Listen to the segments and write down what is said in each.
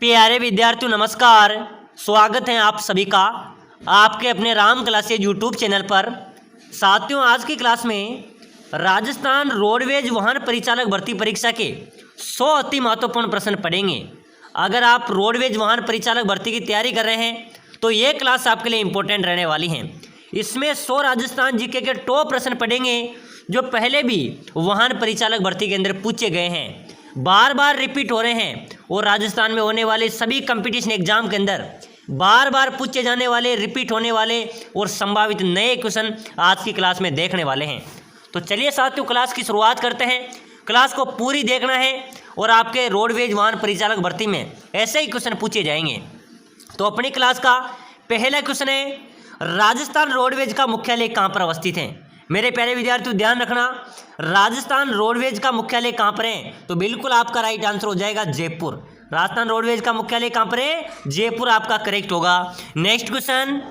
प्यारे विद्यार्थियों नमस्कार। स्वागत है आप सभी का आपके अपने राम क्लासेज यूट्यूब चैनल पर। साथियों, आज की क्लास में राजस्थान रोडवेज वाहन परिचालक भर्ती परीक्षा के 100 अति महत्वपूर्ण प्रश्न पढ़ेंगे। अगर आप रोडवेज वाहन परिचालक भर्ती की तैयारी कर रहे हैं तो ये क्लास आपके लिए इम्पोर्टेंट रहने वाली है। इसमें 100 राजस्थान जीके के टॉप प्रश्न पढ़ेंगे जो पहले भी वाहन परिचालक भर्ती के अंदर पूछे गए हैं, बार बार रिपीट हो रहे हैं और राजस्थान में होने वाले सभी कंपटीशन एग्जाम के अंदर बार बार पूछे जाने वाले, रिपीट होने वाले और संभावित नए क्वेश्चन आज की क्लास में देखने वाले हैं। तो चलिए साथियों, क्लास की शुरुआत करते हैं। क्लास को पूरी देखना है और आपके रोडवेज वाहन परिचालक भर्ती में ऐसे ही क्वेश्चन पूछे जाएंगे। तो अपनी क्लास का पहला क्वेश्चन है, राजस्थान रोडवेज का मुख्यालय कहाँ पर अवस्थित है? मेरे प्यारे विद्यार्थियों ध्यान रखना, राजस्थान रोडवेज का मुख्यालय कहाँ पर है? तो बिल्कुल आपका राइट आंसर हो जाएगा जयपुर। राजस्थान रोडवेज का मुख्यालय कहाँ पर है? जयपुर आपका करेक्ट होगा। नेक्स्ट क्वेश्चन,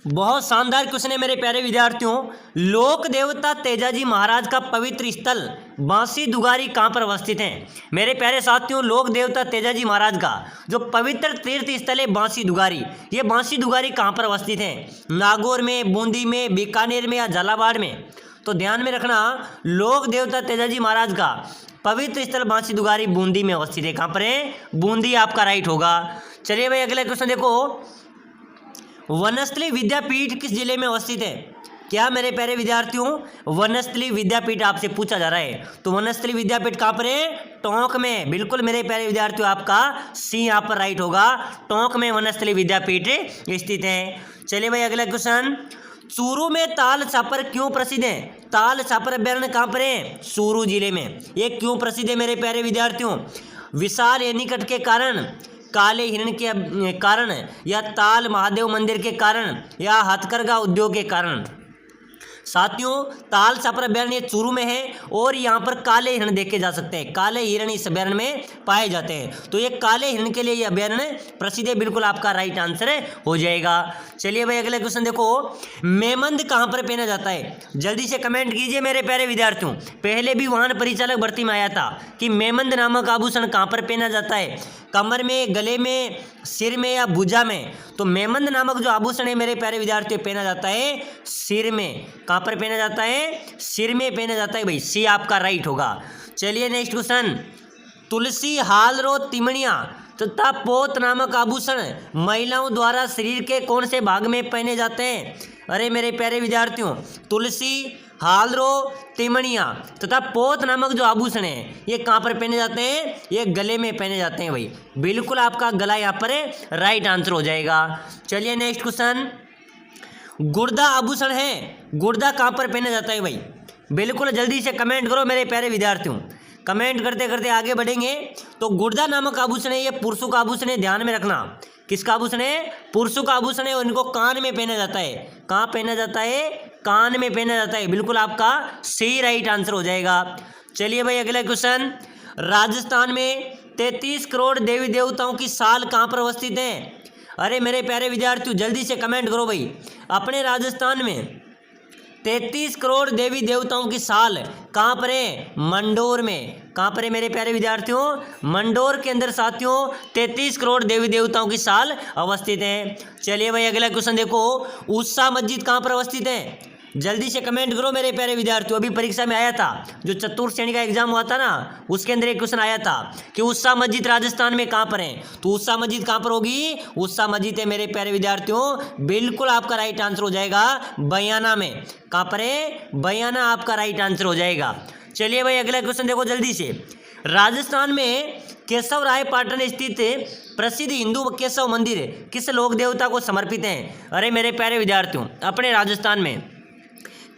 बहुत शानदार क्वेश्चन है मेरे प्यारे विद्यार्थियों। लोक देवता तेजाजी महाराज का पवित्र स्थल बांसी दुगारी कहाँ पर अवस्थित है? मेरे प्यारे साथियों, लोक देवता तेजाजी महाराज का जो पवित्र तीर्थ स्थल है बांसी दुगारी, ये बांसी दुगारी कहाँ पर अवस्थित है? नागौर में, बूंदी में, बीकानेर में या झालावाड़ में? तो ध्यान में रखना, लोक देवता तेजाजी महाराज का पवित्र स्थल बांसी दुगारी बूंदी में अवस्थित है। कहाँ पर है? बूंदी आपका राइट होगा। चलिए भाई अगला क्वेश्चन देखो, वनस्थली विद्यापीठ किस जिले में अवस्थित है? क्या मेरे प्यारे विद्यार्थियों, वनस्थली विद्यापीठ आपसे पूछा जा रहा है। तो वनस्थली विद्यापीठ कहाँ पर है? टोंक में। बिल्कुल मेरे प्यारे विद्यार्थियों, आपका सी यहाँ पर राइट होगा। टोंक में वनस्थली विद्यापीठ स्थित है। चलिए भाई अगला क्वेश्चन, चूरू में ताल छापर क्यों प्रसिद्ध है? ताल छापर अभ्यारण्य कहाँ पर है? चूरू जिले में। ये क्यों प्रसिद्ध है मेरे प्यारे विद्यार्थियों? विशाल एनीकट के कारण, काले हिरण के कारण, या ताल महादेव मंदिर के कारण, या हथकरघा उद्योग के कारण? साथियों, ताल छापर अभ्यारण्य चूरू में है और यहाँ पर काले हिरण देखे जा सकते हैं। काले हिरण इस अभ्यारण्य में पाए जाते हैं, तो ये काले हिरण के लिए ये अभ्यारण्य प्रसिद्ध है। बिल्कुल आपका राइट आंसर हो जाएगा। चलिए भाई अगला क्वेश्चन देखो, मेमंद कहाँ पर पहना जाता है? जल्दी से कमेंट कीजिए मेरे प्यारे विद्यार्थियों। पहले भी वाहन परिचालक भर्ती में आया था कि मेमंद नामक आभूषण कहाँ पर पहना जाता है? कमर में, गले में, सिर में या भुजा में? तो मेमंद नामक जो आभूषण है मेरे प्यारे विद्यार्थियों पहना जाता है सिर में। कहाँ पर पहना जाता है? सिर में पहना जाता है भाई। सी आपका राइट होगा। चलिए नेक्स्ट क्वेश्चन, तुलसी, हालरो, तिमणिया तथा पोत नामक आभूषण महिलाओं द्वारा शरीर के कौन से भाग में पहने जाते हैं? अरे मेरे प्यारे विद्यार्थियों, तुलसी, हालरो, तिमणिया तथा पोत नामक जो आभूषण है ये कहाँ पर पहने जाते हैं? ये गले में पहने जाते हैं भाई। बिल्कुल आपका गला यहाँ पर राइट आंसर हो जाएगा। चलिए नेक्स्ट क्वेश्चन, गुर्दा आभूषण है, गुर्दा कहाँ पर पहना जाता है भाई? बिल्कुल जल्दी से कमेंट करो मेरे प्यारे विद्यार्थियों। कमेंट करते करते आगे बढ़ेंगे। तो गुर्दा नामक आभूषण है, ये पुरुषों का आभूषण है। ध्यान में रखना, किसका आभूषण है? पुरुषों का आभूषण है और इनको कान में पहना जाता है। कहाँ पहना जाता है? कान में पहना जाता है। बिल्कुल आपका सही राइट आंसर हो जाएगा। चलिए भाई अगला क्वेश्चन, राजस्थान में 33 करोड़ देवी देवताओं की साल कहाँ पर अवस्थित है? अरे मेरे प्यारे विद्यार्थियों जल्दी से कमेंट करो भाई। अपने राजस्थान में 33 करोड़ देवी देवताओं की साल कहाँ पर है? मंडोर में। कहाँ पर है मेरे प्यारे विद्यार्थियों? मंडोर के अंदर साथियों 33 करोड़ देवी देवताओं की साल अवस्थित है। चलिए भाई अगला क्वेश्चन देखो, उषा मस्जिद कहाँ पर अवस्थित है? जल्दी से कमेंट करो मेरे प्यारे विद्यार्थियों। अभी परीक्षा में आया था, जो चतुर्थ श्रेणी का एग्जाम हुआ था ना, उसके अंदर एक क्वेश्चन आया था कि उषा मस्जिद राजस्थान में कहाँ पर है? तो उषा मस्जिद कहाँ पर होगी? उषा मस्जिद है मेरे प्यारे विद्यार्थियों। बिल्कुल आपका राइट आंसर हो जाएगा बयाना में। कहाँ पर है? बयाना आपका राइट आंसर हो जाएगा। चलिए भाई अगला क्वेश्चन देखो जल्दी से, राजस्थान में केशव राय पाटन स्थित प्रसिद्ध हिंदू केशव मंदिर किस लोक देवता को समर्पित है? अरे मेरे प्यारे विद्यार्थियों, अपने राजस्थान में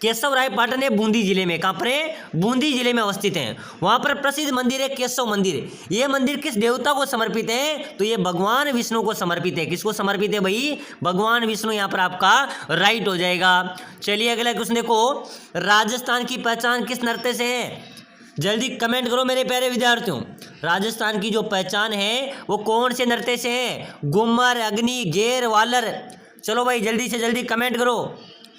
केशव राय पाटन है बूंदी जिले में। कहाँ पर है? बूंदी जिले में अवस्थित है। वहाँ पर प्रसिद्ध मंदिर है केशव मंदिर। ये मंदिर किस देवता को समर्पित है? तो ये भगवान विष्णु को समर्पित है। किसको समर्पित है भाई? भगवान विष्णु। यहाँ पर आपका राइट हो जाएगा। चलिए अगला क्वेश्चन देखो, राजस्थान की पहचान किस नृत्य से है? जल्दी कमेंट करो मेरे प्यारे विद्यार्थियों। राजस्थान की जो पहचान है वो कौन से नृत्य से है? घूमर, अग्नि, घेर, वालर? चलो भाई जल्दी से जल्दी कमेंट करो।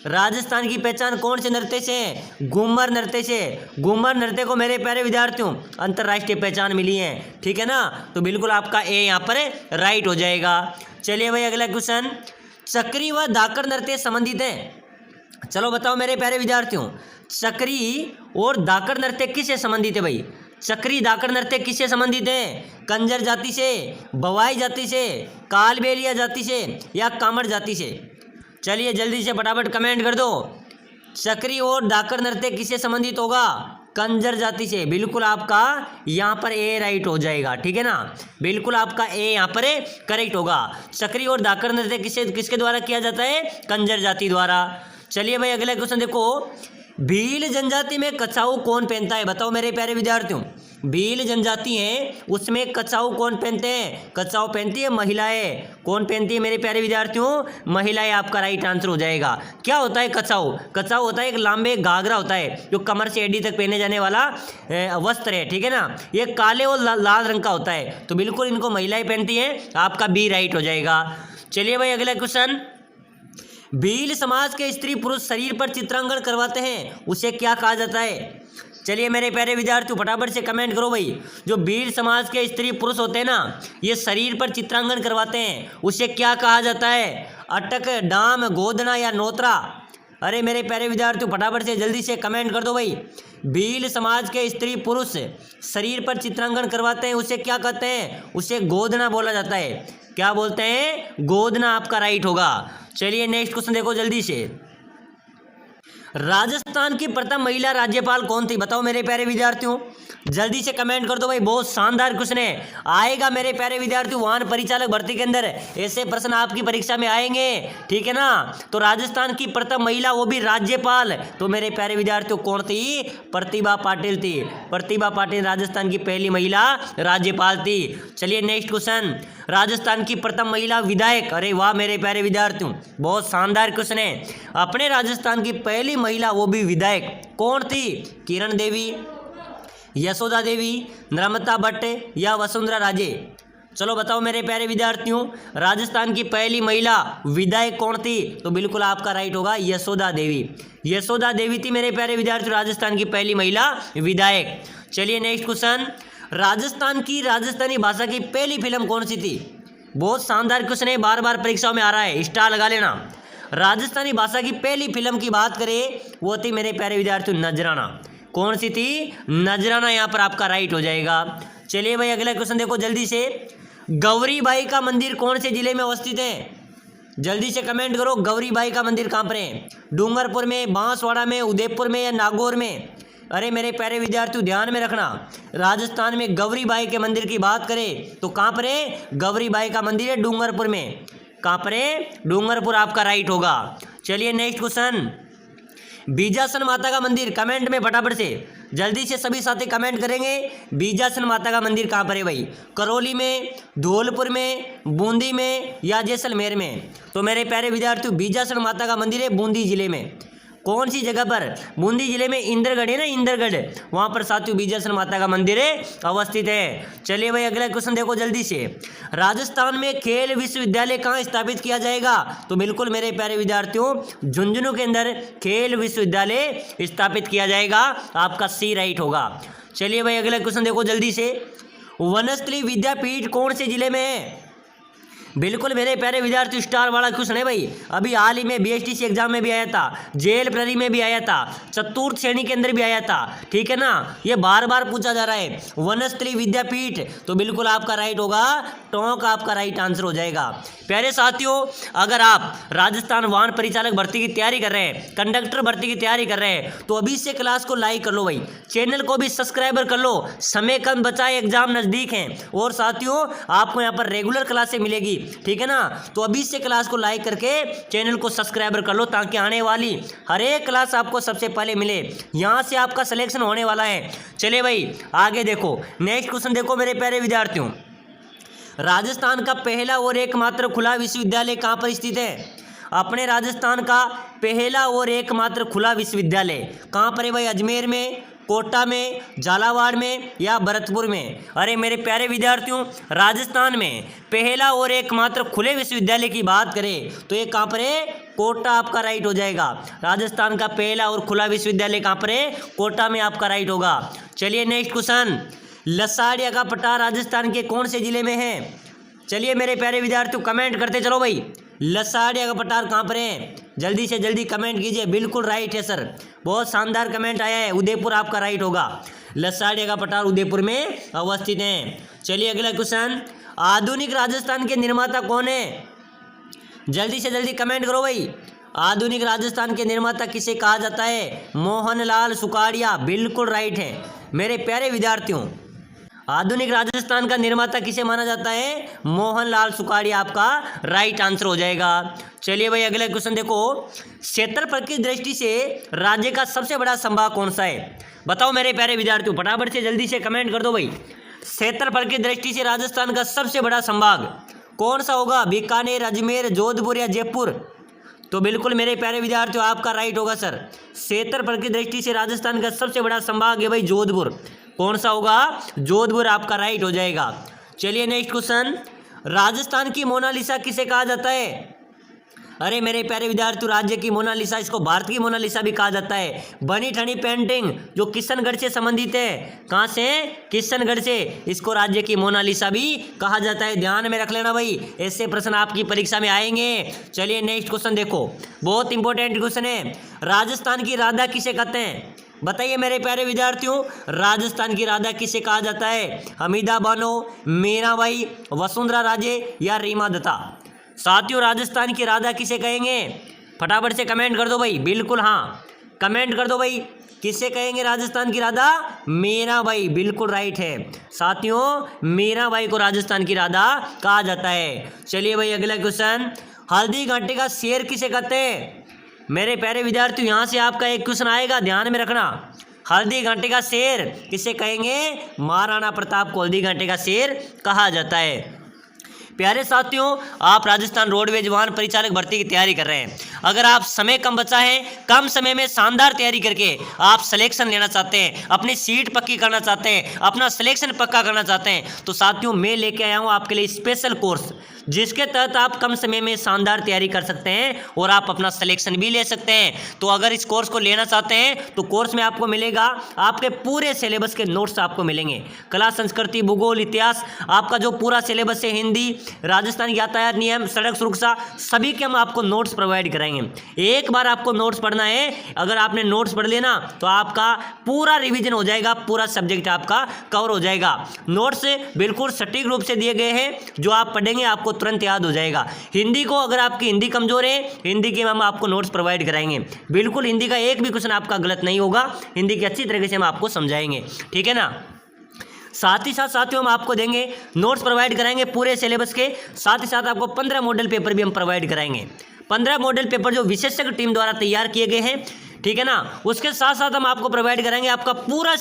राजस्थान की पहचान कौन से नृत्य से है? घूमर नृत्य से। घूमर नृत्य को मेरे प्यारे विद्यार्थियों अंतर्राष्ट्रीय पहचान मिली है, ठीक है ना। तो बिल्कुल आपका ए यहाँ पर राइट हो जाएगा। चलिए भाई अगला क्वेश्चन, चक्री व धाकड़ नृत्य संबंधित है। चलो बताओ मेरे प्यारे विद्यार्थियों, चक्री और धाकड़ नृत्य किससे संबंधित है भाई? चक्री धाकड़ नृत्य किससे संबंधित है? कंजर जाति से, बवाई जाति से, कालबेलिया जाति से या कामड़ जाति से? चलिए जल्दी से फटाफट कमेंट कर दो। चक्री और धाकड़ नृत्य किससे संबंधित होगा? कंजर जाति से। बिल्कुल आपका यहाँ पर ए राइट हो जाएगा, ठीक है ना। बिल्कुल आपका ए यहाँ पर करेक्ट होगा। चक्री और धाकड़ नृत्य किसके द्वारा किया जाता है? कंजर जाति द्वारा। चलिए भाई अगला क्वेश्चन देखो, भील जनजाति में कछाऊ कौन पहनता है? बताओ मेरे प्यारे विद्यार्थियों, भील जनजाति है उसमें कछाऊ कौन पहनते हैं? कछाऊ पहनती है महिलाएं। कौन पहनती है मेरे प्यारे विद्यार्थियों? महिलाएं। आपका राइट आंसर हो जाएगा। क्या होता है कछाऊ? कछाऊ होता है एक लंबे घाघरा होता है जो कमर से एडी तक पहने जाने वाला वस्त्र है, ठीक है ना। ये काले और लाल रंग का होता है, तो बिल्कुल इनको महिलाएं पहनती हैं। आपका बी राइट हो जाएगा। चलिए भाई अगला क्वेश्चन, भील समाज के स्त्री पुरुष शरीर पर चित्रांकन करवाते हैं, उसे क्या कहा जाता है? चलिए मेरे प्यारे विद्यार्थियों फटाफट से कमेंट करो भाई। जो भील समाज के स्त्री पुरुष होते हैं ना, ये शरीर पर चित्रांकन करवाते हैं, उसे क्या कहा जाता है? अटक, डाम, गोदना या नोतरा? अरे मेरे प्यारे विद्यार्थियों फटाफट से जल्दी से कमेंट कर दो भाई। भील समाज के स्त्री पुरुष शरीर पर चित्रांकन करवाते हैं, उसे क्या कहते हैं? उसे गोदना बोला जाता है। क्या बोलते हैं? गोदना। आपका राइट होगा। चलिए नेक्स्ट क्वेश्चन देखो जल्दी से, राजस्थान की प्रथम महिला राज्यपाल कौन थी? बताओ मेरे प्यारे विद्यार्थियों, जल्दी से कमेंट कर दो भाई। बहुत शानदार क्वेश्चन है, आएगा मेरे प्यारे विद्यार्थियों वाहन परिचालक भर्ती के अंदर ऐसे प्रश्न आपकी परीक्षा में आएंगे, ठीक है ना। तो राजस्थान की प्रथम महिला, वो भी राज्यपाल, तो मेरे प्यारे विद्यार्थियों कौन थी? प्रतिभा पाटिल थी। प्रतिभा पाटिल राजस्थान की पहली महिला राज्यपाल थी। चलिए नेक्स्ट क्वेश्चन, राजस्थान की प्रथम महिला विधायक। अरे वाह मेरे प्यारे विद्यार्थियों, बहुत शानदार क्वेश्चन है। अपने राजस्थान की पहली महिला, वो भी विधायक, कौन थी? किरण देवी, यशोदा देवी, नर्मदा भट्ट या वसुंधरा राजे? चलो बताओ मेरे प्यारे विद्यार्थियों, राजस्थान की पहली महिला विधायक कौन थी? तो बिल्कुल आपका राइट होगा यशोदा देवी। यशोदा देवी थी मेरे प्यारे विद्यार्थियों राजस्थान की पहली महिला विधायक। चलिए नेक्स्ट क्वेश्चन, राजस्थान की राजस्थानी भाषा की पहली फिल्म कौन सी थी? बहुत शानदार क्वेश्चन है, बार बार परीक्षाओं में आ रहा है, स्टार लगा लेना। राजस्थानी भाषा की पहली फिल्म की बात करें, वो थी मेरे प्यारे विद्यार्थियों नजराना। कौन सी थी? नजराना। यहाँ पर आपका राइट हो जाएगा। चलिए भाई अगला क्वेश्चन देखो जल्दी से, गौरीबाई का मंदिर कौन से जिले में अवस्थित है? जल्दी से कमेंट करो, गौरीबाई का मंदिर कहाँ पर है? डूंगरपुर में, बांसवाड़ा में, उदयपुर में या नागौर में? अरे मेरे प्यारे विद्यार्थियों ध्यान में रखना, राजस्थान में गौरीबाई के मंदिर की बात करें तो कहाँ पर है? गौरीबाई का मंदिर है डूंगरपुर में। कहाँ पर है? डूंगरपुर। आपका राइट होगा। चलिए नेक्स्ट क्वेश्चन, बीजासन माता का मंदिर, कमेंट में फटाफट से जल्दी से सभी साथी कमेंट करेंगे। बीजासन माता का मंदिर कहाँ पर है भाई? करौली में, धौलपुर में, बूंदी में या जैसलमेर में? तो मेरे प्यारे विद्यार्थियों बीजासन माता का मंदिर है बूंदी जिले में। कौन सी जगह पर? बूंदी जिले में इंद्रगढ़ है ना, इंद्रगढ़, वहाँ पर साथियों बीजासन माता का मंदिर अवस्थित है। चलिए भाई अगला क्वेश्चन देखो जल्दी से, राजस्थान में खेल विश्वविद्यालय कहाँ स्थापित किया जाएगा? तो बिल्कुल मेरे प्यारे विद्यार्थियों झुंझुनू के अंदर खेल विश्वविद्यालय स्थापित किया जाएगा। आपका सी राइट होगा। चलिए भाई अगला क्वेश्चन देखो जल्दी से, वनस्थली विद्यापीठ कौन से जिले में है? बिल्कुल मेरे प्यारे विद्यार्थी स्टार वाला क्वेश्चन है भाई, अभी हाल ही में बीएसटीसी एग्जाम में भी आया था, जेल प्रहरी में भी आया था, चतुर्थ श्रेणी के अंदर भी आया था, ठीक है ना। ये बार बार पूछा जा रहा है वनस्थली विद्यापीठ, तो बिल्कुल आपका राइट होगा, टोंक आपका राइट आंसर हो जाएगा। प्यारे साथियों, अगर आप राजस्थान वाहन परिचालक भर्ती की तैयारी कर रहे हैं, कंडक्टर भर्ती की तैयारी कर रहे हैं, तो अभी से क्लास को लाइक कर लो भाई, चैनल को भी सब्सक्राइबर कर लो, समय कम बचा है, एग्जाम नजदीक है। और साथियों आपको यहाँ पर रेगुलर क्लासें मिलेगी, ठीक है ना। तो अभी से क्लास को लाइक करके चैनल को सब्सक्राइबर कर लो, ताकि आने वाली हर एक क्लास आपको सबसे पहले मिले। यहाँ से आपका सिलेक्शन होने वाला है। चलिए भाई आगे देखो, नेक्स्ट क्वेश्चन देखो मेरे प्यारे विद्यार्थियों, राजस्थान का पहला और एकमात्र खुला विश्वविद्यालय कहाँ पर स्थित है? अपने राजस्थान का पहला और एकमात्र खुला विश्वविद्यालय कहाँ पर है भाई? अजमेर में, कोटा में, झालावाड़ में या भरतपुर में? अरे मेरे प्यारे विद्यार्थियों, राजस्थान में पहला और एकमात्र खुले विश्वविद्यालय की बात करें तो ये कहाँ पर है? कोटा आपका राइट हो जाएगा। राजस्थान का पहला और खुला विश्वविद्यालय कहाँ पर है? कोटा में आपका राइट होगा। चलिए नेक्स्ट क्वेश्चन, लसाड़िया का पट्टा राजस्थान के कौन से जिले में है? चलिए मेरे प्यारे विद्यार्थियों कमेंट करते चलो भाई, लसाड़िया का पठार कहाँ पर है? जल्दी से जल्दी कमेंट कीजिए। बिल्कुल राइट है सर, बहुत शानदार कमेंट आया है, उदयपुर आपका राइट होगा। लसाड़िया का पठार उदयपुर में अवस्थित है। चलिए अगला क्वेश्चन, आधुनिक राजस्थान के निर्माता कौन है? जल्दी से जल्दी कमेंट करो भाई। आधुनिक राजस्थान के निर्माता किसे कहा जाता है? मोहनलाल सुखाड़िया, बिल्कुल राइट है मेरे प्यारे विद्यार्थियों। आधुनिक राजस्थान का निर्माता किसे माना जाता है? मोहनलाल सुखाड़िया आपका राइट आंसर हो जाएगा। चलिए भाई अगला क्वेश्चन देखो, क्षेत्रफल की दृष्टि से राज्य का सबसे बड़ा संभाग कौन सा है? बताओ मेरे प्यारे विद्यार्थियों, फटाफट से जल्दी से कमेंट कर दो भाई। क्षेत्रफल की दृष्टि से राजस्थान का सबसे बड़ा संभाग कौन सा होगा? बीकानेर, अजमेर, जोधपुर या जयपुर? तो बिल्कुल मेरे प्यारे विद्यार्थियों आपका राइट होगा सर। क्षेत्रफल की दृष्टि से राजस्थान का सबसे बड़ा संभाग है भाई जोधपुर। कौन सा होगा? जोधपुर आपका राइट हो जाएगा। चलिए नेक्स्ट क्वेश्चन, राजस्थान की मोनालिसा किसे कहा जाता है? अरे मेरे प्यारे विद्यार्थियों, राज्य की मोनालिसा, इसको भारत की मोनालिसा भी कहा जाता है। बनी ठनी पेंटिंग जो किशनगढ़ से संबंधित है, कहाँ से? किशनगढ़ से, इसको राज्य की मोनालिसा भी कहा जाता है। ध्यान में रख लेना भाई, ऐसे प्रश्न आपकी परीक्षा में आएंगे। चलिए नेक्स्ट क्वेश्चन देखो, बहुत इंपॉर्टेंट क्वेश्चन है, राजस्थान की राधा किसे कहते हैं? बताइए मेरे प्यारे विद्यार्थियों, राजस्थान की राधा किसे कहा जाता है? हमीदा बानो, मीराबाई, वसुंधरा राजे या रीमा दत्ता? साथियों राजस्थान की राधा किसे कहेंगे? फटाफट से कमेंट कर दो भाई। बिल्कुल हाँ, कमेंट कर दो भाई, किसे कहेंगे राजस्थान की राधा? मीराबाई, बिल्कुल राइट है साथियों, मीराबाई को राजस्थान की राधा कहा जाता है। चलिए भाई अगला क्वेश्चन, हल्दी घाटी का शेर किसे कहते हैं? मेरे प्यारे विद्यार्थियों, यहाँ से आपका एक क्वेश्चन आएगा, ध्यान में रखना। हल्दी घाटी का शेर किसे कहेंगे? महाराणा प्रताप को हल्दी घाटी का शेर कहा जाता है। प्यारे साथियों, आप राजस्थान रोडवेज वाहन परिचालक भर्ती की तैयारी कर रहे हैं। अगर आप समय कम बचा है, कम समय में शानदार तैयारी करके आप सिलेक्शन लेना चाहते हैं, अपनी सीट पक्की करना चाहते हैं, अपना सिलेक्शन पक्का करना चाहते हैं, तो साथियों मैं लेके आया हूँ आपके लिए स्पेशल कोर्स, जिसके तहत आप कम समय में शानदार तैयारी कर सकते हैं और आप अपना सिलेक्शन भी ले सकते हैं। तो अगर इस कोर्स को लेना चाहते हैं तो कोर्स में आपको मिलेगा, आपके पूरे सिलेबस के नोट्स आपको मिलेंगे। कला, संस्कृति, भूगोल, इतिहास, आपका जो पूरा सिलेबस है, हिंदी, राजस्थान यातायात नियम, सड़क सुरक्षा, सभी के हम आपको नोट्स प्रोवाइड कराएंगे। एक बार आपको नोट्स पढ़ना है, अगर आपने नोट्स पढ़ लेना तो आपका पूरा रिवीजन हो जाएगा, पूरा सब्जेक्ट आपका कवर हो जाएगा। नोट्स बिल्कुल सटीक रूप से दिए गए हैं, जो आप पढ़ेंगे आपको तुरंत याद हो जाएगा। हिंदी को, अगर आपकी हिंदी कमजोर है, हिंदी के हम आपको नोट्स प्रोवाइड कराएंगे। बिल्कुल हिंदी का एक भी क्वेश्चन आपका गलत नहीं होगा, हिंदी की अच्छी तरीके से हम आपको समझाएंगे, ठीक है ना। साथ ही साथ साथियों हम आपको देंगे नोट्स प्रोवाइड कराएंगे पूरे सिलेबस के, साथ ही साथ आपको 15 मॉडल पेपर भी हम प्रोवाइड कराएंगे। 15 मॉडल पेपर जो विशेषज्ञ टीम द्वारा तैयार किए गए हैं, ठीक है ना। उसके साथ साथ हम आपको प्रोवाइड करेंगे आपका पूरे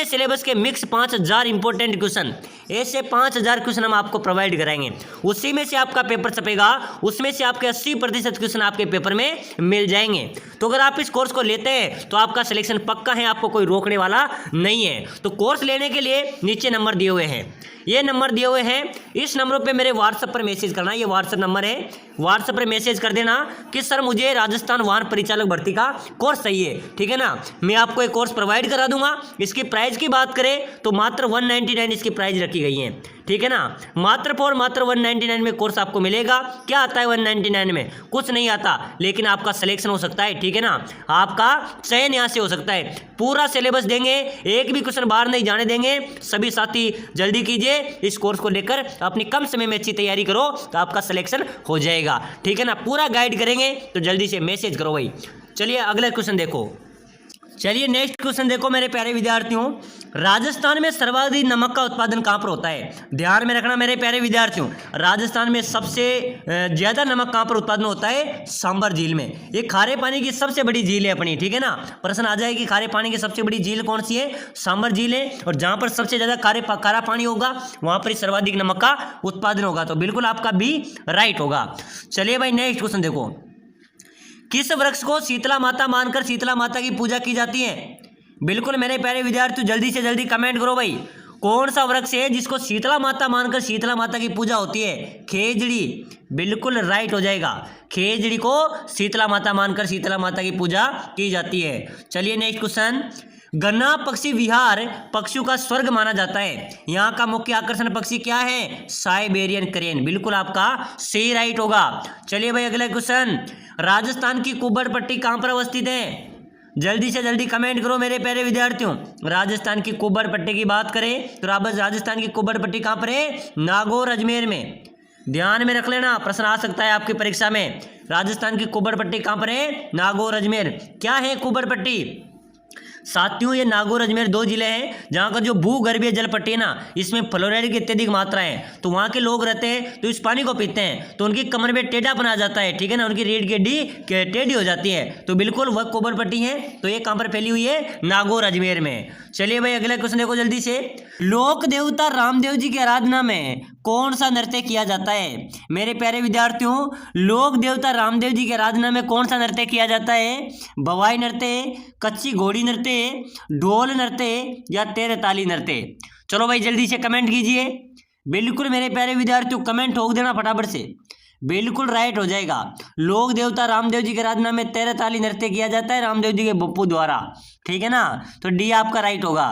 सिलेबस के मिक्स 5000 इंपॉर्टेंट क्वेश्चन, ऐसे 5000 क्वेश्चन हम आपको प्रोवाइड कराएंगे। उसी में से आपका पेपर छपेगा, उसमें से आपके 80% क्वेश्चन आपके पेपर में मिल जाएंगे। तो अगर आप इस कोर्स को लेते हैं तो आपका सिलेक्शन पक्का है, आपको कोई रोकने वाला नहीं है। तो कोर्स लेने के लिए नीचे नंबर दिए हुए हैं, ये नंबर दिए हुए हैं, इस नंबरों पे मेरे व्हाट्सएप पर मैसेज करना, ये व्हाट्सएप नंबर है, व्हाट्सएप पर मैसेज कर देना कि सर मुझे राजस्थान वाहन परिचालक भर्ती का कोर्स चाहिए, ठीक है ना। मैं आपको एक कोर्स प्रोवाइड करा दूंगा। इसकी प्राइस की बात करें तो मात्र 199 इसकी प्राइस रखी गई है, ठीक है ना। मात्र 199 में कोर्स आपको मिलेगा। क्या आता है 199 में? कुछ नहीं आता, लेकिन आपका सिलेक्शन हो सकता है, ठीक है ना, आपका चयन यहाँ से हो सकता है। पूरा सिलेबस देंगे, एक भी क्वेश्चन बाहर नहीं जाने देंगे। सभी साथी जल्दी कीजिए, इस कोर्स को लेकर अपनी कम समय में अच्छी तैयारी करो तो आपका सिलेक्शन हो जाएगा, ठीक है ना। पूरा गाइड करेंगे तो जल्दी से मैसेज करो भाई। चलिए अगला क्वेश्चन देखो, चलिए नेक्स्ट क्वेश्चन देखो मेरे प्यारे विद्यार्थियों, राजस्थान में सर्वाधिक नमक का उत्पादन कहाँ पर होता है? ध्यान में रखना मेरे प्यारे विद्यार्थियों, राजस्थान में सबसे ज़्यादा नमक कहाँ पर उत्पादन होता है? सांबर झील में। ये खारे पानी की सबसे बड़ी झील है अपनी, ठीक है ना। प्रश्न आ जाए कि खारे पानी की सबसे बड़ी झील कौन सी है? सांबर झील है, और जहाँ पर सबसे ज़्यादा खारा पानी होगा वहाँ पर सर्वाधिक नमक का उत्पादन होगा। तो बिल्कुल आपका भी राइट होगा। चलिए भाई नेक्स्ट क्वेश्चन देखो, किस वृक्ष को शीतला माता मानकर शीतला माता की पूजा की जाती है? बिल्कुल मेरे प्यारे विद्यार्थी जल्दी से जल्दी कमेंट करो भाई। कौन सा वृक्ष है जिसको शीतला माता मानकर शीतला माता की पूजा होती है? खेजड़ी, बिल्कुल राइट हो जाएगा। खेजड़ी को शीतला माता मानकर शीतला माता की पूजा की जाती है। चलिए नेक्स्ट क्वेश्चन। गन्ना पक्षी विहार पक्षियों का स्वर्ग माना जाता है। यहाँ का मुख्य आकर्षण पक्षी क्या है? साइबेरियन क्रेन, बिल्कुल आपका सही राइट होगा। चलिए भाई अगला क्वेश्चन। राजस्थान की कुब्बड़ पट्टी कहाँ पर अवस्थित है? जल्दी से जल्दी कमेंट करो मेरे प्यारे विद्यार्थियों। राजस्थान की कुब्बड़ पट्टी की बात करें तो राजस्थान की कुब्बड़ पट्टी कहाँ पर है? नागौर अजमेर में। ध्यान में रख लेना, प्रश्न आ सकता है आपकी परीक्षा में। राजस्थान की कुब्बड़ पट्टी कहाँ पर है? नागौर अजमेर। क्या है कुब्बड़ पट्टी? साथियों ये नागौर अजमेर दो जिले हैं जहाँ का जो भूगर्भीय जल पट्टी है ना, इसमें फ्लोराइड की अत्यधिक मात्रा है। तो वहाँ के लोग रहते हैं तो इस पानी को पीते हैं तो उनकी कमर में टेढ़ापन आ जाता है, ठीक है ना, उनकी रीढ़ की हड्डी टेढ़ी हो जाती है। तो बिल्कुल वह कुब्बड़ पट्टी है। तो ये कहाँ पर फैली हुई है? नागौर अजमेर में। चलिए भाई अगला क्वेश्चन देखो जल्दी से। लोक देवता रामदेव जी की आराधना में कौन सा नृत्य किया जाता है? मेरे प्यारे विद्यार्थियों, लोक देवता रामदेव जी की आराधना में कौन सा नृत्य किया जाता है? भवाई नृत्य, कच्ची घोड़ी नृत्य, ढोल नृत्य या तेरताली नृत्य? चलो भाई जल्दी से कमेंट कीजिए। बिल्कुल मेरे प्यारे विद्यार्थियों कमेंट ठोक देना फटाफट से, बिल्कुल राइट हो जाएगा। लोक देवता रामदेव जी की आराधना में तेरताली नृत्य किया जाता है रामदेव जी के बप्पू द्वारा, ठीक है ना। तो डी आपका राइट होगा।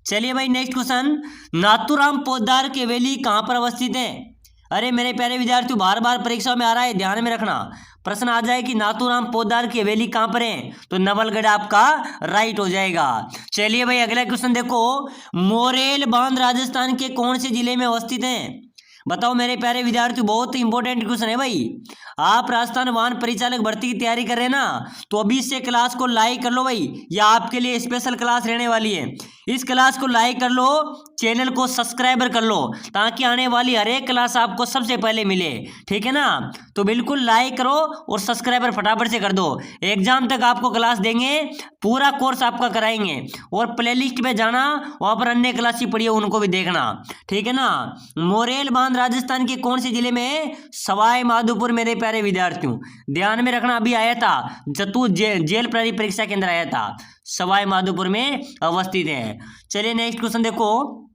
चलिए भाई नेक्स्ट क्वेश्चन। नाथूराम पोद्दार की हवेली कहाँ पर अवस्थित है? अरे मेरे प्यारे विद्यार्थियों बार बार परीक्षा में आ रहा है, ध्यान में रखना। प्रश्न आ जाए कि नाथूराम पोद्दार की हवेली कहाँ पर है, तो नवलगढ़ आपका राइट हो जाएगा। चलिए भाई अगला क्वेश्चन देखो। मोरेल बांध राजस्थान के कौन से जिले में अवस्थित है? बताओ मेरे प्यारे विद्यार्थियों, बहुत इंपॉर्टेंट क्वेश्चन है भाई। आप राजस्थान वाहन परिचालक भर्ती की तैयारी कर रहे हैं ना, तो अभी से क्लास को लाइक कर लो भाई, यह आपके लिए स्पेशल क्लास रहने वाली है। इस क्लास को लाइक कर लो, चैनल को सब्सक्राइबर कर लो, ताकि आने वाली हर एक क्लास आपको सबसे पहले मिले, ठीक है ना। तो बिल्कुल लाइक करो और सब्सक्राइबर फटाफट से कर दो। एग्जाम तक आपको क्लास देंगे, पूरा कोर्स आपका कराएंगे, और प्लेलिस्ट पे जाना, वहाँ पर अन्य क्लास की पढ़िए उनको भी देखना, ठीक है ना। मोरेल बांध राजस्थान के कौन से जिले में है? सवाई माधोपुर मेरे प्यारे विद्यार्थियों, ध्यान में रखना। अभी आया था जतू जेल प्रहरी परीक्षा के अंदर आया था, सवाई माधोपुर में अवस्थित है। चलिए नेक्स्ट क्वेश्चन देखो।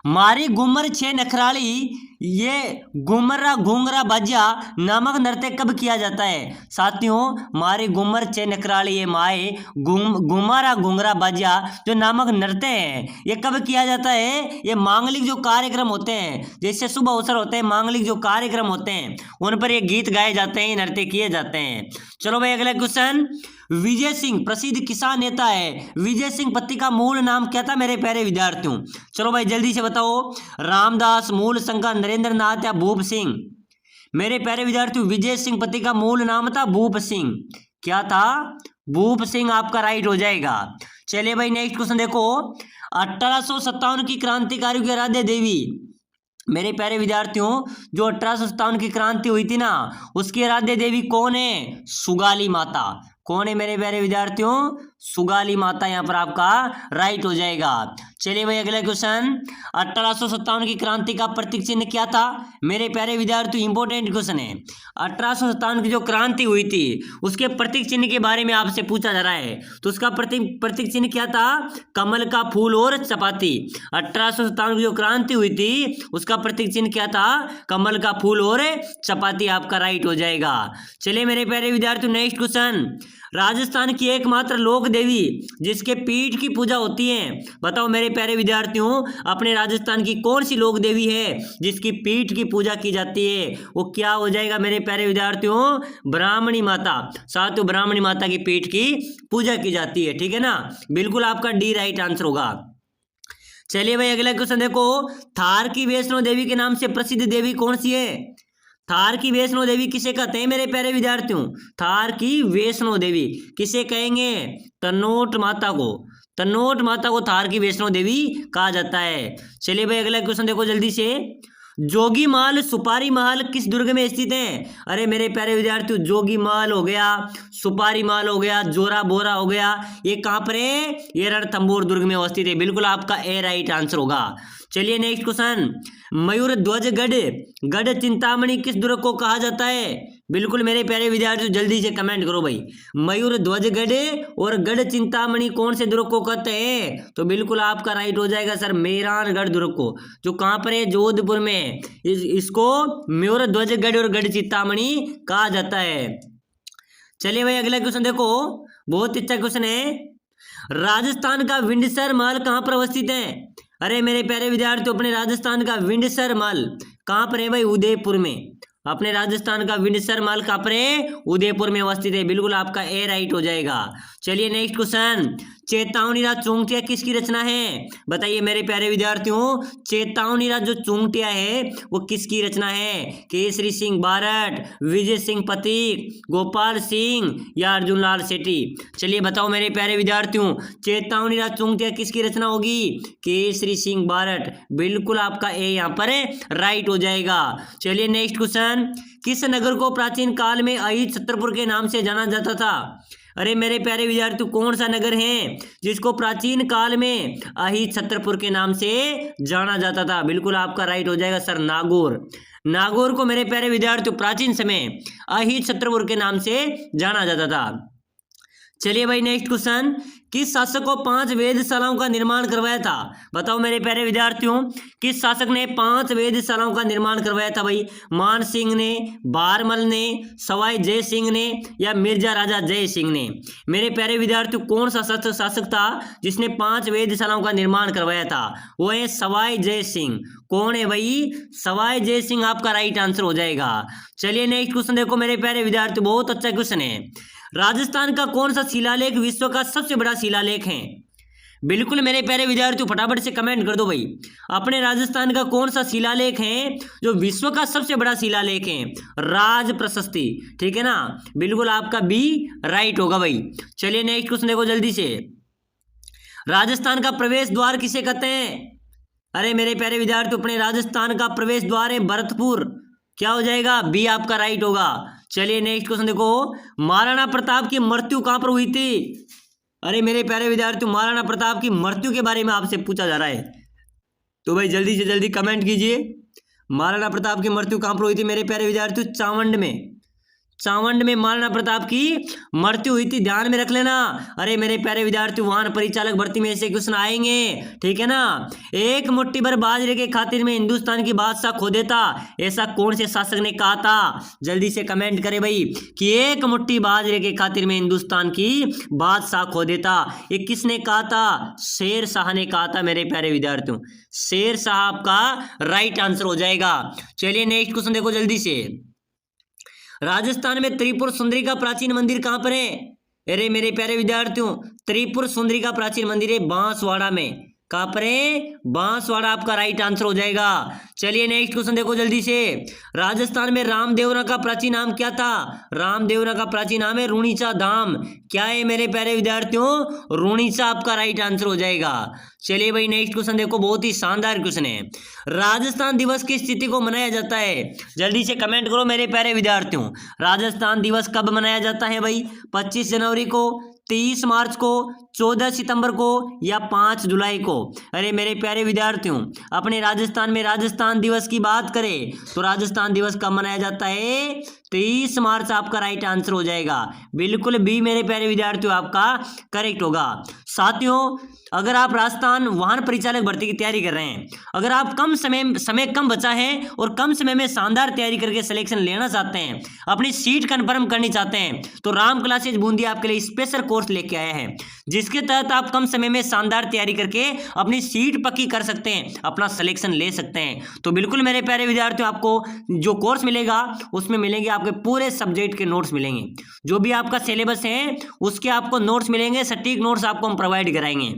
मारी घूमर छे नखराली ये घूमरा घूंगरा बाजिया नामक नृत्य कब किया जाता है? साथियों मारी घूमर छे नखराली ये माए घूमरा घूंगरा बाजिया जो नामक नृत्य है, ये कब किया जाता है? ये मांगलिक जो कार्यक्रम होते हैं, जैसे शुभ अवसर होते हैं, मांगलिक जो कार्यक्रम होते हैं उन पर ये गीत गाए जाते हैं, नृत्य किए जाते हैं। चलो भाई अगला क्वेश्चन। विजय सिंह प्रसिद्ध किसान नेता है, विजय सिंह पत्ती का मूल नाम क्या था मेरे प्यारे विद्यार्थियों? चलो भाई जल्दी से बताओ। रामदास, मूल शंकर, नरेंद्र नाथ या भूप सिंह? मेरे प्यारे विद्यार्थियों विजय सिंह पत्ती का मूल नाम था भूप सिंह। क्या था? भूप सिंह आपका राइट हो जाएगा। चलिए भाई नेक्स्ट क्वेश्चन देखो। 1857 की क्रांतिकारियों की आराध्य देवी, मेरे प्यारे विद्यार्थियों जो 1857 की क्रांति हुई थी ना, उसकी आराध्य देवी कौन है? सुगाली माता। कौन है मेरे प्यारे विद्यार्थियों? सुगाली माता यहाँ पर आपका राइट हो जाएगा। चलिए भाई अगला क्वेश्चन। 1857 की क्रांति का प्रतीक चिन्ह क्या था? मेरे प्यारे विद्यार्थियों इंपॉर्टेंट क्वेश्चन है। 1857 की जो क्रांति हुई थी उसके प्रतीक चिन्ह के बारे में आपसे पूछा जा रहा है, तो उसका प्रतीक चिन्ह क्या था? कमल का फूल और चपाती। 1857 की जो क्रांति हुई थी उसका प्रतीक चिन्ह क्या था? कमल का फूल और चपाती आपका राइट हो जाएगा। चलिए मेरे प्यारे विद्यार्थियों नेक्स्ट क्वेश्चन। राजस्थान की एकमात्र लोक देवी जिसके पीठ की पूजा होती है, बताओ मेरे प्यारे विद्यार्थियों अपने राजस्थान की कौन सी लोक देवी है जिसकी पीठ की पूजा की जाती है? वो क्या हो जाएगा मेरे प्यारे विद्यार्थियों? ब्राह्मणी माता। साथियों ब्राह्मणी माता की पीठ की पूजा की जाती है, ठीक है ना। बिल्कुल आपका डी राइट आंसर होगा। चलिए भाई अगला क्वेश्चन देखो। थार की वैष्णो देवी के नाम से प्रसिद्ध देवी कौन सी है? थार की वैष्णो देवी किसे कहते हैं मेरे प्यारे विद्यार्थियों? थार की वैष्णो देवी किसे कहेंगे? तनोट माता को। तनोट माता को थार की वैष्णो देवी कहा जाता है। चलिए भाई अगला क्वेश्चन देखो जल्दी से। जोगी महल सुपारी महल किस दुर्ग में स्थित है? अरे मेरे प्यारे विद्यार्थियों जोगी महल हो गया, सुपारी महल हो गया, जोरा बोरा हो गया, ये कहाँ पर है? ये रणथंभौर दुर्ग में अवस्थित है। बिल्कुल आपका ए राइट आंसर होगा। चलिए नेक्स्ट क्वेश्चन। मयूर ध्वज गढ़ चिंतामणि किस दुर्ग को कहा जाता है? बिल्कुल मेरे प्यारे विद्यार्थियों जल्दी से कमेंट करो भाई। मयूर ध्वज गढ़ और गढ़ चिंतामणि कौन से दुर्ग को कहते हैं? तो बिल्कुल आपका राइट हो जाएगा सर मेहरानगढ़ दुर्ग को, जो कहाँ पर है? जोधपुर में है। इसको मयूर ध्वज गढ़ और गढ़ चिंतामणि कहा जाता है। चलिए भाई अगला क्वेश्चन देखो, बहुत अच्छा क्वेश्चन है। राजस्थान का विंडसर महल कहाँ पर अवस्थित है? अरे मेरे प्यारे विद्यार्थियों अपने राजस्थान का विंडसर महल कहाँ पर है भाई? उदयपुर में। अपने राजस्थान का विंडसर महल कहाँ पर है? उदयपुर में अवस्थित है। बिल्कुल आपका ए राइट हो जाएगा। चलिए नेक्स्ट क्वेश्चन, चेतावनी राज चुंगटिया किसकी रचना है? बताइए मेरे प्यारे विद्यार्थियों, चेतावनी राज जो चुंगटिया है वो किसकी रचना है? केसरी सिंह बारट, विजय सिंह पथिक, गोपाल सिंह या अर्जुन लाल सेठी? चलिए बताओ मेरे प्यारे विद्यार्थियों, चेतावनी राज चुंगटिया किसकी रचना होगी? केसरी सिंह बारट। बिल्कुल आपका ए यहाँ पर राइट हो जाएगा। चलिए नेक्स्ट क्वेश्चन, किस नगर को प्राचीन काल में अहित छत्रपुर के नाम से जाना जाता था? अरे मेरे प्यारे विद्यार्थी कौन सा नगर है जिसको प्राचीन काल में अहित छत्रपुर के नाम से जाना जाता था? बिल्कुल आपका राइट हो जाएगा सर नागौर। नागौर को मेरे प्यारे विद्यार्थियों प्राचीन समय अहित छत्रपुर के नाम से जाना जाता था। चलिए भाई नेक्स्ट क्वेश्चन, किस शासक को 5 वेधशालाओं का निर्माण करवाया था? बताओ मेरे प्यारे विद्यार्थियों, किस शासक ने 5 वेधशालाओं का निर्माण करवाया था भाई? मान सिंह ने, बारमल ने, सवाई जय सिंह ने या मिर्जा राजा जय सिंह ने? मेरे प्यारे विद्यार्थियों कौन सा शासक था जिसने 5 वेधशालाओं का निर्माण करवाया था? वो है सवाई जय सिंह। कौन है भाई? सवाई जय सिंह आपका राइट आंसर हो जाएगा। चलिए नेक्स्ट क्वेश्चन देखो मेरे प्यारे विद्यार्थियों, बहुत अच्छा क्वेश्चन है। राजस्थान का कौन सा शिलालेख विश्व का सबसे बड़ा शिलालेख है? बिल्कुल मेरे प्यारे विद्यार्थियों फटाफट से कमेंट कर दो भाई। अपने राजस्थान का कौन सा शिलालेख है जो विश्व का सबसे बड़ा शिलालेख है? राज प्रशस्ति, ठीक है ना? बिल्कुल आपका बी राइट होगा भाई। चलिए नेक्स्ट क्वेश्चन देखो जल्दी से, राजस्थान का प्रवेश द्वार किसे कहते हैं? अरे मेरे प्यारे विद्यार्थियों अपने राजस्थान का प्रवेश द्वार है भरतपुर। क्या हो जाएगा? बी आपका राइट होगा। चलिए नेक्स्ट क्वेश्चन देखो, महाराणा प्रताप की मृत्यु कहां पर हुई थी? अरे मेरे प्यारे विद्यार्थियों महाराणा प्रताप की मृत्यु के बारे में आपसे पूछा जा रहा है, तो भाई जल्दी से जल्दी कमेंट कीजिए। महाराणा प्रताप की मृत्यु कहां पर हुई थी मेरे प्यारे विद्यार्थियों? चावंड में। चावंड में महाराणा प्रताप की मृत्यु हुई थी, ध्यान में रख लेना। अरे मेरे प्यारे विद्यार्थी वाहन परिचालक भर्ती में ऐसे क्वेश्चन आएंगे, ठीक है ना? एक मुट्ठी भर बाजरे के खातिर में हिंदुस्तान की बादशाह खो देता, ऐसा कौन से शासक ने कहा था? जल्दी से कमेंट करे भाई कि एक मुट्ठी बाजरे के खातिर में हिंदुस्तान की बादशाह खो देता, ये किसने कहा था? शेर शाह ने कहा था मेरे प्यारे विद्यार्थियों। शेर शाह आपका राइट आंसर हो जाएगा। चलिए नेक्स्ट क्वेश्चन देखो जल्दी से, राजस्थान में त्रिपुर सुंदरी का प्राचीन मंदिर कहां पर है? अरे मेरे प्यारे विद्यार्थियों त्रिपुर सुंदरी का प्राचीन मंदिर है बांसवाड़ा में। कहां पर है? बांसवाड़ा आपका राइट आंसर हो जाएगा। चलिए नेक्स्ट क्वेश्चन देखो जल्दी से, राजस्थान में रामदेवरा का प्राचीन नाम क्या था? रामदेवरा का प्राचीन नाम है रुणीचा धाम। क्या है मेरे प्यारे विद्यार्थियों? रुणीचा आपका राइट आंसर हो जाएगा। चलिए भाई नेक्स्ट क्वेश्चन देखो, बहुत ही शानदार क्वेश्चन है। राजस्थान दिवस किस तिथि को मनाया जाता है? जल्दी से कमेंट करो मेरे प्यारे विद्यार्थियों, राजस्थान दिवस कब मनाया जाता है भाई? 25 जनवरी को, 30 मार्च को, 14 सितंबर को या 5 जुलाई को? अरे मेरे प्यारे विद्यार्थियों अपने राजस्थान में राजस्थान दिवस की बात करें तो राजस्थान दिवस कब मनाया जाता है? 30 मार्च आपका राइट आंसर हो जाएगा। बिल्कुल बी मेरे प्यारे विद्यार्थियों आपका करेक्ट होगा। साथियों अगर आप राजस्थान वाहन परिचालक भर्ती की तैयारी कर रहे हैं, अगर आप समय कम बचा है और कम समय में शानदार तैयारी करके सिलेक्शन लेना चाहते हैं, अपनी सीट कंफर्म करनी चाहते हैं, तो राम क्लासेज बूंदी आपके लिए स्पेशल कोर्स लेके आया है, जिसके तहत आप कम समय में शानदार तैयारी करके अपनी सीट पक्की कर सकते हैं, अपना सिलेक्शन ले सकते हैं। तो बिल्कुल मेरे प्यारे विद्यार्थियों आपको जो कोर्स मिलेगा उसमें मिलेंगे आपके पूरे सब्जेक्ट के नोट्स मिलेंगे, जो भी आपका सिलेबस है उसके आपको नोट्स मिलेंगे, सटीक नोट्स आपको हम प्रोवाइड कराएंगे।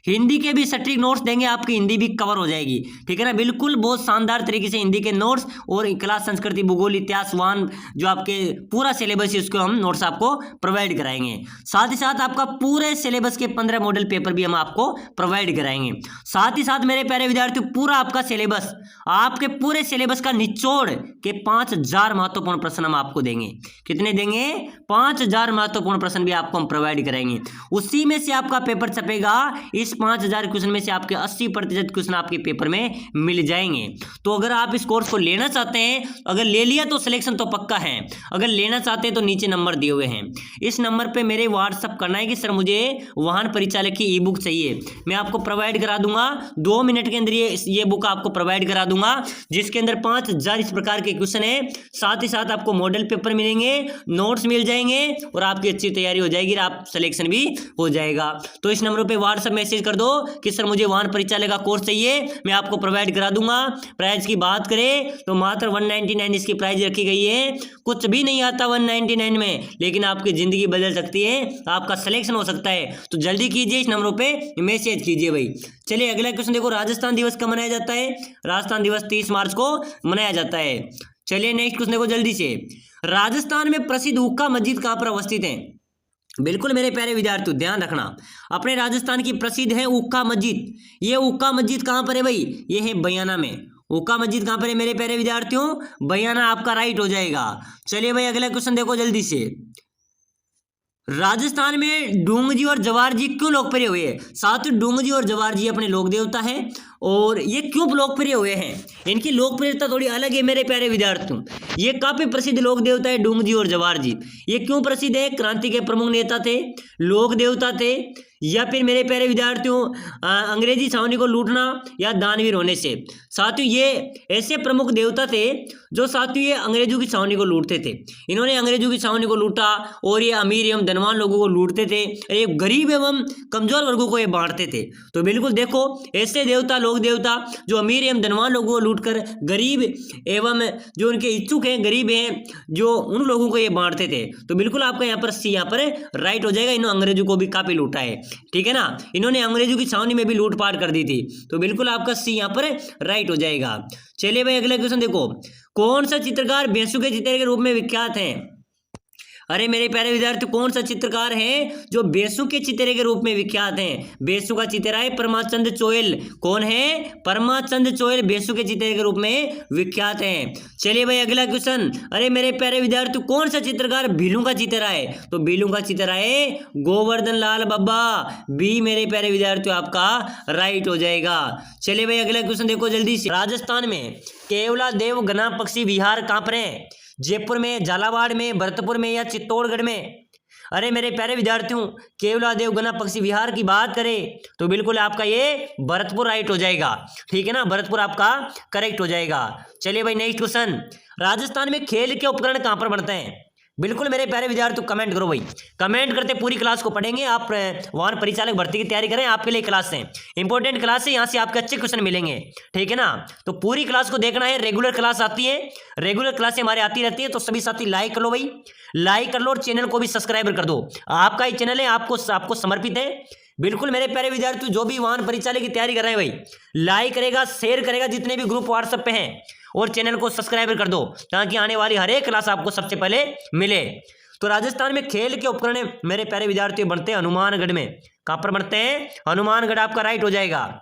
हिंदी के भी सटीक नोट्स देंगे, आपकी हिंदी भी कवर हो जाएगी, ठीक है ना? बिल्कुल बहुत शानदार तरीके से हिंदी के नोट्स और क्लास संस्कृति भूगोल इतिहास वाहन जो आपके पूरा सिलेबस है उसको हम नोट्स आपको प्रोवाइड कराएंगे। साथ ही साथ आपका पूरे सिलेबस के 15 मॉडल पेपर भी हम आपको प्रोवाइड कराएंगे। साथ ही साथ मेरे प्यारे विद्यार्थियों पूरा आपका सिलेबस, आपके पूरे सिलेबस का निचोड़ के 5000 महत्वपूर्ण प्रश्न हम आपको देंगे। कितने देंगे? 5000 महत्वपूर्ण प्रश्न भी आपको हम प्रोवाइड कराएंगे। उसी में से आपका पेपर छपेगा, इस 5,000 क्वेश्चन में से आपके 80% क्वेश्चन आपके पेपर में मिल जाएंगे। तो अगर आप इस कोर्स को लेना चाहते हैं, अगर ले लिया तो सिलेक्शन तो पक्का है, अगर लेना चाहते हैं तो नीचे नंबर दिए हुए हैं, इस नंबर पे मेरे व्हाट्सअप करना है कि सर मुझे वाहन परिचालक की ई बुक चाहिए, मैं आपको प्रोवाइड करा दूंगा 2 मिनट के अंदर। ये बुक आपको प्रोवाइड करा दूंगा जिसके अंदर 5,000 इस प्रकार के क्वेश्चन है, साथ ही साथ आपको मॉडल पेपर मिलेंगे, नोट्स मिल जाएंगे और आपकी अच्छी तैयारी हो जाएगी, आप सिलेक्शन भी हो जाएगा। तो इस नंबर पे व्हाट्सएप मैसेज कर दो कि सर मुझे वाहन परिचालक का कोर्स चाहिए, मैं आपको प्रोवाइड करा दूंगा। प्राइस की बात करें तो मात्र 199 इसकी प्राइस रखी गई है। कुछ भी नहीं आता 199 में, लेकिन आपकी जिंदगी बदल सकती है, आपका सिलेक्शन हो सकता है। तो जल्दी कीजिए, इस नंबरों पे मैसेज कीजिए भाई। चलिए अगला क्वेश्चन देखो, राजस्थान दिवस कब मनाया जाता है? राजस्थान दिवस 30 मार्च को मनाया जाता है। चलिए नेक्स्ट क्वेश्चन देखो जल्दी से, राजस्थान में प्रसिद्ध हुक्का मस्जिद कहाँ पर अवस्थित है? बिल्कुल मेरे प्यारे विद्यार्थियों ध्यान रखना, अपने राजस्थान की प्रसिद्ध है हुक्का मस्जिद। ये हुक्का मस्जिद कहाँ पर है भाई? ये है बयाना में। हुक्का मस्जिद कहाँ पर है मेरे प्यारे विद्यार्थियों? बयाना आपका राइट हो जाएगा। चलिए भाई अगला क्वेश्चन देखो जल्दी से, राजस्थान में डूंगजी और जवार जी क्यों लोकप्रिय हुए? साथियों डूंगजी और जवार जी अपने लोक देवता हैं और ये क्यों लोकप्रिय हुए हैं? इनकी लोकप्रियता थोड़ी अलग है मेरे प्यारे विद्यार्थियों। ये काफी प्रसिद्ध लोक देवता है डूंगजी और जवार जी। ये क्यों प्रसिद्ध है? क्रांति के प्रमुख नेता थे, लोक देवता थे, या फिर मेरे प्यारे विद्यार्थियों अंग्रेजी छावनी को लूटना या दानवीर होने से। साथियों ये ऐसे प्रमुख देवता थे जो साथियों ये अंग्रेजों की छावनी को लूटते थे। इन्होंने अंग्रेजों की छावनी को लूटा और ये अमीर एवं धनवान लोगों को लूटते थे, ये गरीब एवं कमजोर वर्गों को ये बांटते थे। तो बिल्कुल देखो ऐसे देवता, लोक देवता जो अमीर एवं धनवान लोगों को लूटकर गरीब एवं जो उनके इच्छुक हैं, गरीब हैं, जो उन लोगों को ये बांटते थे। तो बिल्कुल आपका यहाँ पर सी यहाँ पर राइट हो जाएगा। इन्होंने अंग्रेजों को भी काफी लूटा है, ठीक है ना, इन्होंने अंग्रेजों की छावनी में भी लूटपाट कर दी थी। तो बिल्कुल आपका सी यहाँ पर राइट हो जाएगा। चलिए भाई अगला क्वेश्चन देखो, कौन सा चित्रकार बेसु के चित्र के रूप में विख्यात है? अरे मेरे प्यारे विद्यार्थी कौन सा चित्रकार है जो बेसु के चित्रे के रूप में विख्यात हैं? बेसु का चित्रा है परमाचंद चोयल। कौन है? परमाचंद चोयल बेसु के चित्रे के रूप में विख्यात हैं। चलिए भाई अगला क्वेश्चन, अरे मेरे प्यारे विद्यार्थी कौन सा चित्रकार भीलू का चित्रा है? तो भीलू का चित्रा है गोवर्धन लाल बब्बा। बी मेरे प्यारे विद्यार्थियों आपका राइट हो जाएगा। चलिए भाई अगला क्वेश्चन देखो जल्दी से, राजस्थान में केवला देव गना पक्षी विहार कहाँ पर है? जयपुर में, झालावाड़ में, भरतपुर में या चित्तौड़गढ़ में? अरे मेरे प्यारे विद्यार्थियों केवला देवगना पक्षी विहार की बात करें तो बिल्कुल आपका ये भरतपुर राइट हो जाएगा, ठीक है ना, भरतपुर आपका करेक्ट हो जाएगा। चलिए भाई नेक्स्ट क्वेश्चन, राजस्थान में खेल के उपकरण कहाँ पर बनते हैं? बिल्कुल मेरे प्यारे विद्यार्थी कमेंट करो भाई, कमेंट करते पूरी क्लास को पढ़ेंगे। आप वाहन परिचालक भर्ती की तैयारी करें, आपके लिए क्लास है, इंपॉर्टेंट क्लास है, यहाँ से आपके अच्छे क्वेश्चन मिलेंगे, ठीक है ना। तो पूरी क्लास को देखना है, रेगुलर क्लास आती है, रेगुलर क्लासें हमारे आती रहती है। तो सभी साथी लाइक कर लो भाई, लाइक कर लो और चैनल को भी सब्सक्राइब कर दो। आपका ही चैनल है, आपको समर्पित है। बिल्कुल मेरे प्यारे विद्यार्थी जो भी वाहन परिचालक की तैयारी कर रहे हैं भाई, लाइक करेगा, शेयर करेगा जितने भी ग्रुप व्हाट्सएप पे हैं, और चैनल को सब्सक्राइब कर दो ताकि आने वाली हर एक क्लास आपको सबसे पहले मिले। तो राजस्थान में खेल के उपकरण मेरे प्यारे विद्यार्थी बनते हैं हनुमानगढ़ में। कहां पर बनते हैं? हनुमानगढ़ आपका राइट हो जाएगा।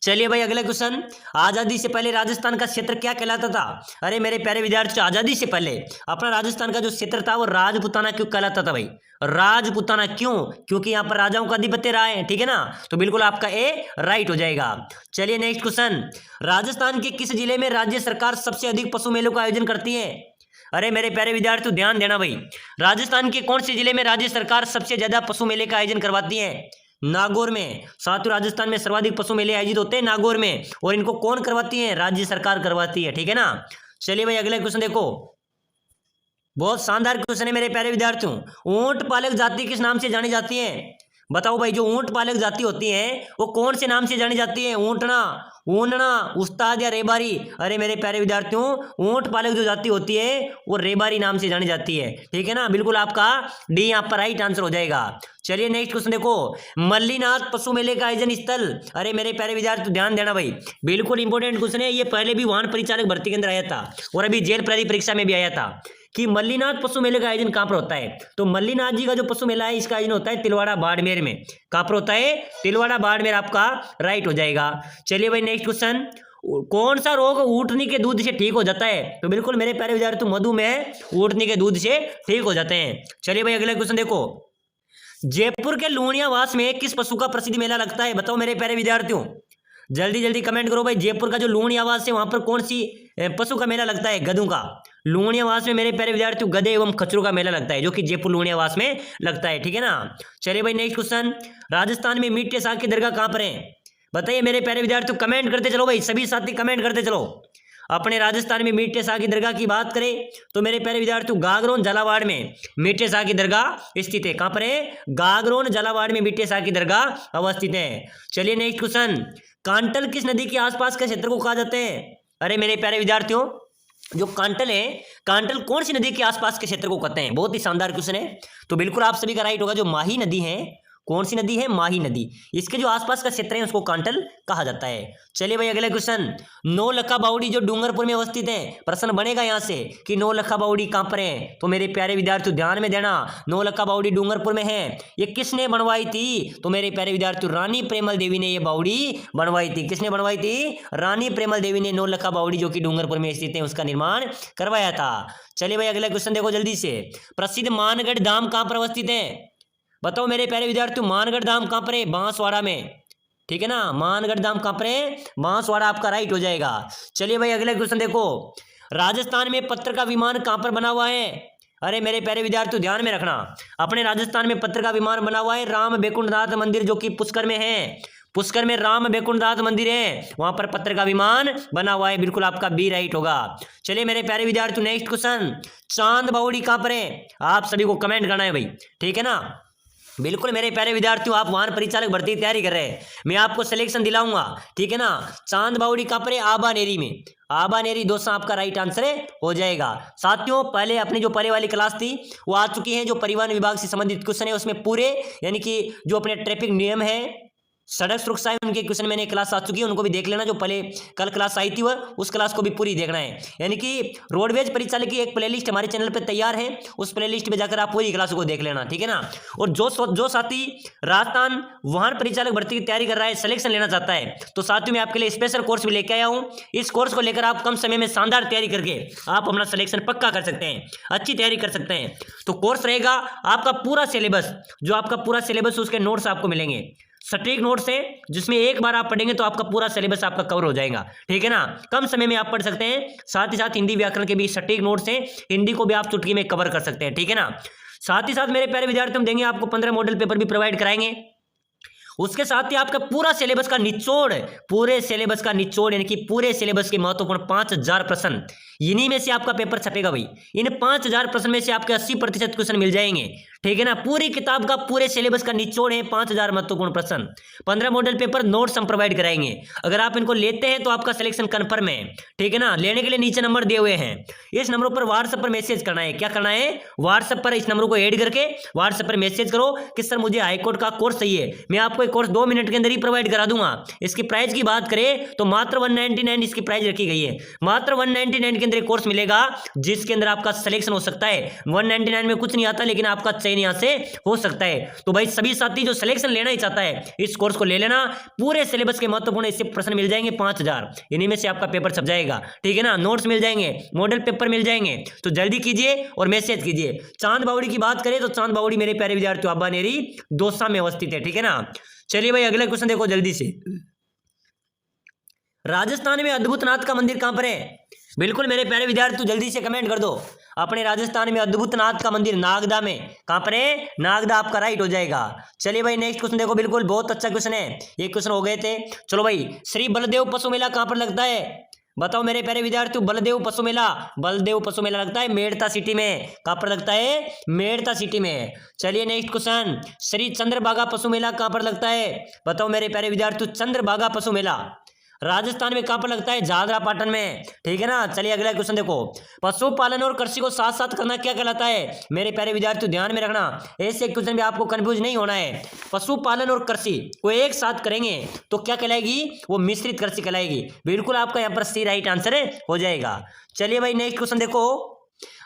चलिए भाई अगला क्वेश्चन, आजादी से पहले राजस्थान का क्षेत्र क्या कहलाता था? अरे मेरे प्यारे विद्यार्थी आजादी से पहले अपना राजस्थान का जो क्षेत्र था वो राजपुताना क्यों कहलाता था भाई? राजपुताना क्यों? क्योंकि यहाँ पर राजाओं का आधिपत्य रहा है, ठीक है ना। तो बिल्कुल आपका ए राइट हो जाएगा। चलिए नेक्स्ट क्वेश्चन, राजस्थान के किस जिले में राज्य सरकार सबसे अधिक पशु मेलों का आयोजन करती है? अरे मेरे प्यारे विद्यार्थियों ध्यान देना भाई, राजस्थान के कौन से जिले में राज्य सरकार सबसे ज्यादा पशु मेले का आयोजन करवाती है? नागौर में। साथियों राजस्थान में सर्वाधिक पशु मेले आयोजित होते हैं नागौर में, और इनको कौन करवाती है? राज्य सरकार करवाती है, ठीक है ना। चलिए भाई अगला क्वेश्चन देखो, बहुत शानदार क्वेश्चन है मेरे प्यारे विद्यार्थियों, ऊंट पालक जाति किस नाम से जानी जाती है? बताओ भाई, जो ऊंट पालक जाति होती है वो कौन से नाम से जानी जाती है? ऊंटना, ऊनना, उस्ताद या रेबारी? अरे मेरे प्यारे विद्यार्थियों ऊंट पालक जो जाति होती है वो रेबारी नाम से जानी जाती है, ठीक है ना। बिल्कुल आपका डी यहाँ पर राइट आंसर हो जाएगा। चलिए नेक्स्ट क्वेश्चन देखो, मल्लीनाथ पशु मेले का आयोजन स्थल। अरे मेरे प्यारे विद्यार्थी ध्यान देना भाई, बिल्कुल इंपॉर्टेंट क्वेश्चन है ये, पहले भी वाहन परिचालक भर्ती के अंदर आया था और अभी जेल प्रहरी परीक्षा में भी आया था कि मल्लीनाथ पशु मेले का आयोजन कहाँ पर होता है। तो मल्लीनाथ जी का जो पशु मेला है इसका आयोजन होता है तिलवाड़ा बाड़मेर में। कहाँ पर होता है? तिलवाड़ा बाड़मेर आपका राइट हो जाएगा। चलिए भाई नेक्स्ट क्वेश्चन, कौन सा रोग ऊँटनी के दूध से ठीक हो जाता है? तो बिल्कुल मेरे प्यारे विद्यार्थी मधुमेह ऊँटनी के दूध से ठीक हो जाते हैं। चलिए भाई अगला क्वेश्चन देखो, जयपुर के लूणियावास में किस पशु का प्रसिद्ध मेला लगता है? बताओ मेरे प्यारे विद्यार्थियों, जल्दी जल्दी कमेंट करो भाई। जयपुर का जो लूणियावास है वहां पर कौन सी पशु का मेला लगता है? गधों का। लूणियावास में मेरे प्यारे विद्यार्थियों गधे एवं खच्चरों का मेला लगता है, जो कि जयपुर लूणियावास में लगता है, ठीक है ना। चलिए भाई नेक्स्ट क्वेश्चन, राजस्थान में मीठे साग की दरगाह कहां पर है? बताइए मेरे प्यारे विद्यार्थियों, कमेंट करते चलो भाई, सभी साथी कमेंट करते चलो। अपने राजस्थान में मीठे साग की दरगाह की बात करें तो मेरे प्यारे विद्यार्थियों गागरोन झालावाड़ में मीठे साग की दरगाह स्थित है। कहां पर है? गागरोन झालावाड़ में मीठे साग की दरगाह अवस्थित है। चलिए नेक्स्ट क्वेश्चन, कांटल किस नदी के आसपास के क्षेत्र को कहा जाता है? अरे मेरे प्यारे विद्यार्थियों, जो कांटल है, कांटल कौन सी नदी के आसपास के क्षेत्र को कहते हैं? बहुत ही शानदार क्वेश्चन है। तो बिल्कुल आप सभी का राइट होगा, जो माही नदी है। कौन सी नदी है? माही नदी। इसके जो आसपास का क्षेत्र है उसको कांटल कहा जाता है। चलिए भाई अगला क्वेश्चन, नौलखा बावड़ी जो डूंगरपुर में अवस्थित है, प्रश्न बनेगा यहां से कि नौलखा बावड़ी कहां पर है? तो मेरे प्यारे विद्यार्थियों ध्यान में देना, नौलखा बावड़ी डूंगरपुर में है। ये किसने बनवाई थी? तो मेरे प्यारे विद्यार्थियों रानी प्रेमल देवी ने ये बावड़ी बनवाई थी। किसने बनवाई थी? रानी प्रेमल देवी ने नौलखा बावड़ी जो कि डूंगरपुर में स्थित है उसका निर्माण करवाया था। चलिए भाई अगला क्वेश्चन देखो जल्दी से, प्रसिद्ध मानगढ़ धाम कहां पर अवस्थित है? बताओ मेरे प्यारे विद्यार्थियों, मानगढ़ धाम कहां पर है? बांसवाड़ा में, ठीक है ना। मानगढ़ धाम कहां पर है? बांसवाड़ा आपका राइट हो जाएगा। चलिए भाई अगला क्वेश्चन देखो, राजस्थान में पत्थर का विमान कहां पर बना हुआ है? अरे मेरे प्यारे विद्यार्थियों ध्यान में रखना, अपने राजस्थान में पत्थर का विमान बना हुआ है राम बैकुंठनाथ मंदिर जो कि पुष्कर में है। पुष्कर में राम बैकुंठनाथ मंदिर है, वहां पर पत्थर का विमान बना हुआ है। बिल्कुल आपका बी राइट होगा। चलिए मेरे प्यारे विद्यार्थियों नेक्स्ट क्वेश्चन, चांद बावड़ी कहां पर है? आप सभी को कमेंट करना है भाई, ठीक है ना। बिल्कुल मेरे प्यारे विद्यार्थियों, आप वाहन परिचालक भर्ती की तैयारी कर रहे हैं, मैं आपको सिलेक्शन दिलाऊंगा, ठीक है ना। चांद बावड़ी कहां पर है? आबानेरी में। आबानेरी दोस्तों आपका राइट आंसर है हो जाएगा। साथियों पहले अपनी जो पहले वाली क्लास थी वो आ चुकी है, जो परिवहन विभाग से संबंधित क्वेश्चन है उसमें पूरे यानी कि जो अपने ट्रैफिक नियम है, सड़क सुरक्षा है, उनके क्वेश्चन मैंने क्लास आ चुकी है, उनको भी देख लेना। जो पहले कल क्लास आई थी वह उस क्लास को भी पूरी देखना है। यानी कि रोडवेज परिचालक की एक प्लेलिस्ट हमारे चैनल पे तैयार है, उस प्लेलिस्ट पे जाकर आप पूरी क्लास को देख लेना, ठीक है ना। और जो साथी राजस्थान वाहन परिचालक भर्ती की तैयारी कर रहा है, सिलेक्शन लेना चाहता है, तो साथियों मैं आपके लिए स्पेशल कोर्स भी लेके आया हूँ। इस कोर्स को लेकर आप कम समय में शानदार तैयारी करके आप अपना सिलेक्शन पक्का कर सकते हैं, अच्छी तैयारी कर सकते हैं। तो कोर्स रहेगा आपका पूरा सिलेबस, जो आपका पूरा सिलेबस उसके नोट्स आपको मिलेंगे, सटीक नोट्स है, जिसमें एक बार आप पढ़ेंगे तो आपका पूरा सिलेबस आपका कवर हो जाएगा, ठीक है ना। कम समय में आप पढ़ सकते हैं, साथ ही साथ हिंदी व्याकरण के भी सटीक नोट्स हैं, हिंदी को भी आप चुटकी में कवर कर सकते हैं, ठीक है ना। साथ ही साथ मेरे प्यारे विद्यार्थी हम देंगे आपको 15 मॉडल पेपर भी प्रोवाइड कराएंगे। उसके साथ ही आपका पूरा सिलेबस का निचोड़, पूरे सिलेबस का निचोड़ यानी कि पूरे सिलेबस के महत्वपूर्ण 5000 प्रश्न, इन्हीं में से आपका पेपर छपेगा भाई। इन 5000 प्रश्न में से आपके 80% क्वेश्चन मिल जाएंगे, ठीक है ना। पूरी किताब का पूरे सिलेबस का निचोड़ है 5000 महत्वपूर्ण प्रश्न, 15 मॉडल पेपर, नोट्स हम प्रोवाइड कराएंगे। अगर आप इनको लेते हैं तो आपका सिलेक्शन कन्फर्म है, ठीक है ना। लेने के लिए नीचे नंबर दिए हुए हैं, इस नंबरों पर व्हाट्सएप पर मैसेज करना है। क्या करना है? व्हाट्सएप पर इस नंबर को ऐड करके व्हाट्सएप पर मैसेज करो कि सर मुझे हाईकोर्ट का कोर्स चाहिए, मैं आपको एक कोर्स 2 मिनट के अंदर ही प्रोवाइड करा दूंगा। इसकी प्राइस की बात करें तो मात्र 199 इसकी प्राइस रखी गई है, मात्र 199 के अंदर एक कोर्स मिलेगा जिसके अंदर आपका सिलेक्शन हो सकता है। 199 में कुछ नहीं आता, लेकिन आपका चयन यहां से हो सकता है। तो भाई सभी साथी जो सिलेक्शन लेना ही चाहता है इस कोर्स को ले लेना, पूरे सिलेबस के महत्वपूर्ण इससे प्रश्न मिल जाएंगे 5000, इन्हीं में से आपका पेपर छप जाएगा, ठीक है ना। नोट्स मिल जाएंगे, मॉडल पेपर मिल जाएंगे, तो जल्दी कीजिए और मैसेज कीजिए। चांद बावड़ी की बात करें तो चांद बावड़ी मेरे प्यारे विद्यार्थियों अब्बानेरी दौसा में अवस्थित है, ठीक है ना। चलिए भाई अगला क्वेश्चन देखो जल्दी से, राजस्थान में अद्भुतनाथ का मंदिर कहां पर है? बिल्कुल मेरे प्यारे विद्यार्थी जल्दी से कमेंट कर दो, अपने राजस्थान में अद्भुतनाथ का मंदिर नागदा में कहां पर है? नागदा आपका राइट हो जाएगा। चलिए भाई नेक्स्ट क्वेश्चन देखो, बिल्कुल बहुत अच्छा क्वेश्चन है, ये क्वेश्चन हो गए थे। चलो भाई, श्री बलदेव पशु मेला कहां पर लगता है? बताओ मेरे प्यारे विद्यार्थियों, बलदेव पशु मेला, बलदेव पशु मेला लगता है मेड़ता सिटी में। कहां पर लगता है? मेड़ता सिटी में। चलिए नेक्स्ट क्वेश्चन, श्री चंद्रभागा पशु मेला कहां पर लगता है? बताओ मेरे प्यारे विद्यार्थियों, चंद्रभागा पशु मेला राजस्थान में कहां पर लगता है? झालरापाटन में, ठीक है ना। चलिए अगला क्वेश्चन देखो, पशुपालन और कृषि को साथ साथ करना क्या कहलाता है? मेरे प्यारे विद्यार्थियों ध्यान में रखना, ऐसे क्वेश्चन में आपको कंफ्यूज नहीं होना है। पशुपालन और कृषि को एक साथ करेंगे तो क्या कहलाएगी? वो मिश्रित कृषि कहलाएगी। बिल्कुल आपका यहाँ पर सी राइट आंसर हो जाएगा। चलिए भाई नेक्स्ट क्वेश्चन देखो,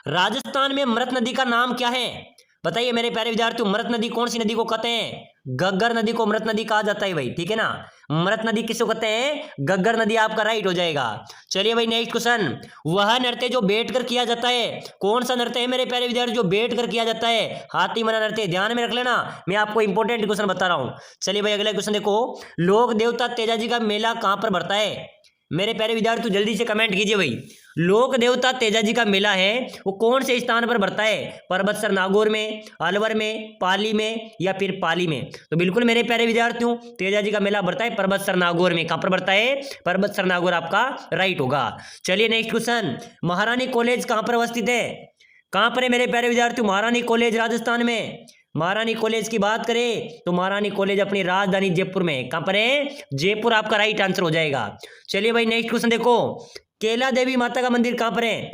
राजस्थान में मृत नदी का नाम क्या है? बताइए मेरे प्यारे विद्यार्थियों, मृत नदी कौन सी नदी को कहते हैं? गग्गर नदी को मृत नदी कहा जाता है भाई, ठीक है ना। मृत नदी किसको कहते हैं? गग्गर नदी आपका राइट हो जाएगा। चलिए भाई नेक्स्ट क्वेश्चन, वह नृत्य जो बैठकर किया जाता है, कौन सा नृत्य है मेरे प्यारे विद्यार्थी जो बैठकर किया जाता है? हाथी मना नृत्य। ध्यान में रख लेना, मैं आपको इंपॉर्टेंट क्वेश्चन बता रहा हूं। चलिए भाई अगला क्वेश्चन देखो, लोक देवता तेजाजी का मेला कहां पर बढ़ता है? मेरे प्यारे विद्यार्थी जल्दी से कमेंट कीजिए भाई, लोक देवता तेजाजी का मेला है वो कौन से स्थान पर बढ़ता है? पर्वतसर नागौर में, अलवर में, पाली में या फिर पाली में? तो बिल्कुल मेरे प्यारे विद्यार्थियों तेजाजी का मेला बढ़ता है पर्वतसर नागौर में। कहां पर बढ़ता है? पर्वतसर नागौर आपका राइट होगा। चलिए नेक्स्ट क्वेश्चन, महारानी कॉलेज कहां पर अवस्थित है? कहां पर है मेरे प्यारे विद्यार्थियों महारानी कॉलेज? राजस्थान में। महारानी कॉलेज की बात करें तो महारानी कॉलेज अपनी राजधानी जयपुर में। कहां पर है? जयपुर आपका राइट आंसर हो जाएगा। चलिए भाई नेक्स्ट क्वेश्चन देखो, केला देवी माता का मंदिर कहां पर है?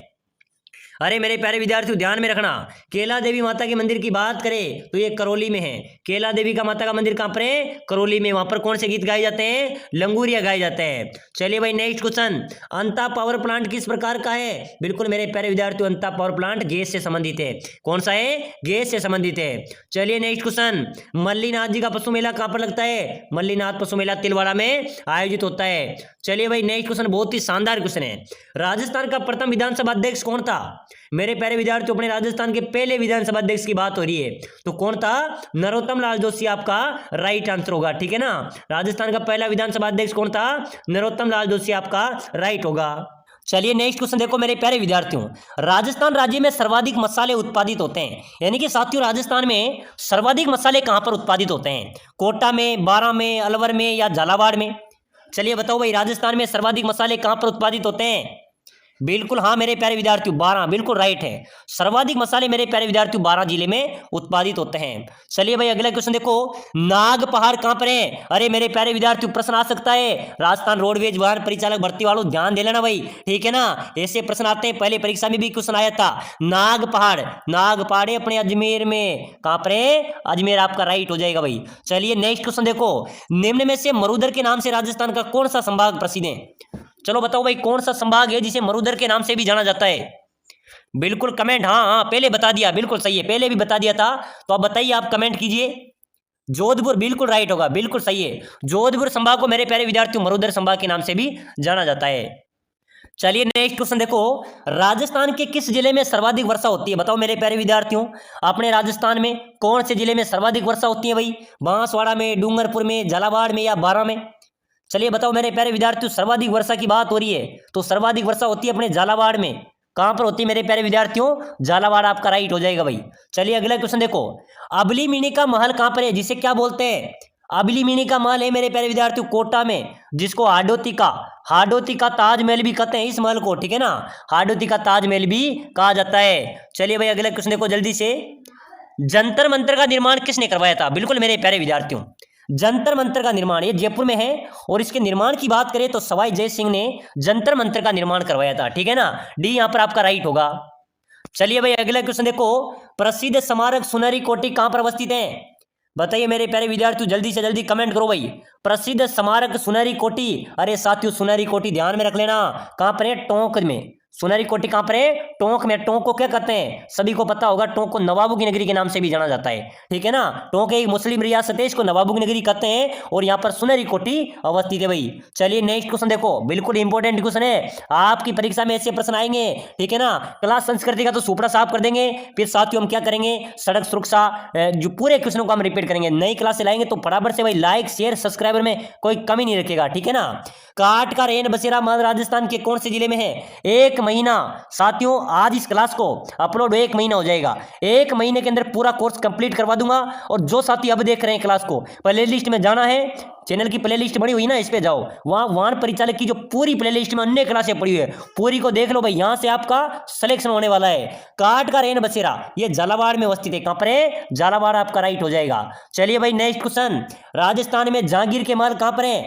अरे मेरे प्यारे विद्यार्थियों ध्यान में रखना, केला देवी माता के मंदिर की बात करें तो ये करौली में है। केला देवी का माता का मंदिर कहां पर है? करौली में। वहां पर कौन से गीत गाए जाते हैं? लंगूरिया गाए जाते हैं। चलिए भाई नेक्स्ट क्वेश्चन, अंता पावर प्लांट किस प्रकार का है? बिल्कुल मेरे प्यारे विद्यार्थियों अंता पावर प्लांट गैस से संबंधित है। कौन सा है? गैस से संबंधित है। चलिए नेक्स्ट क्वेश्चन, मल्लीनाथ जी का पशु मेला कहां पर लगता है? मल्लीनाथ पशु मेला तिलवाड़ा में आयोजित होता है। चलिए भाई नेक्स्ट क्वेश्चन बहुत ही शानदार क्वेश्चन है, राजस्थान का प्रथम विधानसभा अध्यक्ष कौन था? मेरे प्यारे विद्यार्थियों अपने राजस्थान के पहले विधानसभा अध्यक्ष की बात हो रही है, तो कौन था? नरोत्तम लाल जोशी आपका राइट आंसर होगा। ठीक है ना, राजस्थान का पहला विधानसभा अध्यक्ष कौन था? नरोत्तम लाल जोशी आपका राइट होगा। चलिए नेक्स्ट क्वेश्चन देखो मेरे प्यारे विद्यार्थियों, राजस्थान राज्य में सर्वाधिक मसाले उत्पादित होते हैं, यानी कि साथियों राजस्थान में सर्वाधिक मसाले कहां पर उत्पादित होते हैं? कोटा में, बारां में, अलवर में या झालावाड़ में? चलिए बताओ भाई, राजस्थान में सर्वाधिक मसाले कहां पर उत्पादित होते हैं? बिल्कुल हाँ मेरे प्यारे विद्यार्थियों, 12 बिल्कुल राइट है। सर्वाधिक मसाले मेरे प्यारे विद्यार्थियों 12 जिले में उत्पादित होते हैं। चलिए भाई अगला क्वेश्चन देखो, नाग पहाड़ कहां पर है? अरे मेरे प्यारे विद्यार्थियों प्रश्न आ सकता है, राजस्थान रोडवेज वाहन परिचालक भर्ती वालों ध्यान दे लेना भाई। ठीक है ना, ऐसे प्रश्न आते हैं, पहले परीक्षा में भी क्वेश्चन आया था। नाग पहाड़ है अपने अजमेर में। कहां पर है? अजमेर आपका राइट हो जाएगा भाई। चलिए नेक्स्ट क्वेश्चन देखो, निम्न में से मरुधर के नाम से राजस्थान का कौन सा संभाग प्रसिद्ध है? चलो बताओ भाई कौन सा संभाग है जिसे मरुधर के नाम से भी जाना जाता है? बिल्कुल कमेंट, हाँ पहले बता दिया, बिल्कुल सही है, पहले भी बता दिया था, तो अब बताइए, आप कमेंट कीजिए। जोधपुर बिल्कुल राइट होगा, बिल्कुल सही है। जोधपुर संभाग को मेरे प्यारे विद्यार्थियों मरुधर संभाग के नाम से भी जाना जाता है। चलिए नेक्स्ट क्वेश्चन देखो, राजस्थान के किस जिले में सर्वाधिक वर्षा होती है? बताओ मेरे प्यारे विद्यार्थियों, अपने राजस्थान में कौन से जिले में सर्वाधिक वर्षा होती है भाई? बांसवाड़ा में, डूंगरपुर में, झालावाड़ में या बारां में? चलिए बताओ मेरे प्यारे विद्यार्थियों, सर्वाधिक वर्षा की बात हो रही है तो सर्वाधिक वर्षा होती है अपने झालावाड़ में। कहां पर होती है मेरे प्यारे विद्यार्थियों? झालावाड़ आपका राइट हो जाएगा भाई। चलिए अगला क्वेश्चन देखो, अबली मिनी का महल कहां पर है, जिसे क्या बोलते हैं? अबली मिनी का महल है मेरे प्यारे विद्यार्थियों कोटा में, जिसको हाडोती का ताजमहल भी कहते हैं इस महल को। ठीक है ना, हाडोती का ताजमहल भी कहा जाता है। चलिए भाई अगला क्वेश्चन देखो जल्दी से, जंतर मंतर का निर्माण किसने करवाया था? बिल्कुल मेरे प्यारे विद्यार्थियों, जंतर मंतर का निर्माण ये जयपुर में है, और इसके निर्माण की बात करें तो सवाई जय सिंह ने जंतर मंतर का निर्माण करवाया था। ठीक है ना, डी यहां पर आपका राइट होगा। चलिए भाई अगला क्वेश्चन देखो, प्रसिद्ध स्मारक सुनहरी कोठी कहां पर अवस्थित है? बताइए मेरे प्यारे विद्यार्थियों, जल्दी से जल्दी कमेंट करो भाई। प्रसिद्ध स्मारक सुनहरी कोठी, अरे साथियों सुनहरी कोठी ध्यान में रख लेना, कहां पर है? टोंक में। सुनहरी कोठी कहां पर है? टोंक में। टोंक को क्या कहते हैं? सभी को पता होगा, टोंक को नवाबों की नगरी के नाम से भी जाना जाता है। ठीक है ना, टोंक एक मुस्लिम रियासत है, इसको नवाबों की नगरी कहते हैं, और यहाँ पर सुनहरी कोठी अवस्थित है भाई। चलिए नेक्स्ट क्वेश्चन देखो, बिल्कुल इंपॉर्टेंट क्वेश्चन है, आपकी परीक्षा में ऐसे प्रश्न आएंगे। ठीक है ना, क्लास संस्कृति का तो सुपड़ा साफ कर देंगे, फिर साथियों हम क्या करेंगे, सड़क सुरक्षा, जो पूरे क्वेश्चनों को हम रिपीट करेंगे। नई क्लास से लाएंगे तो बराबर से भाई लाइक शेयर सब्सक्राइबर में कोई कमी नहीं रखेगा। ठीक है ना, काट का रेन बसेरा राजस्थान के कौन से जिले में है? 1 महीना साथियों, आज इस क्लास को अपलोड 1 महीना हो जाएगा, 1 महीने के अंदर पूरा कोर्स कंप्लीट करवा दूंगा। और जो साथी अब देख रहे हैं क्लास को, प्ले लिस्ट में जाना है, चैनल की प्ले लिस्ट बनी हुई ना, इस पे जाओ, वहां वाहन परिचालक की जो पूरी प्ले लिस्ट में अन्य क्लासें पड़ी हुई है पूरी को देख लो भाई, यहां से आपका सिलेक्शन होने वाला है। काट का रेन बसेरा ये झालावाड़ में अवस्थित है। कहां पर है? झालावाड़ आपका राइट हो जाएगा। चलिए भाई नेक्स्ट क्वेश्चन, राजस्थान में जहांगीर के महल कहां पर है?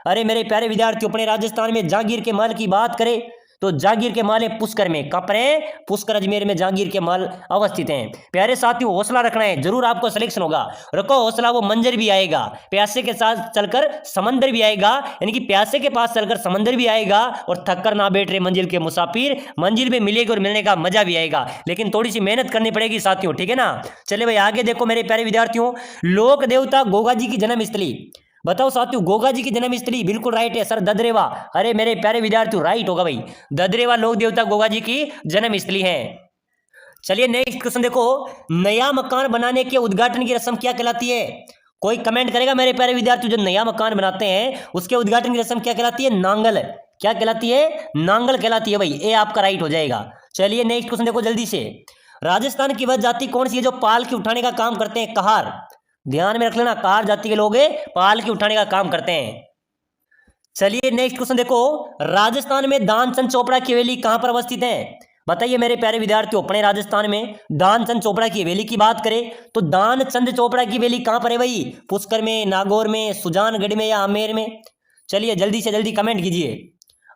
अरे मेरे प्यारे विद्यार्थियों, अपने राजस्थान में जहांगीर के महल की बात करें तो जहांगीर के महल है पुष्कर में। कहां पर है? पुष्कर अजमेर में जहांगीर के महल अवस्थित हैं। प्यारे साथियों हौसला रखना है, जरूर आपको सिलेक्शन होगा। रखो हौसला, वो मंजर भी आएगा, प्यासे के साथ चलकर समंदर भी आएगा, यानी कि प्यासे के पास चलकर समंदर भी आएगा, और थक कर ना बैठ रहे मंजिल के मुसाफिर, मंजिल में मिलेगी और मिलने का मजा भी आएगा, लेकिन थोड़ी सी मेहनत करनी पड़ेगी साथियों। ठीक है ना, चले भाई आगे देखो मेरे प्यारे विद्यार्थियों, लोक देवता गोगा जी की जन्मस्थली बताओ साथियों, गोगा जी की जन्म स्थली बिल्कुल राइट है सर, ददरेवा। अरे मेरे प्यारे विद्यार्थियों, राइट होगा भाई, ददरेवा लोक देवता गोगा जी की जन्म स्थली है। चलिए नेक्स्ट क्वेश्चन देखो, नया मकान बनाने के उद्घाटन की रस्म क्या कहलाती है? कोई कमेंट करेगा मेरे प्यारे विद्यार्थियों, जो नया मकान बनाते हैं उसके उद्घाटन की रस्म क्या कहलाती है? नांगल। क्या कहलाती है? नांगल कहलाती है भाई, ए आपका राइट हो जाएगा। चलिए नेक्स्ट क्वेश्चन देखो जल्दी से, राजस्थान की वह जाति कौन सी है जो पाल के उठाने का काम करते हैं? कहार। ध्यान में रख लेना, कहार जाति के लोग पाल के उठाने का काम करते हैं। चलिए नेक्स्ट क्वेश्चन देखो, राजस्थान में दानचंद चोपड़ा की हवेली कहां पर अवस्थित है? बताइए मेरे प्यारे विद्यार्थियों, अपने राजस्थान में दानचंद चोपड़ा की हवेली की बात करें तो दानचंद चोपड़ा की हवेली कहां पर है भाई? पुष्कर में, नागौर में, सुजानगढ़ में या आमेर में? चलिए जल्दी से जल्दी कमेंट कीजिए।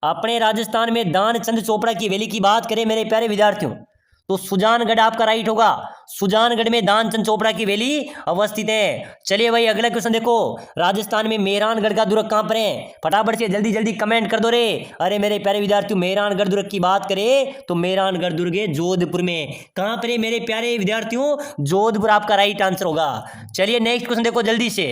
अपने राजस्थान में दानचंद चोपड़ा की हवेली की बात करें मेरे प्यारे विद्यार्थियों तो सुजानगढ़ आपका राइट होगा। सुजानगढ़ में दानचंद चोपड़ा की हवेली अवस्थित है। चलिए भाई अगला क्वेश्चन देखो, राजस्थान में मेहरानगढ़ का दुर्ग कहां पर है? फटाफट से जल्दी जल्दी कमेंट कर दो रे। अरे मेरे प्यारे विद्यार्थियों, मेहरानगढ़ दुर्ग की बात करें तो मेहरानगढ़ दुर्ग है जोधपुर में। कहां पर है मेरे प्यारे विद्यार्थियों? जोधपुर आपका राइट आंसर होगा। चलिए नेक्स्ट क्वेश्चन देखो जल्दी से,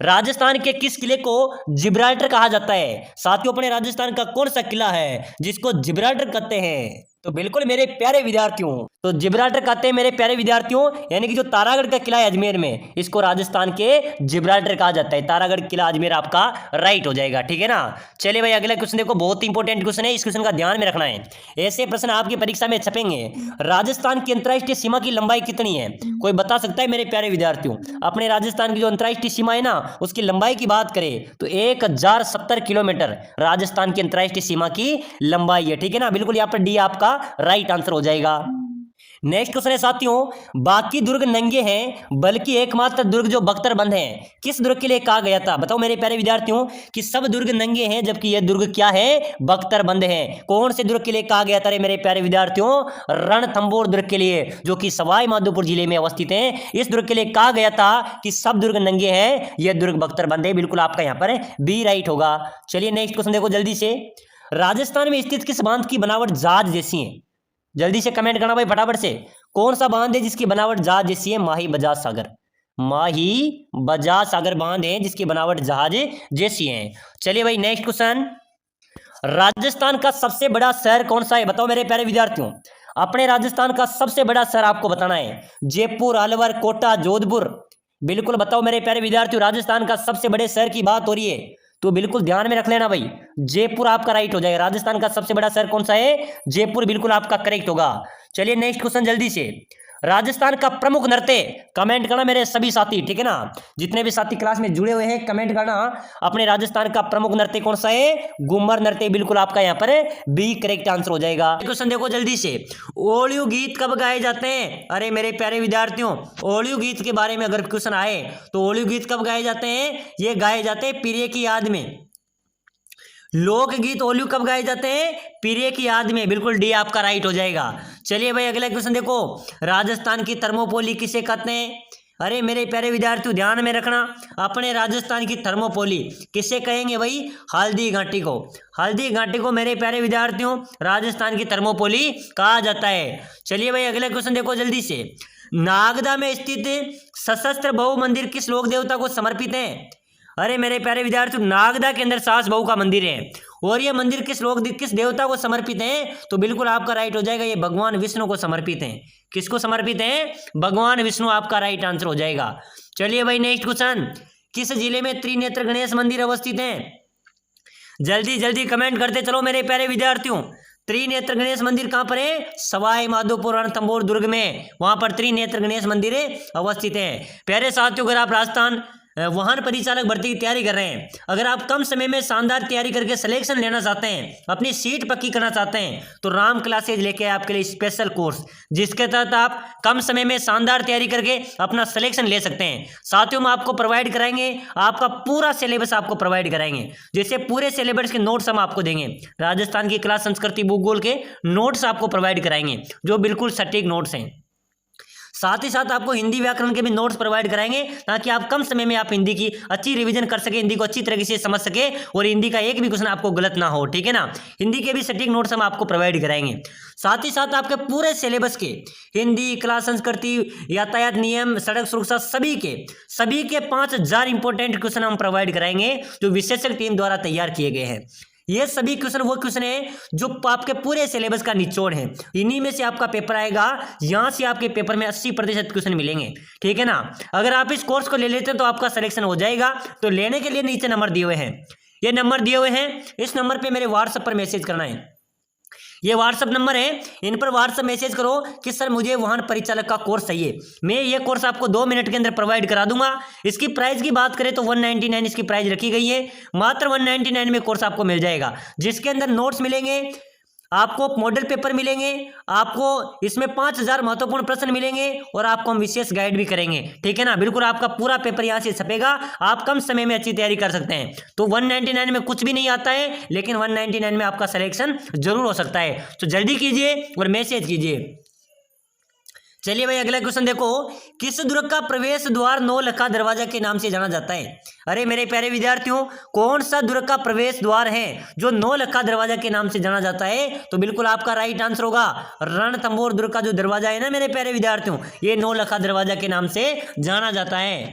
राजस्थान के किस किले को जिब्राल्टर कहा जाता है? साथियों, अपने राजस्थान का कौन सा किला है जिसको जिब्राल्टर कहते हैं? तो बिल्कुल मेरे प्यारे विद्यार्थियों, तो जिब्राल्टर कहते हैं मेरे प्यारे विद्यार्थियों, यानी कि जो तारागढ़ का किला है अजमेर में, इसको राजस्थान के जिब्राल्टर कहा जाता है। तारागढ़ किला अजमेर आपका राइट हो जाएगा, ठीक है ना। चलिए भाई अगला क्वेश्चन देखो, बहुत ही इंपॉर्टेंट क्वेश्चन है, इस क्वेश्चन का ध्यान में रखना है, ऐसे प्रश्न आपकी परीक्षा में छपेंगे। राजस्थान की अंतर्राष्ट्रीय सीमा की लंबाई कितनी है? कोई बता सकता है मेरे प्यारे विद्यार्थियों? अपने राजस्थान की जो अंतर्राष्ट्रीय सीमा है ना, उसकी लंबाई की बात करें तो 1070 किलोमीटर राजस्थान की अंतर्राष्ट्रीय सीमा की लंबाई है, ठीक है ना। बिल्कुल यहाँ पर डी आपका राइट आंसर हो जाएगा। नेक्स्ट क्वेश्चन है साथियों, बाकी दुर्ग नंगे हैं बल्कि एकमात्र दुर्ग जो बख्तरबंद है, किस दुर्ग के लिए कहा गया था? बताओ मेरे प्यारे विद्यार्थियों कि सब दुर्ग नंगे हैं जबकि यह दुर्ग क्या है? बख्तरबंद है। कौन से दुर्ग के लिए कहा गया था रे मेरे प्यारे विद्यार्थियों? रणथंबोर दुर्ग के लिए, जो कि सवाई माधोपुर जिले में अवस्थित है। इस दुर्ग के लिए कहा गया था कि सब दुर्ग नंगे हैं, यह दुर्ग बख्तरबंद है। बिल्कुल आपका यहाँ पर बी राइट होगा। चलिए नेक्स्ट क्वेश्चन देखो जल्दी से, राजस्थान में स्थित किस बांध की बनावट जहाज जैसी है? जल्दी से कमेंट करना भाई फटाफट से, कौन सा बांध है जिसकी बनावट जहाज जैसी है? माही बजाज सागर, माही बजाज सागर बांध है जिसकी बनावट जहाज जैसी है। चलिए भाई नेक्स्ट क्वेश्चन, राजस्थान का सबसे बड़ा शहर कौन सा है? बताओ मेरे प्यारे विद्यार्थियों, अपने राजस्थान का सबसे बड़ा शहर आपको बताना है। जयपुर, अलवर, कोटा, जोधपुर? बिल्कुल बताओ मेरे प्यारे विद्यार्थियों, राजस्थान का सबसे बड़े शहर की बात हो रही है तो बिल्कुल ध्यान में रख लेना भाई, जयपुर आपका राइट हो जाएगा। राजस्थान का सबसे बड़ा शहर कौन सा है? जयपुर, बिल्कुल आपका करेक्ट होगा। चलिए नेक्स्ट क्वेश्चन जल्दी से, राजस्थान का प्रमुख नृत्य, कमेंट करना मेरे सभी साथी, ठीक है ना। जितने भी साथी क्लास में जुड़े हुए हैं कमेंट करना, अपने राजस्थान का प्रमुख नृत्य कौन सा है? घूमर नृत्य, बिल्कुल आपका यहाँ पर बी करेक्ट आंसर हो जाएगा। क्वेश्चन देखो जल्दी से, ओलियो गीत कब गाए जाते हैं? अरे मेरे प्यारे विद्यार्थियों, ओलियो गीत के बारे में अगर क्वेश्चन आए तो ओलियो गीत कब गाए जाते हैं? ये गाए जाते हैं पीरे की याद में। लोकगीत ओलियो कब गाए जाते हैं? पीरे की याद में, बिल्कुल डी आपका राइट हो जाएगा। चलिए भाई अगला क्वेश्चन देखो, राजस्थान की थर्मोपोली किसे कहते हैं? अरे मेरे प्यारे विद्यार्थियों ध्यान में रखना, अपने राजस्थान की थर्मोपोली किसे कहेंगे भाई? हल्दी घाटी को। हल्दी घाटी को मेरे प्यारे विद्यार्थियों राजस्थान की थर्मोपोली कहा जाता है। चलिए भाई अगला क्वेश्चन देखो जल्दी से, नागदा में स्थित सशस्त्र बहु मंदिर किस लोक देवता को समर्पित है? अरे मेरे प्यारे विद्यार्थियों, नागदा के अंदर सास बहू का मंदिर है और ये मंदिर किस देवता को समर्पित है? तो बिल्कुल आपका राइट हो जाएगा, ये भगवान विष्णु को समर्पित है। किसको समर्पित है? भगवान विष्णु, आपका राइट आंसर हो जाएगा। चलिए भाई नेक्स्ट क्वेश्चन, किस जिले में त्रिनेत्र गणेश मंदिर अवस्थित है? जल्दी जल्दी कमेंट करते चलो मेरे प्यारे विद्यार्थियों, त्रिनेत्र गणेश मंदिर कहां पर है? सवाई माधोपुर रणथंबोर दुर्ग में, वहां पर त्रिनेत्र गणेश मंदिर अवस्थित है। प्यारे साथियों, अगर आप राजस्थान वाहन परिचालक भर्ती की तैयारी कर रहे हैं, अगर आप कम समय में शानदार तैयारी करके सिलेक्शन लेना चाहते हैं, अपनी सीट पक्की करना चाहते हैं, तो राम क्लासेज लेके आपके लिए स्पेशल कोर्स, जिसके तहत आप कम समय में शानदार तैयारी करके अपना सिलेक्शन ले सकते हैं। साथियों हम आपको प्रोवाइड कराएंगे, आपका पूरा सिलेबस आपको प्रोवाइड कराएंगे, जैसे पूरे सिलेबस के नोट्स हम आपको देंगे, राजस्थान की क्लास संस्कृति भूगोल के नोट्स आपको प्रोवाइड कराएंगे जो बिल्कुल सटीक नोट्स हैं। साथ ही साथ आपको हिंदी व्याकरण के भी नोट्स प्रोवाइड कराएंगे ताकि आप कम समय में आप हिंदी की अच्छी रिवीजन कर सके, हिंदी को अच्छी तरीके से समझ सके और हिंदी का एक भी क्वेश्चन आपको गलत ना हो, ठीक है ना। हिंदी के भी सटीक नोट्स हम आपको प्रोवाइड कराएंगे। साथ ही साथ आपके पूरे सिलेबस के हिंदी, क्लास संस्कृति, यातायात नियम, सड़क सुरक्षा सभी के 5000 इंपॉर्टेंट क्वेश्चन हम प्रोवाइड कराएंगे जो विशेषज्ञ टीम द्वारा तैयार किए गए हैं। ये सभी क्वेश्चन वो क्वेश्चन है जो आपके पूरे सिलेबस का निचोड़ है। इन्हीं में से आपका पेपर आएगा, यहाँ से आपके पेपर में 80% क्वेश्चन मिलेंगे, ठीक है ना। अगर आप इस कोर्स को ले लेते हैं तो आपका सिलेक्शन हो जाएगा। तो लेने के लिए नीचे नंबर दिए हुए हैं, ये नंबर दिए हुए हैं, इस नंबर पे मेरे व्हाट्सएप पर मैसेज करना है। ये व्हाट्सएप नंबर है, इन पर व्हाट्सएप मैसेज करो कि सर मुझे वाहन परिचालक का कोर्स चाहिए। मैं ये कोर्स आपको 2 मिनट के अंदर प्रोवाइड करा दूंगा। इसकी प्राइस की बात करें तो 199 इसकी प्राइस रखी गई है। मात्र 199 में कोर्स आपको मिल जाएगा, जिसके अंदर नोट्स मिलेंगे, आपको मॉडल पेपर मिलेंगे, आपको इसमें 5000 महत्वपूर्ण प्रश्न मिलेंगे और आपको हम विशेष गाइड भी करेंगे, ठीक है ना। बिल्कुल आपका पूरा पेपर यहाँ से छपेगा, आप कम समय में अच्छी तैयारी कर सकते हैं। तो 199 में कुछ भी नहीं आता है, लेकिन 199 में आपका सिलेक्शन जरूर हो सकता है। तो जल्दी कीजिए और मैसेज कीजिए। चलिए भाई अगला क्वेश्चन देखो, किस दुर्ग का प्रवेश द्वार 9 लखा दरवाजा के नाम से जाना जाता है? अरे मेरे प्यारे विद्यार्थियों, कौन सा दुर्ग का प्रवेश द्वार है जो 9 लखा दरवाजा के नाम से जाना जाता है? तो बिल्कुल आपका राइट आंसर होगा रणथंभौर दुर्ग का जो दरवाजा है ना मेरे प्यारे विद्यार्थियों, ये 9 लखा दरवाजा के नाम से जाना जाता है।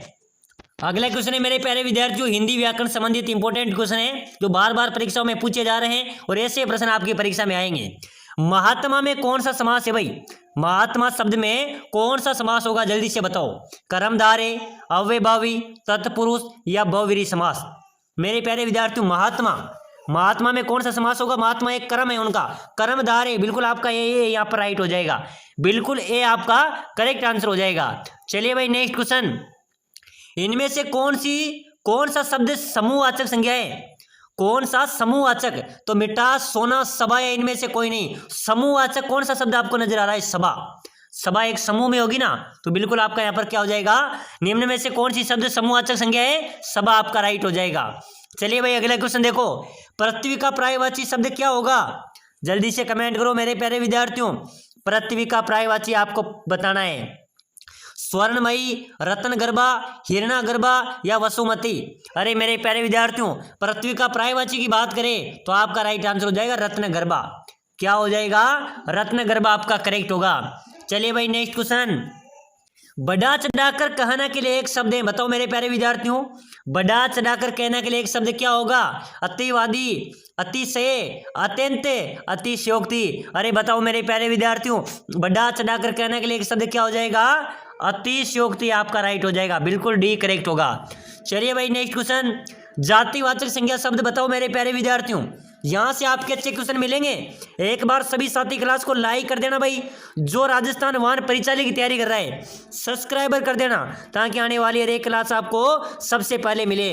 अगला क्वेश्चन है मेरे प्यारे विद्यार्थियों, हिंदी व्याकरण संबंधित इंपॉर्टेंट क्वेश्चन है जो बार बार परीक्षाओं में पूछे जा रहे हैं और ऐसे प्रश्न आपकी परीक्षा में आएंगे। महात्मा में कौन सा समास है भाई? महात्मा शब्द में कौन सा समास होगा, जल्दी से बताओ। कर्मधारय, अव्ययभावी, तत्पुरुष या बहुव्रीहि समास? मेरे प्यारे विद्यार्थियों, महात्मा में कौन सा समास होगा? महात्मा एक कर्म है उनका, कर्मधारय, बिल्कुल आपका ये यहाँ पर राइट हो जाएगा, बिल्कुल ए आपका करेक्ट आंसर हो जाएगा। चलिए भाई नेक्स्ट क्वेश्चन, इनमें से कौन सा शब्द समूहवाचक संज्ञा है? कौन सा समूहवाचक? तो मिटा, सोना, सभा या इनमें से कोई नहीं। समूहवाचक कौन सा शब्द आपको नजर आ रहा है? सभा एक समूह में होगी ना, तो बिल्कुल आपका यहाँ पर क्या हो जाएगा, निम्न में से कौन सी शब्द समूहवाचक संज्ञा है? सभा आपका राइट हो जाएगा। चलिए भाई अगला क्वेश्चन देखो, पृथ्वी का पर्यायवाची शब्द क्या होगा? जल्दी से कमेंट करो मेरे प्यारे विद्यार्थियों, पृथ्वी का पर्यायवाची आपको बताना है। स्वर्णमयी, रत्नगर्भा, हिरणागर्भा या वसुमती? अरे मेरे प्यारे विद्यार्थियों, पृथ्वी का पर्यायवाची की बात करें तो आपका राइट आंसर हो जाएगा रत्नगर्भा। क्या हो जाएगा? रत्नगर्भा आपका करेक्ट होगा। चलिए भाई नेक्स्ट क्वेश्चन, बढ़ा चढ़ाकर कहना के लिए एक शब्द है, बताओ मेरे प्यारे विद्यार्थियों, बढ़ा चढ़ाकर कहना के लिए एक शब्द क्या होगा? अतिवादी, अतिशय, अत्यंत, अतिशयोक्ति। अरे बताओ मेरे प्यारे विद्यार्थियों, बढ़ा चढ़ाकर कहने के लिए एक शब्द क्या हो जाएगा? अतिशयोक्ति आपका राइट हो जाएगा, बिल्कुल डी करेक्ट होगा। चलिए भाई नेक्स्ट क्वेश्चन, जातिवाचक संज्ञा शब्द बताओ मेरे प्यारे विद्यार्थियों। यहाँ से आपके अच्छे क्वेश्चन मिलेंगे। एक बार सभी साथी क्लास को लाइक कर देना भाई, जो राजस्थान वाहन परिचालक की तैयारी कर रहा है सब्सक्राइबर कर देना, ताकि आने वाली हर एक क्लास आपको सबसे पहले मिले।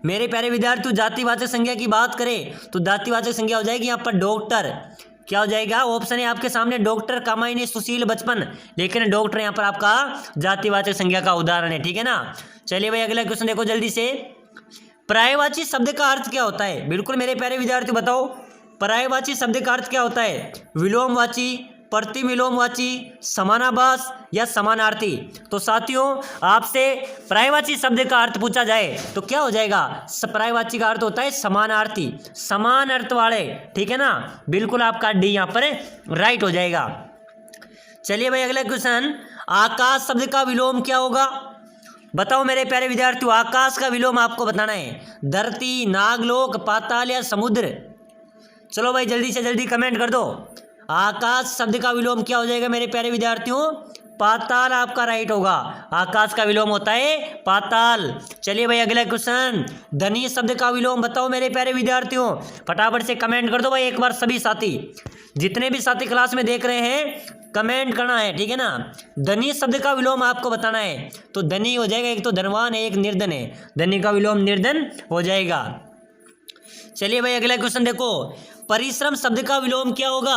मेरे प्यारे विद्यार्थियों, जातिवाचक संज्ञा की बात करें तो जातिवाचक संज्ञा हो जाएगी यहाँ पर डॉक्टर। क्या हो जाएगा? ऑप्शन है आपके सामने, डॉक्टर, कामायनी, सुशील, बचपन, लेकिन डॉक्टर यहाँ पर आपका जातिवाचक संज्ञा का उदाहरण है, ठीक है ना। चलिए भाई अगला क्वेश्चन देखो जल्दी से, पर्यायवाची शब्द का अर्थ क्या होता है? बिल्कुल मेरे प्यारे विद्यार्थी बताओ, पर्यायवाची शब्द का अर्थ क्या होता है? विलोमवाची, प्रतिविलोमवाची, समानाभास या समानार्थी? तो साथियों आपसे पर्यायवाची शब्द का अर्थ पूछा जाए तो क्या हो जाएगा? पर्यायवाची का अर्थ होता है समानार्थी, समान अर्थ वाले, ठीक है ना। बिल्कुल आपका डी यहाँ पर राइट हो जाएगा। चलिए भाई अगला क्वेश्चन, आकाश शब्द का विलोम क्या होगा? बताओ मेरे प्यारे विद्यार्थियों, आकाश का विलोम आपको बताना है। धरती, नागलोक, पाताल या समुद्र? चलो भाई जल्दी से जल्दी कमेंट कर दो। आकाश शब्द का विलोम क्या हो जाएगा मेरे प्यारे विद्यार्थियों? पाताल आपका राइट होगा, आकाश का विलोम होता है पाताल। चलिए भाई अगला क्वेश्चन, धनी शब्द का विलोम बताओ मेरे प्यारे विद्यार्थियों। फटाफट से कमेंट कर दो भाई एक बार, सभी साथी, जितने भी साथी क्लास में देख रहे हैं कमेंट करना है, ठीक है ना। धनी शब्द का विलोम आपको बताना है, तो धनी हो जाएगा, एक तो धनवान है, एक निर्धन है, धनी का विलोम निर्धन हो जाएगा। चलिए भाई अगला क्वेश्चन देखो, परिश्रम शब्द का विलोम क्या होगा?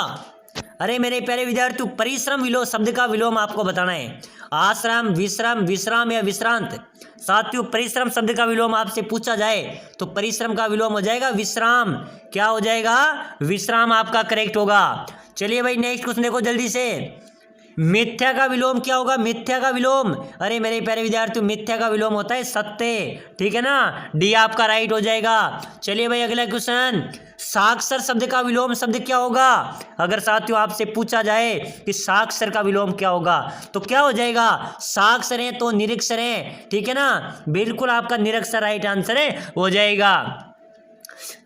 अरे मेरे प्यारे विद्यार्थियों, परिश्रम शब्द का विलोम आपको बताना है। आश्रम, विश्राम, विश्राम या विश्रांत? साथियों परिश्रम शब्द का विलोम आपसे पूछा जाए तो परिश्रम का विलोम हो जाएगा विश्राम। क्या हो जाएगा? विश्राम आपका करेक्ट होगा। चलिए भाई नेक्स्ट क्वेश्चन देखो जल्दी से, मिथ्या का विलोम क्या होगा? मिथ्या का विलोम, अरे मेरे प्यारे विद्यार्थियों, मिथ्या का विलोम होता है सत्य, ठीक है ना, डी आपका राइट हो जाएगा। चलिए भाई अगला क्वेश्चन, साक्षर शब्द का विलोम शब्द क्या होगा? अगर साथियों आपसे पूछा जाए कि साक्षर का विलोम क्या होगा तो क्या हो जाएगा? साक्षर है तो निरक्षर है, ठीक है ना, बिल्कुल आपका निरक्षर राइट आंसर है हो जाएगा।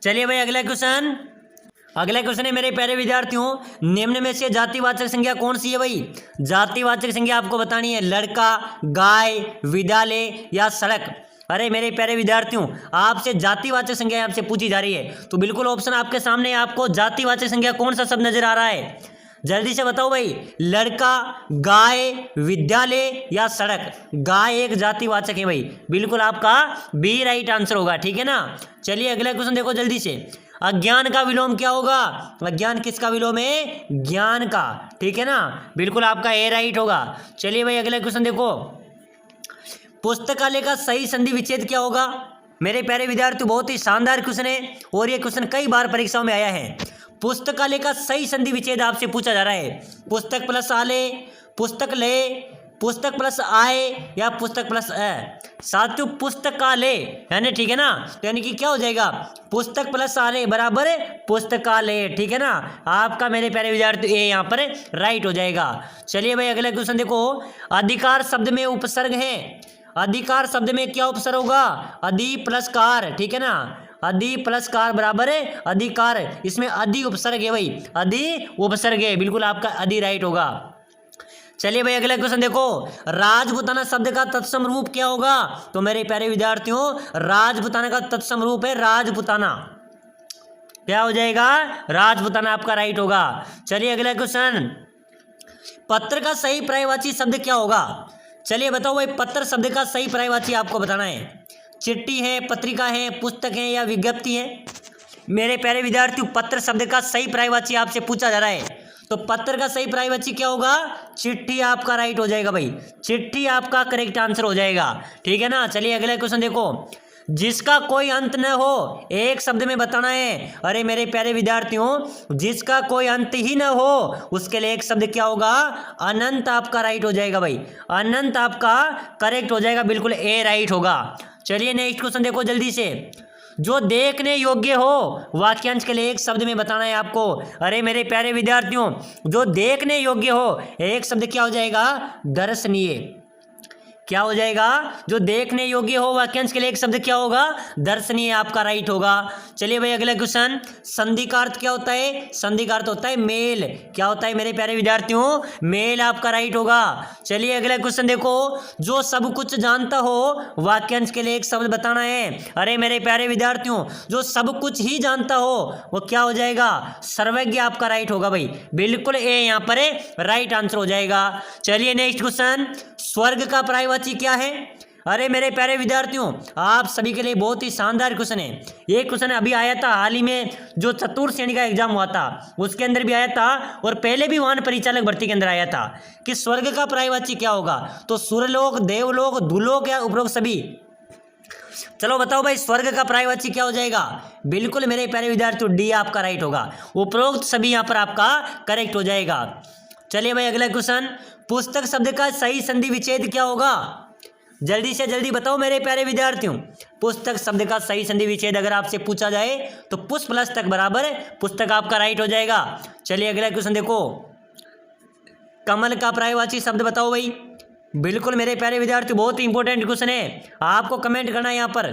चलिए भाई अगला क्वेश्चन है मेरे प्यारे विद्यार्थियों, निम्न में से जातिवाचक संज्ञा कौन सी है भाई? जातिवाचक संज्ञा आपको बतानी है, लड़का, गाय, विद्यालय या सड़क। अरे मेरे प्यारे विद्यार्थियों, आपसे जातिवाचक संज्ञा आपसे पूछी जा रही है तो बिल्कुल ऑप्शन आपके सामने, आपको जातिवाचक संज्ञा कौन सा शब्द नजर आ रहा है? जल्दी से बताओ भाई, लड़का, गाय, विद्यालय या सड़क। गाय एक जातिवाचक है भाई, बिल्कुल आपका बी राइट आंसर होगा, ठीक है ना। चलिए अगला क्वेश्चन देखो जल्दी से, अज्ञान का विलोम क्या होगा? अज्ञान किसका विलोम है? ज्ञान का, ठीक है ना, बिल्कुल आपका ए राइट होगा। चलिए भाई अगला क्वेश्चन देखो, पुस्तकालय का सही संधि विच्छेद क्या होगा? मेरे प्यारे विद्यार्थियों बहुत ही शानदार क्वेश्चन है और ये क्वेश्चन कई बार परीक्षाओं में आया है। पुस्तकालय का सही संधि विच्छेद आपसे पूछा जा रहा है, पुस्तक प्लस आलय, पुस्तक लय, पुस्तक प्लस आय या पुस्तक प्लस अ। साथियों पुस्तकालय यानी, ठीक है ना, तो यानी कि क्या हो जाएगा? पुस्तक प्लस आलय बराबर पुस्तकालय, ठीक है ना, आपका मेरे प्यारे विद्यार्थी ए यहाँ पर राइट हो जाएगा। चलिए भाई अगला क्वेश्चन देखो, अधिकार शब्द में उपसर्ग है, अधिकार शब्द में क्या उपसर्ग होगा? अधि प्लस कार, ठीक है ना, अधि प्लस कार बराबर है अधिकार, इसमें अधि उपसर्ग है भाई, अधि उपसर्ग है, बिल्कुल आपका अधि राइट होगा। चलिए भाई अगला क्वेश्चन देखो, राजपुताना शब्द का तत्सम रूप क्या होगा? तो मेरे प्यारे विद्यार्थियों, राजपुताना का तत्सम रूप है राजपुताना, क्या हो जाएगा? राजपुताना आपका राइट होगा। चलिए अगला क्वेश्चन, पत्र का सही पर्यायवाची शब्द क्या होगा? चलिए बताओ भाई, पत्र शब्द का सही पर्यायवाची आपको बताना है। चिट्ठी है, पत्रिका है, पुस्तक है या विज्ञप्ति है? मेरे प्यारे विद्यार्थियों, पत्र शब्द का सही पर्यायवाची आपसे पूछा जा रहा है तो पत्र का सही पर्यायवाची क्या होगा? चिट्ठी आपका राइट हो जाएगा भाई, चिट्ठी आपका करेक्ट आंसर हो जाएगा, ठीक है ना। चलिए अगला क्वेश्चन देखो, जिसका कोई अंत न हो, एक शब्द में बताना है। अरे मेरे प्यारे विद्यार्थियों, जिसका कोई अंत ही न हो उसके लिए एक शब्द क्या होगा? अनंत आपका राइट हो जाएगा भाई, अनंत आपका करेक्ट हो जाएगा, बिल्कुल ए राइट होगा। चलिए नेक्स्ट क्वेश्चन देखो जल्दी से, जो देखने योग्य हो, वाक्यांश के लिए एक शब्द में बताना है आपको। अरे मेरे प्यारे विद्यार्थियों, जो देखने योग्य हो, एक शब्द क्या हो जाएगा? दर्शनीय, क्या हो जाएगा? जो देखने योग्य हो, वाक्यांश के लिए एक शब्द क्या होगा? दर्शनीय आपका राइट होगा। चलिए भाई अगला क्वेश्चन, संधि का अर्थ क्या होता है? संधि का अर्थ होता है मेल, क्या होता है मेरे प्यारे विद्यार्थियों? मेल आपका राइट होगा। चलिए अगला क्वेश्चन देखो, जो सब कुछ जानता हो, वाक्यांश के लिए एक शब्द बताना है। अरे मेरे प्यारे विद्यार्थियों, जो सब कुछ ही जानता हो वो क्या हो जाएगा? सर्वज्ञ आपका राइट होगा भाई, बिल्कुल ए यहाँ पर राइट आंसर हो जाएगा। चलिए नेक्स्ट क्वेश्चन, स्वर्ग का पर्यायवाची क्या है? अरे मेरे प्यारे विद्यार्थियों, आप सभी के लिए बहुत ही शानदार क्वेश्चन है। ये क्वेश्चन अभी आया था हाल ही में, जो चतुर्थ श्रेणी का एग्जाम हुआ था उसके अंदर भी आया था और पहले भी वाहन परिचालक भर्ती के अंदर आया था कि स्वर्ग का पर्यायवाची क्या होगा? तो सुरलोक, देवलोक, भूलोक या उपरोक्त सभी। चलो बताओ भाई, स्वर्ग का पर्यायवाची क्या हो जाएगा? बिल्कुल मेरे प्यारे विद्यार्थियों, डी आपका राइट होगा, उपरोक्त सभी यहाँ पर आपका करेक्ट हो जाएगा। चलिए भाई अगला क्वेश्चन, पुस्तक शब्द का सही संधि विच्छेद क्या होगा? जल्दी से जल्दी बताओ मेरे प्यारे विद्यार्थियों, पुस्तक शब्द का सही संधि विच्छेद अगर आपसे पूछा जाए तो पुष्प प्लस तक बराबर पुस्तक आपका राइट हो जाएगा। चलिए अगला क्वेश्चन देखो, कमल का पर्यायवाची शब्द बताओ भाई। बिल्कुल मेरे प्यारे विद्यार्थियों, बहुत ही इंपॉर्टेंट क्वेश्चन है, आपको कमेंट करना है यहाँ पर।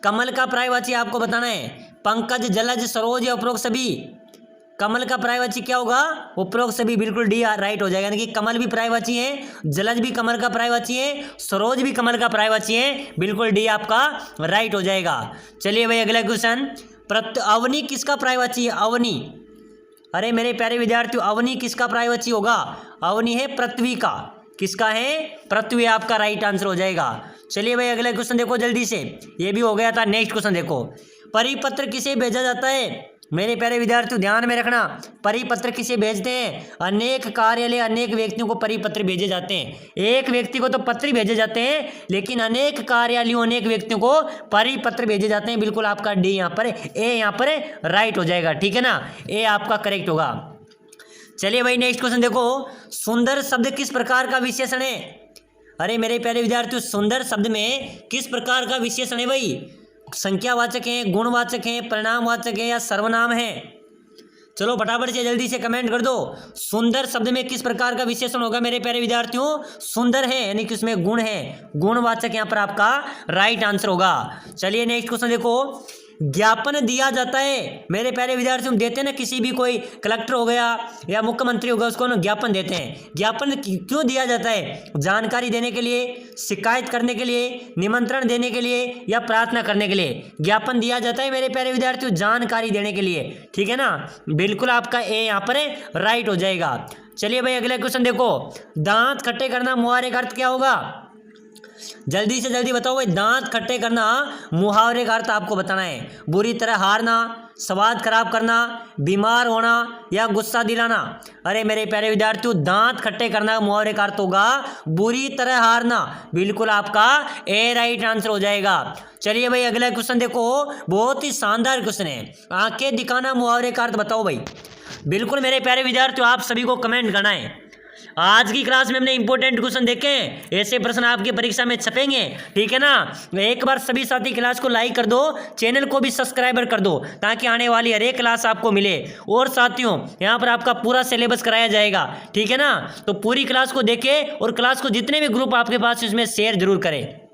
कमल का पर्यायवाची आपको बताना है, पंकज, जलज, सरोज या उपरोक्त सभी। कमल का पर्यायवाची क्या होगा? उपरोक्त सभी, बिल्कुल डी राइट हो जाएगा, यानी कि कमल भी पर्यायवाची है, जलज भी कमल का पर्यायवाची है, सरोज भी कमल का पर्यायवाची है, बिल्कुल डी आपका राइट हो जाएगा। चलिए भाई अगला क्वेश्चन, अवनी किसका पर्यायवाची है? अवनी, अरे मेरे प्यारे विद्यार्थियों, अवनी किसका पर्यायवाची होगा? अवनी है पृथ्वी का, किसका है? पृथ्वी आपका राइट आंसर हो जाएगा। चलिए भाई अगला क्वेश्चन देखो जल्दी से, ये भी हो गया था। नेक्स्ट क्वेश्चन देखो, परिपत्र किसे भेजा जाता है? मेरे प्यारे विद्यार्थियों ध्यान में रखना, परिपत्र किसे भेजते हैं? अनेक कार्यालय, अनेक व्यक्तियों को परिपत्र भेजे जाते हैं। एक व्यक्ति को तो पत्र भेजे जाते हैं, लेकिन अनेक कार्यालयों, अनेक व्यक्तियों को परिपत्र भेजे जाते हैं। बिल्कुल आपका डी यहाँ पर, ए यहाँ पर राइट हो जाएगा, ठीक है ना, ए आपका करेक्ट होगा। चलिए भाई नेक्स्ट क्वेश्चन देखो, सुंदर शब्द किस प्रकार का विशेषण है? अरे मेरे प्यारे विद्यार्थियों, सुंदर शब्द में किस प्रकार का विशेषण है भाई? संख्यावाचक है, गुणवाचक है, परिणामवाचक है या सर्वनाम है? चलो फटाफट से जल्दी से कमेंट कर दो। सुंदर शब्द में किस प्रकार का विशेषण होगा मेरे प्यारे विद्यार्थियों? सुंदर है, यानी कि उसमें गुण है, गुणवाचक यहाँ पर आपका राइट आंसर होगा। चलिए नेक्स्ट क्वेश्चन देखो, ज्ञापन दिया जाता है मेरे प्यारे विद्यार्थियों, देते हैं ना, किसी भी कोई कलेक्टर हो गया या मुख्यमंत्री हो गया, उसको ना ज्ञापन देते हैं। ज्ञापन क्यों दिया जाता है? जानकारी देने के लिए, शिकायत करने के लिए, निमंत्रण देने के लिए या प्रार्थना करने के लिए ज्ञापन दिया जाता है मेरे प्यारे विद्यार्थियों? जानकारी देने के लिए, ठीक है ना। बिल्कुल आपका ए यहाँ पर राइट हो जाएगा। चलिए भाई अगला क्वेश्चन देखो, दांत खट्टे करना मुहावरे का अर्थ क्या होगा? जल्दी से जल्दी बताओ भाई, दांत खट्टे करना मुहावरे का अर्थ आपको बताना है। बुरी तरह हारना, स्वाद खराब करना, बीमार होना या गुस्सा दिलाना। अरे मेरे प्यारे विद्यार्थियों, दांत खट्टे करना मुहावरे का अर्थ होगा बुरी तरह हारना। बिल्कुल आपका ए राइट आंसर हो जाएगा। चलिए भाई अगला क्वेश्चन देखो, बहुत ही शानदार क्वेश्चन है, आंखें दिखाना मुहावरे का अर्थ बताओ भाई। बिल्कुल मेरे प्यारे विद्यार्थियों, आप सभी को कमेंट करना है। आज की क्लास में हमने इंपॉर्टेंट क्वेश्चन देखे हैं, ऐसे प्रश्न आपकी परीक्षा में छपेंगे, ठीक है ना। एक बार सभी साथी क्लास को लाइक कर दो, चैनल को भी सब्सक्राइबर कर दो, ताकि आने वाली हर एक क्लास आपको मिले। और साथियों यहाँ पर आपका पूरा सिलेबस कराया जाएगा, ठीक है ना। तो पूरी क्लास को देखें और क्लास को जितने भी ग्रुप आपके पास उसमें शेयर जरूर करें।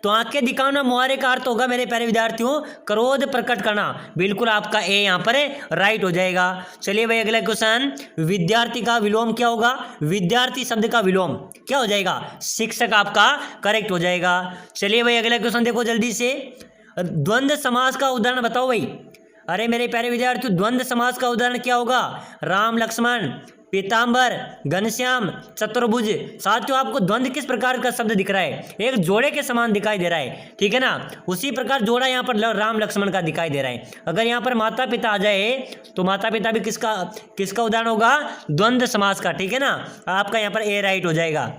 तो आंखें दिखाना मुहावरे का अर्थ होगा मेरे प्यारे विद्यार्थियों क्रोध प्रकट करना। बिल्कुल आपका ए यहाँ पर राइट हो जाएगा। चलिए भाई अगला क्वेश्चन, विद्यार्थी का विलोम क्या होगा? विद्यार्थी शब्द का विलोम क्या हो जाएगा? शिक्षक आपका करेक्ट हो जाएगा। चलिए भाई अगला क्वेश्चन देखो जल्दी से, द्वंद्व समास का उदाहरण बताओ भाई। अरे मेरे प्यारे विद्यार्थियों, द्वंद्व समास का उदाहरण क्या होगा? राम लक्ष्मण, पीताम्बर, घनश्याम, चतुर्भुज। साथियों आपको द्वंद्व किस प्रकार का शब्द दिख रहा है? एक जोड़े के समान दिखाई दे रहा है, ठीक है ना। उसी प्रकार जोड़ा यहाँ पर राम लक्ष्मण का दिखाई दे रहा है। अगर यहाँ पर माता पिता आ जाए तो माता पिता भी किसका उदाहरण होगा? द्वंद्व समास का, ठीक है ना। आपका यहाँ पर ए राइट हो जाएगा।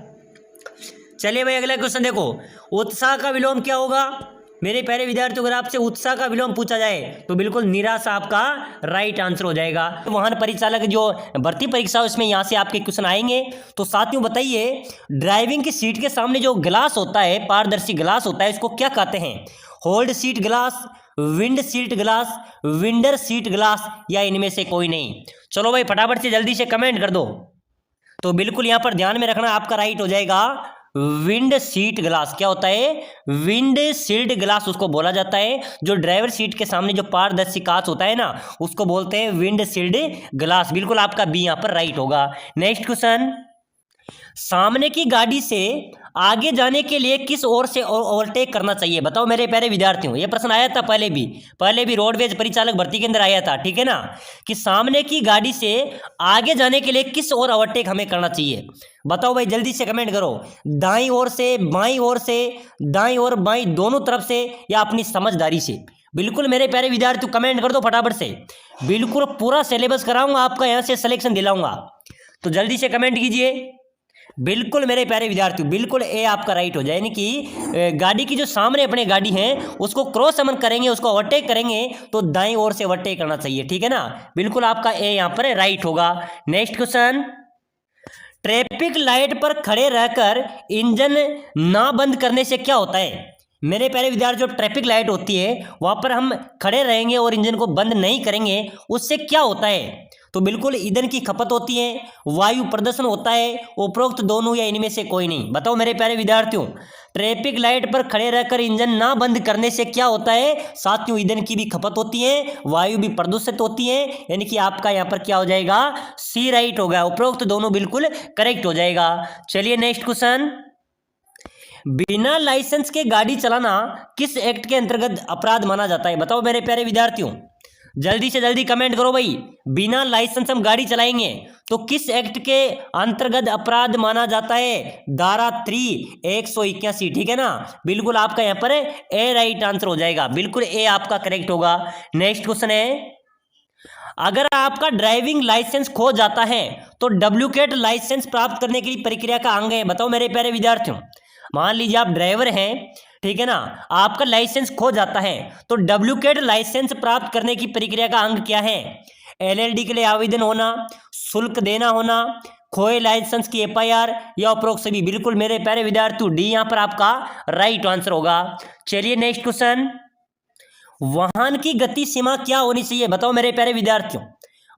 चलिए भाई अगला क्वेश्चन देखो, उत्साह का विलोम क्या होगा? मेरे प्यारे विद्यार्थियों, अगर आपसे उत्साह का विलोम पूछा जाए तो बिल्कुल निराशा आपका राइट आंसर हो जाएगा। वाहन परिचालक जो भर्ती परीक्षा उसमें यहाँ से आपके क्वेश्चन आएंगे। तो साथियों बताइए, ड्राइविंग की सीट के सामने जो ग्लास होता है, पारदर्शी ग्लास होता है, इसको क्या कहते हैं? Hold seat glass, wind seat glass, vendor seat glass या इनमें से कोई नहीं? चलो भाई फटाफट से जल्दी से कमेंट कर दो। तो बिल्कुल यहाँ पर ध्यान में रखना, आपका राइट हो जाएगा विंड सीट ग्लास। क्या होता है? विंड सील्ड ग्लास उसको बोला जाता है। जो ड्राइवर सीट के सामने जो पारदर्शी कांच होता है ना, उसको बोलते हैं विंड सील्ड ग्लास। बिल्कुल आपका बी यहाँ पर राइट होगा। नेक्स्ट क्वेश्चन, सामने की गाड़ी से आगे जाने के लिए किस ओर से ओवरटेक करना चाहिए? बताओ मेरे प्यारे विद्यार्थियों, ये प्रश्न आया था पहले भी रोडवेज परिचालक भर्ती के अंदर आया था, ठीक है ना, कि सामने की गाड़ी से आगे जाने के लिए किस ओर ओवरटेक हमें करना चाहिए? बताओ भाई जल्दी से कमेंट करो। दाईं ओर से, बाईं ओर से, दाईं और बाईं दोनों तरफ से या अपनी समझदारी से? बिल्कुल मेरे प्यारे विद्यार्थियों कमेंट कर दो फटाफट से। बिल्कुल पूरा सिलेबस कराऊंगा आपका, यहाँ से सिलेक्शन दिलाऊंगा, तो जल्दी से कमेंट कीजिए। बिल्कुल मेरे प्यारे विद्यार्थियों, बिल्कुल ए आपका राइट हो जाए। यानी कि गाड़ी की जो सामने अपने गाड़ी है उसको क्रॉस समन करेंगे, उसको ओवरटेक करेंगे तो दाईं ओर से ओवरटेक करना चाहिए, ठीक है ना। बिल्कुल आपका ए यहाँ पर राइट होगा। नेक्स्ट क्वेश्चन, ट्रैफिक लाइट पर खड़े रहकर इंजन ना बंद करने से क्या होता है? मेरे प्यारे विद्यार्थियों, जो ट्रैफिक लाइट होती है वहां पर हम खड़े रहेंगे और इंजन को बंद नहीं करेंगे, उससे क्या होता है? तो बिल्कुल ईंधन की खपत होती है, वायु प्रदूषण होता है, उपरोक्त दोनों या इनमें से कोई नहीं? बताओ मेरे प्यारे विद्यार्थियों, ट्रैफिक लाइट पर खड़े रहकर इंजन ना बंद करने से क्या होता है? साथियों ईंधन की भी खपत होती है, वायु भी प्रदूषित होती है। यानी कि आपका यहाँ पर क्या हो जाएगा? सी राइट हो गया। उपरोक्त दोनों बिल्कुल करेक्ट हो जाएगा। चलिए नेक्स्ट क्वेश्चन, बिना लाइसेंस के गाड़ी चलाना किस एक्ट के अंतर्गत अपराध माना जाता है? बताओ मेरे प्यारे विद्यार्थियों, जल्दी से जल्दी कमेंट करो भाई। बिना लाइसेंस हम गाड़ी चलाएंगे तो किस एक्ट के अंतर्गत अपराध माना जाता है? धारा 3/181, ठीक है ना। बिल्कुल आपका यहाँ पर ए राइट आंसर हो जाएगा। बिल्कुल ए आपका करेक्ट होगा। नेक्स्ट क्वेश्चन है, अगर आपका ड्राइविंग लाइसेंस खो जाता है तो डुप्लीकेट लाइसेंस प्राप्त करने की प्रक्रिया का अंग है? बताओ मेरे प्यारे विद्यार्थियों, मान लीजिए आप ड्राइवर हैं, ठीक है ना, आपका लाइसेंस खो जाता है तो डुप्लीकेट लाइसेंस प्राप्त करने की प्रक्रिया का अंग क्या है? एलएलडी के लिए आवेदन होना, शुल्क देना होना, खोए लाइसेंस की एफआईआर या उपरोक्त सभी। बिल्कुल मेरे प्यारे विद्यार्थियों डी यहां पर आपका राइट आंसर होगा। चलिए नेक्स्ट क्वेश्चन, वाहन की गति सीमा क्या होनी चाहिए? बताओ मेरे प्यारे विद्यार्थियों,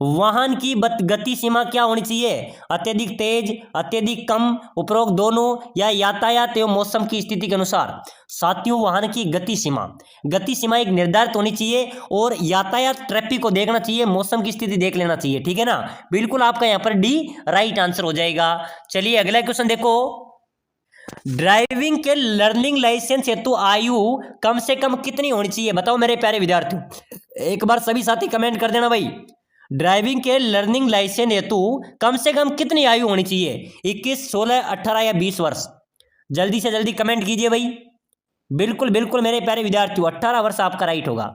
वाहन की गति सीमा क्या होनी चाहिए? अत्यधिक तेज, अत्यधिक कम, उपरोक्त दोनों, या यातायात एवं मौसम की स्थिति के अनुसार? साथियों वाहन की गति सीमा एक निर्धारित होनी चाहिए और यातायात ट्रैफिक को देखना चाहिए, मौसम की स्थिति देख लेना चाहिए, ठीक है ना। बिल्कुल आपका यहाँ पर डी राइट आंसर हो जाएगा। चलिए अगला क्वेश्चन देखो, ड्राइविंग के लर्निंग लाइसेंस हेतु आयु कम से कम कितनी होनी चाहिए? बताओ मेरे प्यारे विद्यार्थियों, एक बार सभी साथी कमेंट कर देना भाई। ड्राइविंग के लर्निंग लाइसेंस हेतु कम से कम कितनी आयु होनी चाहिए? 21, 16, 18 या 20 वर्ष? जल्दी से जल्दी कमेंट कीजिए भाई। बिल्कुल बिल्कुल मेरे प्यारे विद्यार्थियों 18 वर्ष आपका राइट होगा,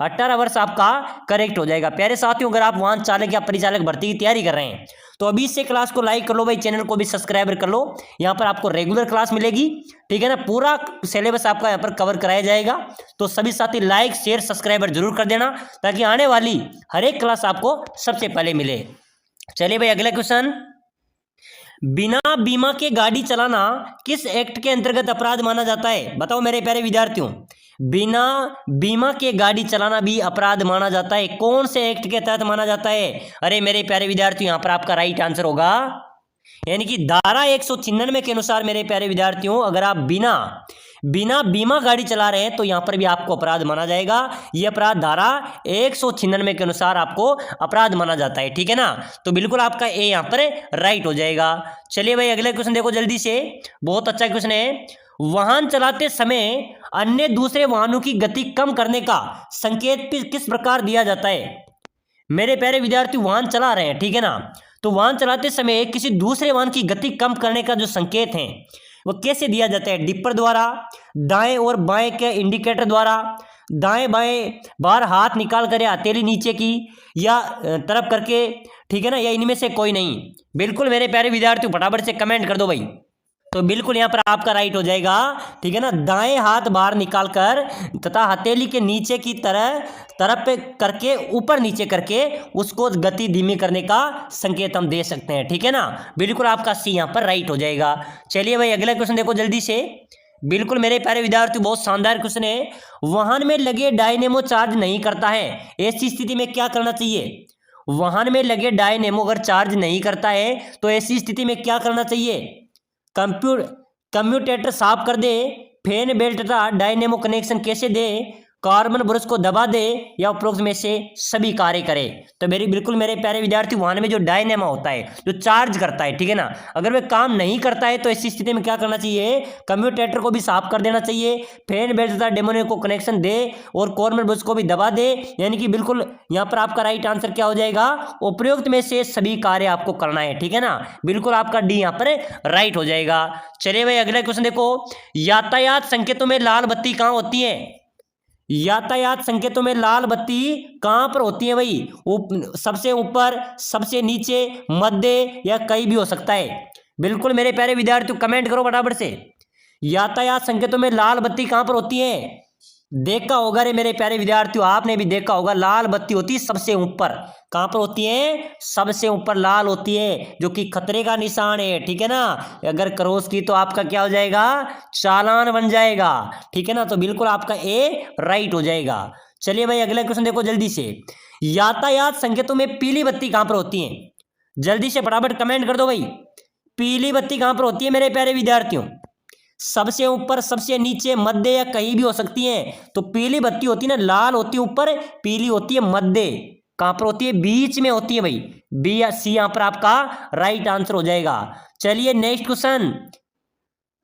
18 वर्ष आपका करेक्ट हो जाएगा। प्यारे साथियों अगर आप वाहन चालक या परिचालक भर्ती की तैयारी कर रहे हैं तो अभी से क्लास को लाइक कर लो भाई, चैनल को भी सब्सक्राइब कर लो। यहाँ पर आपको रेगुलर क्लास मिलेगी, ठीक है ना, पूरा सिलेबस आपका यहाँ पर कवर कराया जाएगा। तो सभी साथी लाइक शेयर सब्सक्राइबर जरूर कर देना ताकि आने वाली हर एक क्लास आपको सबसे पहले मिले। चलिए भाई अगला क्वेश्चन, बिना बीमा के गाड़ी चलाना किस एक्ट के अंतर्गत अपराध माना जाता है? बताओ मेरे प्यारे विद्यार्थियों, बिना बीमा के गाड़ी चलाना भी अपराध माना जाता है, कौन से एक्ट के तहत माना जाता है? अरे मेरे प्यारे विद्यार्थियों यहां पर आपका राइट आंसर होगा, यानी कि धारा 196 के अनुसार मेरे प्यारे विद्यार्थियों अगर आप बिना बीमा गाड़ी चला रहे हैं तो यहां पर भी आपको अपराध माना जाएगा। यह अपराध धारा 196 के अनुसार आपको अपराध माना जाता है, ठीक है ना। तो बिल्कुल आपका ए यहां पर राइट हो जाएगा। चलिए भाई अगला क्वेश्चन देखो जल्दी से, बहुत अच्छा क्वेश्चन है। वाहन चलाते समय अन्य दूसरे वाहनों की गति कम करने का संकेत किस प्रकार दिया जाता है? मेरे प्यारे विद्यार्थी वाहन चला रहे हैं, ठीक है ना, तो वाहन चलाते समय किसी दूसरे वाहन की गति कम करने का जो संकेत है वो कैसे दिया जाता है? डिपर द्वारा, दाएं और बाएं के इंडिकेटर द्वारा, दाएं बाएं बाहर हाथ निकाल कर या हथेली नीचे की या तरफ करके, ठीक है ना, या इनमें से कोई नहीं? बिल्कुल मेरे प्यारे विद्यार्थियों फटाफट से कमेंट कर दो भाई। तो बिल्कुल यहाँ पर आपका राइट हो जाएगा, ठीक है ना, दाएं हाथ बाहर निकालकर तथा हथेली के नीचे की तरफ पे करके ऊपर नीचे करके उसको गति धीमी करने का संकेत हम दे सकते हैं, ठीक है ना। बिल्कुल आपका सी यहाँ पर राइट हो जाएगा। चलिए भाई अगला क्वेश्चन देखो जल्दी से, बिल्कुल मेरे प्यारे विद्यार्थी बहुत शानदार क्वेश्चन है। वाहन में लगे डायनेमो चार्ज नहीं करता है, ऐसी स्थिति में क्या करना चाहिए? वाहन में लगे डायनेमो अगर चार्ज नहीं करता है तो ऐसी स्थिति में क्या करना चाहिए? कम्यूटेटर साफ कर दे, फैन बेल्ट तथा डायनेमो कनेक्शन कैसे दे, कार्बन ब्रश को दबा दे, या उपरोक्त में से सभी कार्य करे। तो बिल्कुल मेरे प्यारे विद्यार्थी वाहन में जो डायनेमो होता है जो चार्ज करता है, ठीक है ना, अगर वह काम नहीं करता है तो ऐसी स्थिति में क्या करना चाहिए? कम्यूटेटर को भी साफ कर देना चाहिए, फैन बेल्ट तथा डेमोने को कनेक्शन दे और कार्बन ब्रश को भी दबा दे, यानी कि बिल्कुल यहाँ पर आपका राइट आंसर क्या हो जाएगा? उपयुक्त में से सभी कार्य आपको करना है, ठीक है ना। बिल्कुल आपका डी यहाँ पर राइट हो जाएगा। चलिए भाई अगला क्वेश्चन देखो, यातायात संकेतों में लाल बत्ती कहाँ होती है? यातायात संकेतों में लाल बत्ती कहां पर होती है भाई? सबसे ऊपर, सबसे नीचे, मध्य, या कहीं भी हो सकता है। बिल्कुल मेरे प्यारे विद्यार्थियों कमेंट करो फटाफट से, यातायात संकेतों में लाल बत्ती कहां पर होती है? देखा होगा रे मेरे प्यारे विद्यार्थियों, आपने भी देखा होगा, लाल बत्ती होती है सबसे ऊपर। कहां पर होती है? सबसे ऊपर लाल होती है, जो कि खतरे का निशान है, ठीक है ना। अगर क्रॉस की तो आपका क्या हो जाएगा? चालान बन जाएगा, ठीक है ना। तो बिल्कुल आपका ए राइट हो जाएगा। चलिए भाई अगला क्वेश्चन देखो जल्दी से, यातायात संकेतों में पीली बत्ती कहां पर होती है? जल्दी से फटाफट कमेंट कर दो भाई, पीली बत्ती कहां पर होती है मेरे प्यारे विद्यार्थियों? सबसे ऊपर, सबसे नीचे, मध्य, या कहीं भी हो सकती है। तो पीली बत्ती होती है ना, लाल होती है ऊपर, पीली होती है मध्य। कहां पर होती है? बीच में होती है भाई, बी या सी यहां पर आपका राइट आंसर हो जाएगा। चलिए नेक्स्ट क्वेश्चन,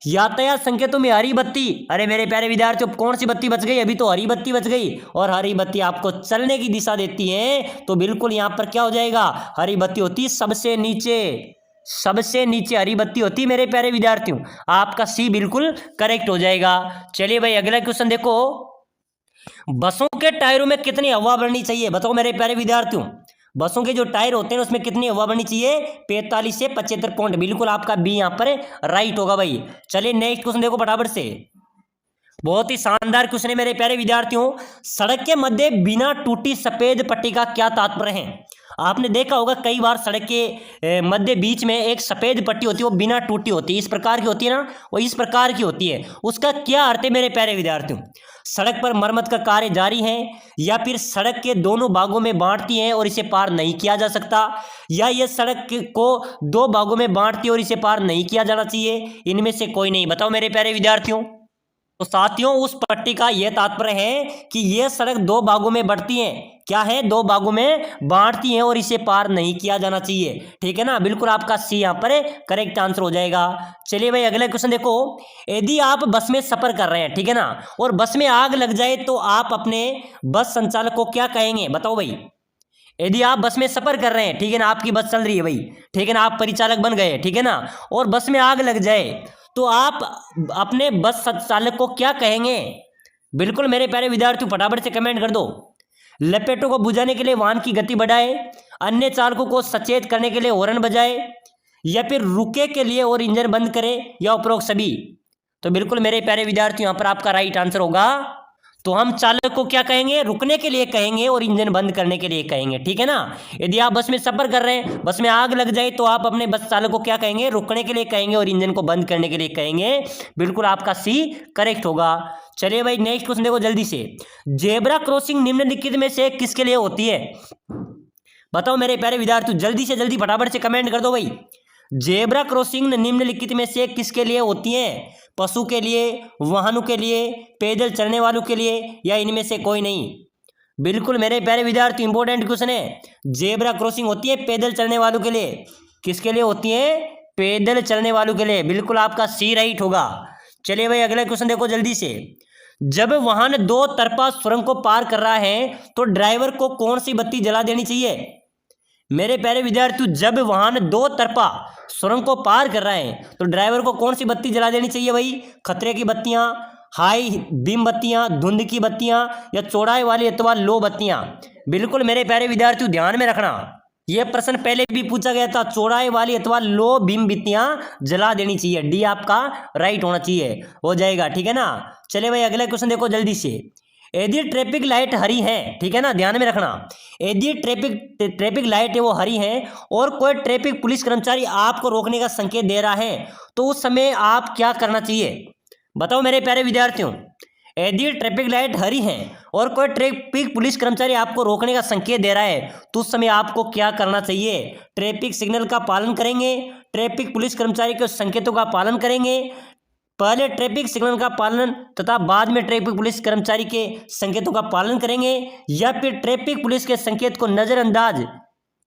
यातायात संकेतों में हरी बत्ती, अरे मेरे प्यारे विद्यार्थियों कौन सी बत्ती बच गई? अभी तो हरी बत्ती बच गई, और हरी बत्ती आपको चलने की दिशा देती है। तो बिल्कुल यहां पर क्या हो जाएगा? हरी बत्ती होती है सबसे नीचे, सबसे नीचे हरी बत्ती होती है मेरे प्यारे विद्यार्थियों। आपका सी बिल्कुल करेक्ट हो जाएगा। चलिए भाई अगला क्वेश्चन देखो, बसों के टायरों में कितनी हवा भरनी चाहिए? बताओ मेरे प्यारे विद्यार्थियों, बसों के जो टायर होते हैं उसमें कितनी हवा भरनी चाहिए? 45 से 75 पॉइंट। बिल्कुल आपका बी यहां पर राइट होगा भाई। चलिए नेक्स्ट क्वेश्चन देखो फटाफट से, बहुत ही शानदार क्वेश्चन है मेरे प्यारे विद्यार्थियों। सड़क के मध्य बिना टूटी सफेद पट्टी का क्या तात्पर्य है? आपने देखा होगा कई बार सड़क के मध्य बीच में एक सफ़ेद पट्टी होती है, वो बिना टूटी होती है, इस प्रकार की होती है ना, वो इस प्रकार की होती है। उसका क्या अर्थ है मेरे प्यारे विद्यार्थियों? सड़क पर मरम्मत का कार्य जारी है, या फिर सड़क के दोनों भागों में बांटती है और इसे पार नहीं किया जा सकता, या यह सड़क को दो भागों में बांटती है और इसे पार नहीं किया जाना चाहिए, इनमें से कोई नहीं। बताओ मेरे प्यारे विद्यार्थियों। तो साथियों उस पट्टी का यह तात्पर्य है कि यह सड़क दो भागों में बढ़ती है, क्या है, दो भागों में बांटती हैं और इसे पार नहीं किया जाना चाहिए। ठीक है ना, बिल्कुल आपका सी यहाँ पर करेक्ट आंसर हो जाएगा। चलिए भाई अगला क्वेश्चन देखो। यदि आप बस में सफर कर रहे हैं, ठीक है ना, और बस में आग लग जाए तो आप अपने बस संचालक को क्या कहेंगे? बताओ भाई। यदि आप बस में सफर कर रहे हैं, ठीक है ना, आपकी बस चल रही है भाई, ठीक है ना, आप परिचालक बन गए, ठीक है ना, और बस में आग लग जाए तो आप अपने बस चालक को क्या कहेंगे? बिल्कुल मेरे प्यारे विद्यार्थियों फटाफट से कमेंट कर दो। लपेटों को बुझाने के लिए वाहन की गति बढ़ाए, अन्य चालकों को सचेत करने के लिए हॉर्न बजाए, या फिर रुके के लिए और इंजन बंद करे, या उपरोक्त सभी। तो बिल्कुल मेरे प्यारे विद्यार्थियों यहाँ पर आपका राइट आंसर होगा, तो हम चालक को क्या कहेंगे? रुकने के लिए कहेंगे और इंजन बंद करने के लिए कहेंगे। ठीक है ना, यदि आप बस में सफर कर रहे हैं, बस में आग लग जाए तो आप अपने बस चालक को क्या कहेंगे? रुकने के लिए कहेंगे और इंजन को बंद करने के लिए कहेंगे। बिल्कुल आपका सी करेक्ट होगा। चलिए भाई नेक्स्ट क्वेश्चन देखो जल्दी से। जेब्रा क्रॉसिंग निम्नलिखित में से किसके लिए होती है? बताओ मेरे प्यारे विद्यार्थी, जल्दी से जल्दी फटाफट से कमेंट कर दो भाई। जेब्रा क्रॉसिंग निम्नलिखित में से किसके लिए होती है? पशु के लिए, वाहनों के लिए, पैदल चलने वालों के लिए, या इनमें से कोई नहीं? बिल्कुल मेरे प्यारे विद्यार्थी इंपॉर्टेंट क्वेश्चन है। जेब्रा क्रॉसिंग होती है पैदल चलने वालों के लिए। किसके लिए होती है? पैदल चलने वालों के लिए। बिल्कुल आपका सी राइट होगा। चलिए भाई अगला क्वेश्चन देखो जल्दी से। जब वाहन दो तरफा सुरंग को पार कर रहा है तो ड्राइवर को कौन सी बत्ती जला देनी चाहिए? मेरे प्यारे विद्यार्थियों जब वाहन दो तरफा सुरंग को पार कर रहा है तो ड्राइवर को कौन सी बत्ती जला देनी चाहिए भाई? खतरे की बत्तियां, हाई बीम बत्तियां, धुंध की बत्तियां, या चौड़ाई वाली अथवा लो बत्तियां? बिल्कुल मेरे प्यारे विद्यार्थियों ध्यान में रखना, यह प्रश्न पहले भी पूछा गया था। चौड़ाई वाली अथवा लो बीम बत्तियां जला देनी चाहिए। डी आपका राइट होना चाहिए, हो जाएगा। ठीक है ना, चले भाई अगला क्वेश्चन देखो जल्दी से। यदि ट्रैफिक लाइट हरी है, ठीक है ना, ध्यान में रखना, यदि ट्रैफिक लाइट है वो हरी है और कोई ट्रैफिक पुलिस कर्मचारी आपको रोकने का संकेत दे रहा है तो उस समय आप क्या करना चाहिए? बताओ मेरे प्यारे विद्यार्थियों। यदि ट्रैफिक लाइट हरी है और कोई ट्रैफिक पुलिस कर्मचारी आपको रोकने का संकेत दे रहा है तो उस समय आपको क्या करना चाहिए? ट्रैफिक सिग्नल का पालन करेंगे, ट्रैफिक पुलिस कर्मचारी के संकेतों का पालन करेंगे, पहले ट्रैफिक सिग्नल का पालन तथा बाद में ट्रैफिक पुलिस कर्मचारी के संकेतों का पालन करेंगे, या फिर ट्रैफिक पुलिस के संकेत को नजरअंदाज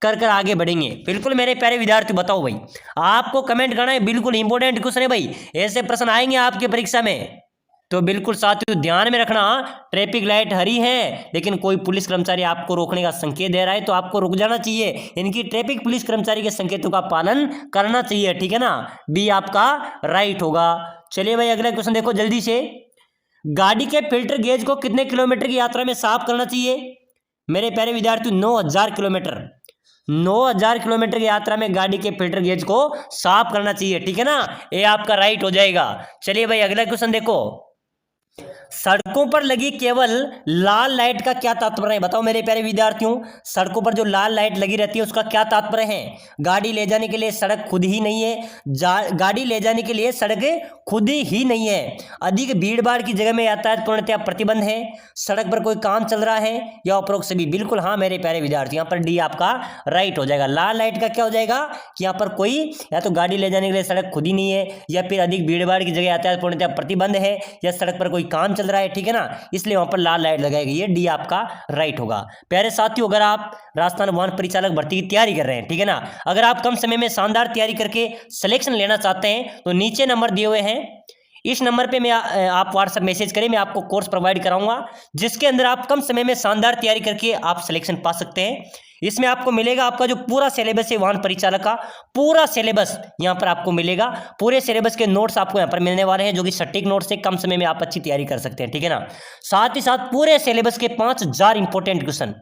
कर आगे बढ़ेंगे? बिल्कुल मेरे प्यारे विद्यार्थी बताओ भाई, आपको कमेंट करना है। बिल्कुल इंपॉर्टेंट क्वेश्चन है भाई, ऐसे प्रश्न आएंगे आपके परीक्षा में। तो बिल्कुल साथियों ध्यान में रखना, ट्रैफिक लाइट हरी है लेकिन कोई पुलिस कर्मचारी आपको रोकने का संकेत दे रहा है तो आपको रुक जाना चाहिए। इनकी ट्रैफिक पुलिस कर्मचारी के संकेतों का पालन करना चाहिए। ठीक है ना, बी आपका राइट होगा। चलिए भाई अगला क्वेश्चन देखो जल्दी से। गाड़ी के फिल्टर गेज को कितने किलोमीटर की यात्रा में साफ करना चाहिए? मेरे प्यारे विद्यार्थी 9000 किलोमीटर। 9000 किलोमीटर की यात्रा में गाड़ी के फिल्टर गेज को साफ करना चाहिए। ठीक है ना, ये आपका राइट हो जाएगा। चलिए भाई अगला क्वेश्चन देखो। सड़कों पर लगी केवल लाल लाइट का क्या तात्पर्य है? बताओ मेरे प्यारे विद्यार्थियों, सड़कों पर जो लाल लाइट लगी रहती है उसका क्या तात्पर्य है? गाड़ी ले जाने के लिए सड़क खुद ही नहीं है, गाड़ी ले जाने के लिए सड़क खुद ही नहीं है, अधिक भीड़ भाड़ की जगह में यातायात पूर्णतया प्रतिबंध है, सड़क पर कोई काम चल रहा है, या उपरोक्त सभी? बिल्कुल हाँ मेरे प्यारे विद्यार्थी, यहाँ पर डी आपका राइट हो जाएगा। लाल लाइट का क्या हो जाएगा कि यहाँ पर कोई या तो गाड़ी ले जाने के लिए सड़क खुद ही नहीं है, या फिर अधिक भीड़ भाड़ की जगह यातायात पूर्णतया प्रतिबंध है, या सड़क पर कोई काम चल रहा है। ठीक है ना, इसलिए वहां पर लाल लाइट लगाई गई है। डी आपका राइट होगा। प्यारे साथियों, अगर आप राजस्थान वाहन परिचालक भर्ती की तैयारी कर रहे हैं, ठीक है ना, अगर आप कम समय में शानदार तैयारी करके सिलेक्शन लेना चाहते हैं तो नीचे नंबर दिए हुए हैं, इस नंबर पे मैं आप व्हाट्सएप मैसेज करें, मैं आपको कोर्स प्रोवाइड कराऊंगा जिसके अंदर आप कम समय में शानदार तैयारी करके आप सिलेक्शन पा सकते हैं। इसमें आपको मिलेगा आपका जो पूरा सिलेबस है वाहन परिचालक का, पूरा सिलेबस यहाँ पर आपको मिलेगा। पूरे सिलेबस के नोट्स आपको यहाँ पर मिलने वाले हैं जो कि सटीक नोट्स से कम समय में आप अच्छी तैयारी कर सकते हैं। ठीक है ना, साथ ही साथ पूरे सिलेबस के 5000 इंपॉर्टेंट क्वेश्चन।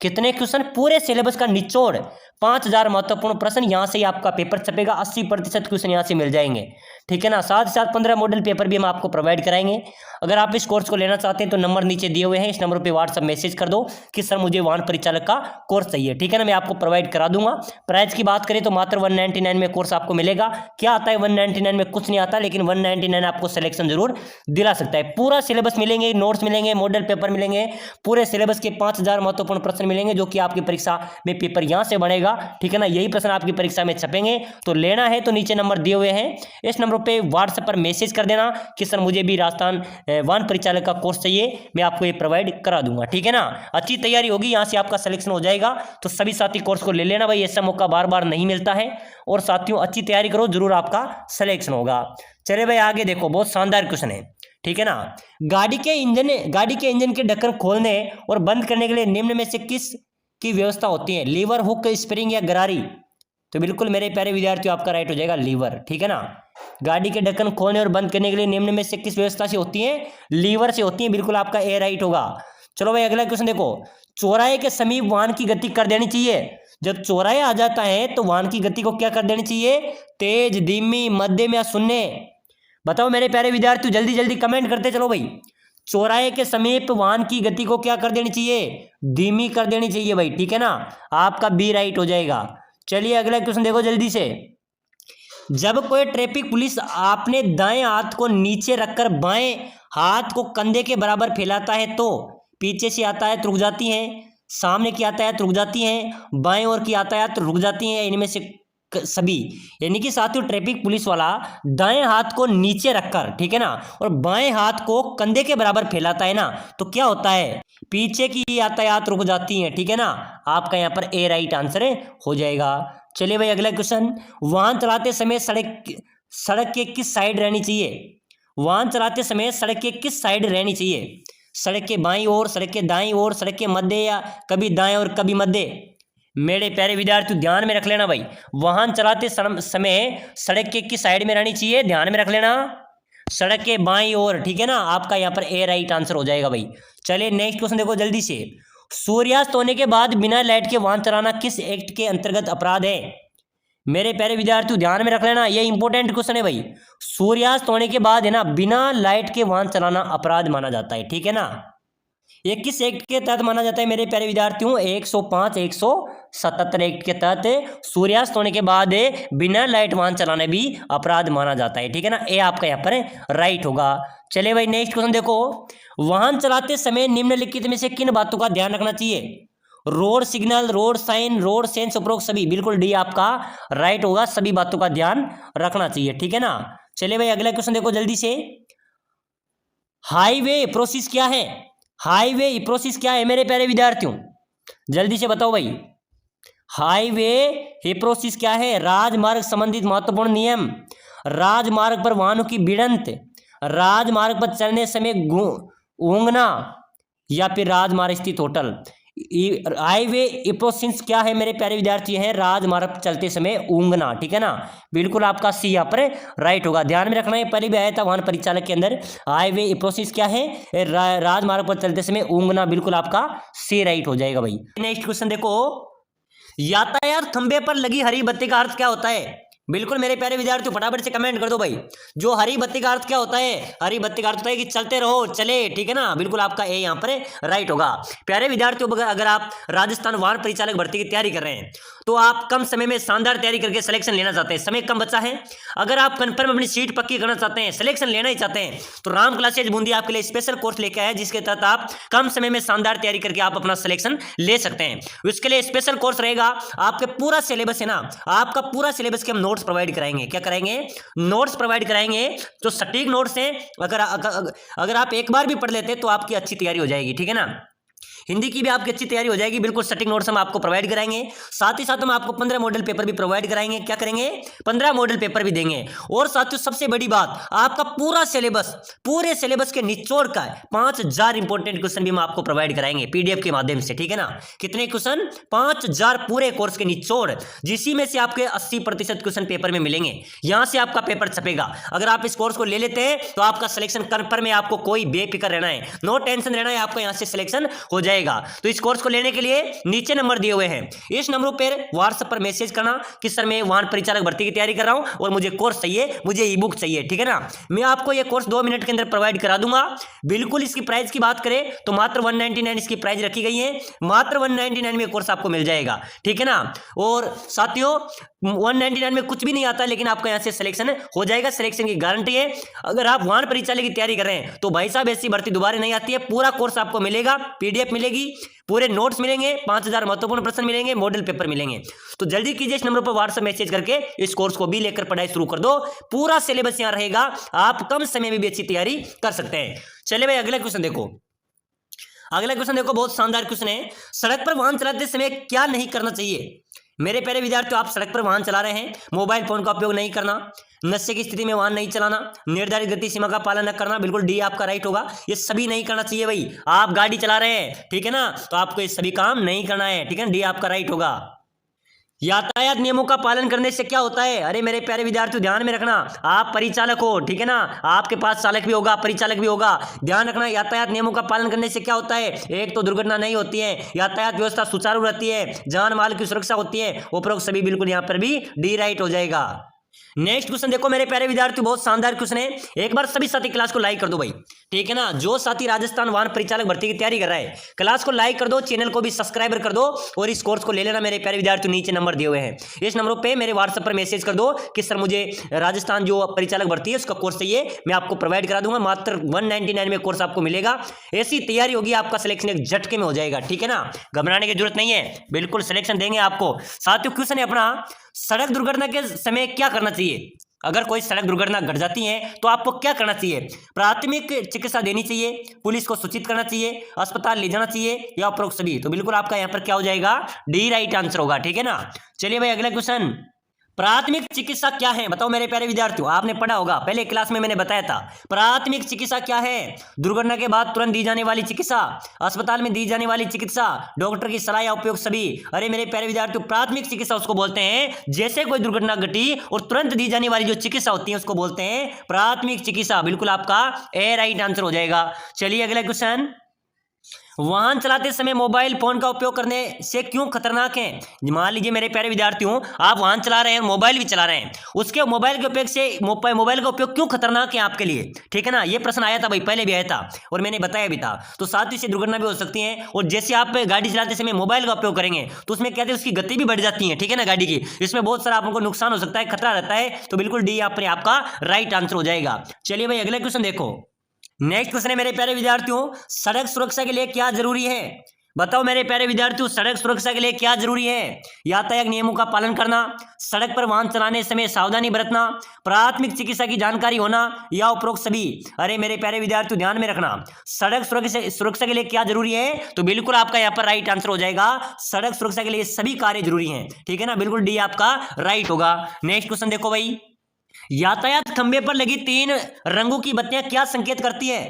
कितने क्वेश्चन? पूरे सिलेबस का निचोड़ 5000 महत्वपूर्ण प्रश्न, यहाँ से ही आपका पेपर छपेगा। 80% क्वेश्चन यहाँ से मिल जाएंगे। ठीक है ना। साथ ही साथ 15 मॉडल पेपर भी हम आपको प्रोवाइड कराएंगे। अगर आप इस कोर्स को लेना चाहते हैं तो नंबर नीचे दिए हुए हैं, इस नंबर पे व्हाट्सअप मैसेज कर दो कि सर मुझे वाहन परिचालक का कोर्स चाहिए, ठीक है ना, मैं आपको प्रोवाइड करा दूंगा। प्राइस की बात करें तो मात्र 199 में कोर्स आपको मिलेगा। क्या आता है 199 में? कुछ नहीं आता, लेकिन 199 आपको सिलेक्शन जरूर दिला सकता है। पूरा सिलेबस मिलेंगे, नोट्स मिलेंगे, मॉडल पेपर मिलेंगे, पूरे सिलेबस के 5000 महत्वपूर्ण प्रश्न मिलेंगे जो कि आपकी परीक्षा में पेपर यहां से बनेगा, ठीक है ना। यही प्रश्न आपकी परीक्षा में छपेंगे। तो लेना है तो नीचे नंबर दिए हुए हैं, इस नंबर पे व्हाट्सएप पर मैसेज कर देना कि सर मुझे भी राजस्थान वाहन परिचालक का कोर्स चाहिए, मैं आपको ये प्रोवाइड करा दूंगा, ठीक है ना। अच्छी तैयारी होगी, यहाँ से आपका सिलेक्शन हो जाएगा। तो सभी साथी कोर्स को ले लेना भाई, ऐसा मौका बार बार नहीं मिलता है। और साथियों अच्छी तैयारी करो, जरूर आपका सिलेक्शन होगा। चलिए भाई आगे देखो, बहुत शानदार क्वेश्चन है, ठीक है ना। गाड़ी के इंजन के ढक्कन खोलने और बंद करने के लिए निम्न में से किस की व्यवस्था होती है? लीवर, हुक, स्प्रिंग या गरारी? तो बिल्कुल मेरे प्यारे विद्यार्थियों आपका राइट हो जाएगा लीवर, ठीक है ना। गाड़ी के ढक्कन खोलने और बंद करने के लिए निम्न में से किस व्यवस्था से होती है? लीवर से होती है, बिल्कुल आपका ए राइट होगा। चलो भाई अगला क्वेश्चन देखो, चौराहे के समीप वाहन की गति कर देनी चाहिए। जब चौराहे आ जाता है तो वाहन की गति को क्या कर देनी चाहिए? तेज, धीमी, मध्यम या शून्य? बताओ मेरे प्यारे विद्यार्थियों, जल्दी जल्दी कमेंट करते चलो भाई। चौराहे के समीप वाहन की गति को क्या कर देनी चाहिए? धीमी कर देनी चाहिए भाई, ठीक है ना, आपका बी राइट हो जाएगा। चलिए अगला क्वेश्चन देखो जल्दी से। जब कोई ट्रैफिक पुलिस आपने दाएं हाथ को नीचे रखकर बाएं हाथ को कंधे के बराबर फैलाता है तो पीछे से यातायात रुक जाती है, सामने की यातायात रुक जाती है, बाएं ओर की यातायात रुक जाती है, इनमें से सभी। यानी कि साथियों ट्रैफिक पुलिस वाला दाएं हाथ को नीचे रखकर, ठीक है ना, और बाएं हाथ को कंधे के बराबर फैलाता है ना, तो क्या होता है? पीछे की यातायात रुक जाती है, ठीक है ना, आपका यहाँ पर ए राइट आंसर हो जाएगा। चलिए भाई अगला क्वेश्चन, वाहन चलाते समय सड़क के किस साइड रहनी चाहिए? वाहन चलाते समय सड़क के किस साइड रहनी चाहिए? सड़क के बाईं ओर, सड़क के दाईं ओर, सड़क के मध्य, या कभी दाएं और कभी मध्य? मेरे प्यारे विद्यार्थियों ध्यान में रख लेना भाई, वाहन चलाते समय सड़क के किस साइड में रहनी चाहिए? ध्यान में रख लेना, सड़क के बाईं ओर, ठीक है ना, आपका यहाँ पर ए राइट आंसर हो जाएगा भाई। चलिए नेक्स्ट क्वेश्चन देखो जल्दी से। सूर्यास्त होने के बाद बिना लाइट के वाहन चलाना किस एक्ट के अंतर्गत अपराध है? मेरे प्यारे विद्यार्थियों ध्यान में रख लेना, ये इंपॉर्टेंट क्वेश्चन है भाई। सूर्यास्त होने के बाद है ना बिना लाइट के वाहन चलाना अपराध माना जाता है, ठीक है ना। ये किस एक्ट के तहत माना जाता है मेरे प्यारे विद्यार्थियों? 105 177 एक्ट के तहत सूर्यास्त होने के बाद बिना लाइट वाहन चलाने भी अपराध माना जाता है, ठीक है ना, ये आपका यहाँ पर राइट होगा। चलिए भाई नेक्स्ट क्वेश्चन देखो, वाहन चलाते समय निम्नलिखित में से किन बातों का ध्यान रखना चाहिए? Road signal, road sign, road sense, उपरोक्त सभी? बिल्कुल डी आपका राइट होगा, सभी बातों का ध्यान रखना चाहिए, ठीक है ना। चलिए भाई अगला क्वेश्चन देखो जल्दी से। हाईवे प्रोसेस क्या है? हाईवे प्रोसेस क्या है मेरे प्यारे विद्यार्थियों? जल्दी से बताओ भाई, हाईवे प्रोसेस क्या है? राजमार्ग संबंधित महत्वपूर्ण नियम, राजमार्ग पर वाहनों की भिड़ंत, राजमार्ग पर चलने समय ऊँघना, या फिर राजमार्ग स्थित होटल? हाईवे प्रोसेस क्या है मेरे प्यारे विद्यार्थी? हैं राजमार्ग पर चलते समय ऊँघना, ठीक है ना, बिल्कुल आपका सी यहाँ पर राइट होगा। ध्यान में रखना है, पहले भी आया था वाहन परिचालक के अंदर। हाईवे प्रोसेस क्या है? राजमार्ग पर चलते समय ऊँघना, बिल्कुल आपका सी राइट हो जाएगा भाई। नेक्स्ट क्वेश्चन देखो, यातायात खंबे पर लगी हरी बत्ती का अर्थ क्या होता है? बिल्कुल मेरे प्यारे विद्यार्थियों फटाफट से कमेंट कर दो भाई, जो हरी बत्ती का अर्थ क्या होता है? हरी बत्ती का अर्थ होता है कि चलते रहो, चले, ठीक है ना, बिल्कुल आपका ए यहाँ पर राइट होगा। प्यारे विद्यार्थियों अगर आप राजस्थान वाहन परिचालक भर्ती की तैयारी कर रहे हैं तो आप कम समय में शानदार तैयारी करके सिलेक्शन लेना चाहते हैं, समय कम बचा है, अगर आप कन्फर्म अपनी सीट पक्की करना चाहते हैं, सिलेक्शन लेना ही चाहते हैं, तो राम क्लासेज बूंदी आपके लिए स्पेशल कोर्स लेके आया जिसके तहत आप कम समय में शानदार तैयारी करके आप अपना सिलेक्शन ले सकते हैं। उसके लिए स्पेशल कोर्स रहेगा, आपके पूरा सिलेबस है ना, आपका पूरा सिलेबस के हम नोट्स प्रोवाइड कराएंगे। क्या कराएंगे? नोट्स प्रोवाइड कराएंगे, जो सटीक नोट्स हैं, अगर आप एक बार भी पढ़ लेते तो आपकी अच्छी तैयारी हो जाएगी, ठीक है ना। हिंदी की भी आपकी अच्छी तैयारी हो जाएगी, बिल्कुल सटीक नोट्स हम आपको प्रोवाइड कराएंगे। साथ ही साथ हम आपको 15 मॉडल पेपर भी प्रोवाइड कराएंगे। क्या करेंगे? 15 मॉडल पेपर भी देंगे। और साथियों सबसे बड़ी बात, आपका पूरा सिलेबस, पूरे सिलेबस के निचोड़ का 5000 इंपॉर्टेंट क्वेश्चन भी हम आपको प्रोवाइड कराएंगे पीडीएफ के माध्यम से, ठीक है ना। कितने क्वेश्चन? 5000 पूरे कोर्स के निचोड़, जिसी में से आपके 80% क्वेश्चन पेपर में मिलेंगे। यहां से आपका पेपर छपेगा। अगर आप इस कोर्स को ले लेते हैं तो आपका सिलेक्शन कन्फर्म है, आपको कोई बेफिक्र रहना है, नो टेंशन रहना है, आपका यहां से सिलेक्शन हो जाएगा। जाएगा। तो इस कोर्स को लेने के लिए नीचे नंबर दिए हुए हैं, इस नंबरों पर व्हाट्सएप पर मैसेज करना कि सर मैं वाहन परिचालक भर्ती की तैयारी कर रहा हूं और मुझे कोर्स चाहिए, मुझे ई बुक चाहिए, ठीक है ना। मैं आपको ये कोर्स 2 मिनट के अंदर प्रोवाइड करा दूंगा। बिल्कुल इसकी प्राइस की बात करें तो मात्र 199 इसकी प्राइस रखी गई है, मात्र 199 में कोर्स आपको मिल जाएगा, ठीक है ना। और साथियों 199 में कुछ भी नहीं आता, लेकिन आपका यहाँ से सिलेक्शन हो जाएगा, सिलेक्शन की गारंटी है। अगर आप वाहन परिचालक की तैयारी कर रहे हैं तो भाई साहब ऐसी भर्ती दोबारा नहीं आती है। पूरा कोर्स आपको मिलेगा, पीडीएफ मिलेगी, पूरे नोट्स मिलेंगे, 5000 महत्वपूर्ण प्रश्न मिलेंगे, मॉडल पेपर मिलेंगे। तो जल्दी कीजिए इस नंबर पर व्हाट्सएप मैसेज करके इस कोर्स को भी लेकर पढ़ाई शुरू कर दो। पूरा सिलेबस यहाँ रहेगा, आप कम समय में भी अच्छी तैयारी कर सकते हैं। चलिए भाई अगला क्वेश्चन देखो, अगला क्वेश्चन देखो, बहुत शानदार क्वेश्चन है। सड़क पर वाहन चलाते समय क्या नहीं करना चाहिए? मेरे प्यारे विद्यार्थियों, आप सड़क पर वाहन चला रहे हैं, मोबाइल फोन का उपयोग नहीं करना, नशे की स्थिति में वाहन नहीं चलाना, निर्धारित गति सीमा का पालन न करना, बिल्कुल डी आपका राइट होगा। ये सभी नहीं करना चाहिए भाई। आप गाड़ी चला रहे हैं, ठीक है ना, तो आपको ये सभी काम नहीं करना है, ठीक है ना, डी आपका राइट होगा। यातायात नियमों का पालन करने से क्या होता है? अरे मेरे प्यारे विद्यार्थियों ध्यान में रखना, आप परिचालक हो, ठीक है ना, आपके पास चालक भी होगा, परिचालक भी होगा। ध्यान रखना, यातायात नियमों का पालन करने से क्या होता है? एक तो दुर्घटना नहीं होती है, यातायात व्यवस्था सुचारू रहती है, जान माल की सुरक्षा होती है। उपरोक्त सभी बिल्कुल यहाँ पर भी डी राइट हो जाएगा। नेक्स्ट क्वेश्चन देखो मेरे प्यारे विद्यार्थी, बहुत शानदार क्वेश्चन है। एक बार सभी साथी क्लास को लाइक कर दो भाई, ठीक है ना। जो साथी राजस्थान वाहन परिचालक भर्ती की तैयारी कर रहा है, क्लास को लाइक कर दो, चैनल को भी सब्सक्राइबर कर दो और इस कोर्स को ले लेना मेरे प्यारे विद्यार्थी। नीचे नंबर दिए हुए हैं, इस नंबरों पे मेरे व्हाट्सएप पर मैसेज कर दो कि सर मुझे राजस्थान जो परिचालक भर्ती है उसका कोर्स चाहिए, मैं आपको प्रोवाइड करा दूंगा। मात्र 199 में कोर्स आपको मिलेगा। ऐसी तैयारी होगी, आपका सिलेक्शन एक झटके में हो जाएगा, ठीक है ना, घबराने की जरूरत नहीं है, बिल्कुल सिलेक्शन देंगे आपको। साथियों क्वेश्चन है अपना, सड़क दुर्घटना के समय क्या करना चाहिए? अगर कोई सड़क दुर्घटना घट जाती है तो आपको क्या करना चाहिए? प्राथमिक चिकित्सा देनी चाहिए, पुलिस को सूचित करना चाहिए, अस्पताल ले जाना चाहिए या उपरोक्त सभी? तो बिल्कुल आपका यहाँ पर क्या हो जाएगा? डी राइट आंसर होगा, ठीक है ना। चलिए भाई अगला क्वेश्चन, प्राथमिक चिकित्सा क्या है? बताओ मेरे प्यारे विद्यार्थियों, आपने पढ़ा होगा, पहले क्लास में मैंने बताया था। प्राथमिक चिकित्सा क्या है? दुर्घटना के बाद तुरंत दी जाने वाली चिकित्सा, अस्पताल में दी जाने वाली चिकित्सा, डॉक्टर की सलाह या उपयोग सभी। अरे मेरे प्यारे विद्यार्थियों, प्राथमिक चिकित्सा उसको बोलते हैं जैसे कोई दुर्घटना घटी और तुरंत दी जाने वाली जो चिकित्सा होती है उसको बोलते हैं प्राथमिक चिकित्सा। बिल्कुल आपका ए राइट आंसर हो जाएगा। चलिए अगला क्वेश्चन, वाहन चलाते समय मोबाइल फोन का उपयोग करने से क्यों खतरनाक है? मान लीजिए मेरे प्यारे विद्यार्थियों, आप वाहन चला रहे हैं, मोबाइल भी चला रहे हैं, उसके मोबाइल के उपयोग से मोबाइल का उपयोग क्यों खतरनाक है आपके लिए? ठीक है ना, ये प्रश्न आया था भाई, पहले भी आया था और मैंने बताया भी था। तो साथ ही से दुर्घटना भी हो सकती है, और जैसे आप गाड़ी चलाते समय मोबाइल का उपयोग करेंगे तो उसमें कहते हैं उसकी गति भी बढ़ जाती है, ठीक है ना, गाड़ी की, इसमें बहुत सारा आपको नुकसान हो सकता है, खतरा रहता है। तो बिल्कुल डी यहाँ पर आपका राइट आंसर हो जाएगा। चलिए भाई अगला क्वेश्चन देखो, नेक्स्ट क्वेश्चन है मेरे प्यारे विद्यार्थियों, सड़क सुरक्षा के लिए क्या जरूरी है? बताओ मेरे प्यारे विद्यार्थियों, सड़क सुरक्षा के लिए क्या जरूरी है? यातायात नियमों का पालन करना, सड़क पर वाहन चलाने समय सावधानी बरतना, प्राथमिक चिकित्सा की जानकारी होना या उपरोक्त सभी? अरे मेरे प्यारे विद्यार्थियों ध्यान में रखना, सड़क सुरक्षा के लिए क्या जरूरी है? तो बिल्कुल आपका यहाँ पर राइट आंसर हो जाएगा, सड़क सुरक्षा के लिए सभी कार्य जरूरी हैं, ठीक है ना, बिल्कुल डी आपका राइट होगा। नेक्स्ट क्वेश्चन देखो भाई, यातायात खंबे पर लगी 3 रंगों की बत्तियां क्या संकेत करती है?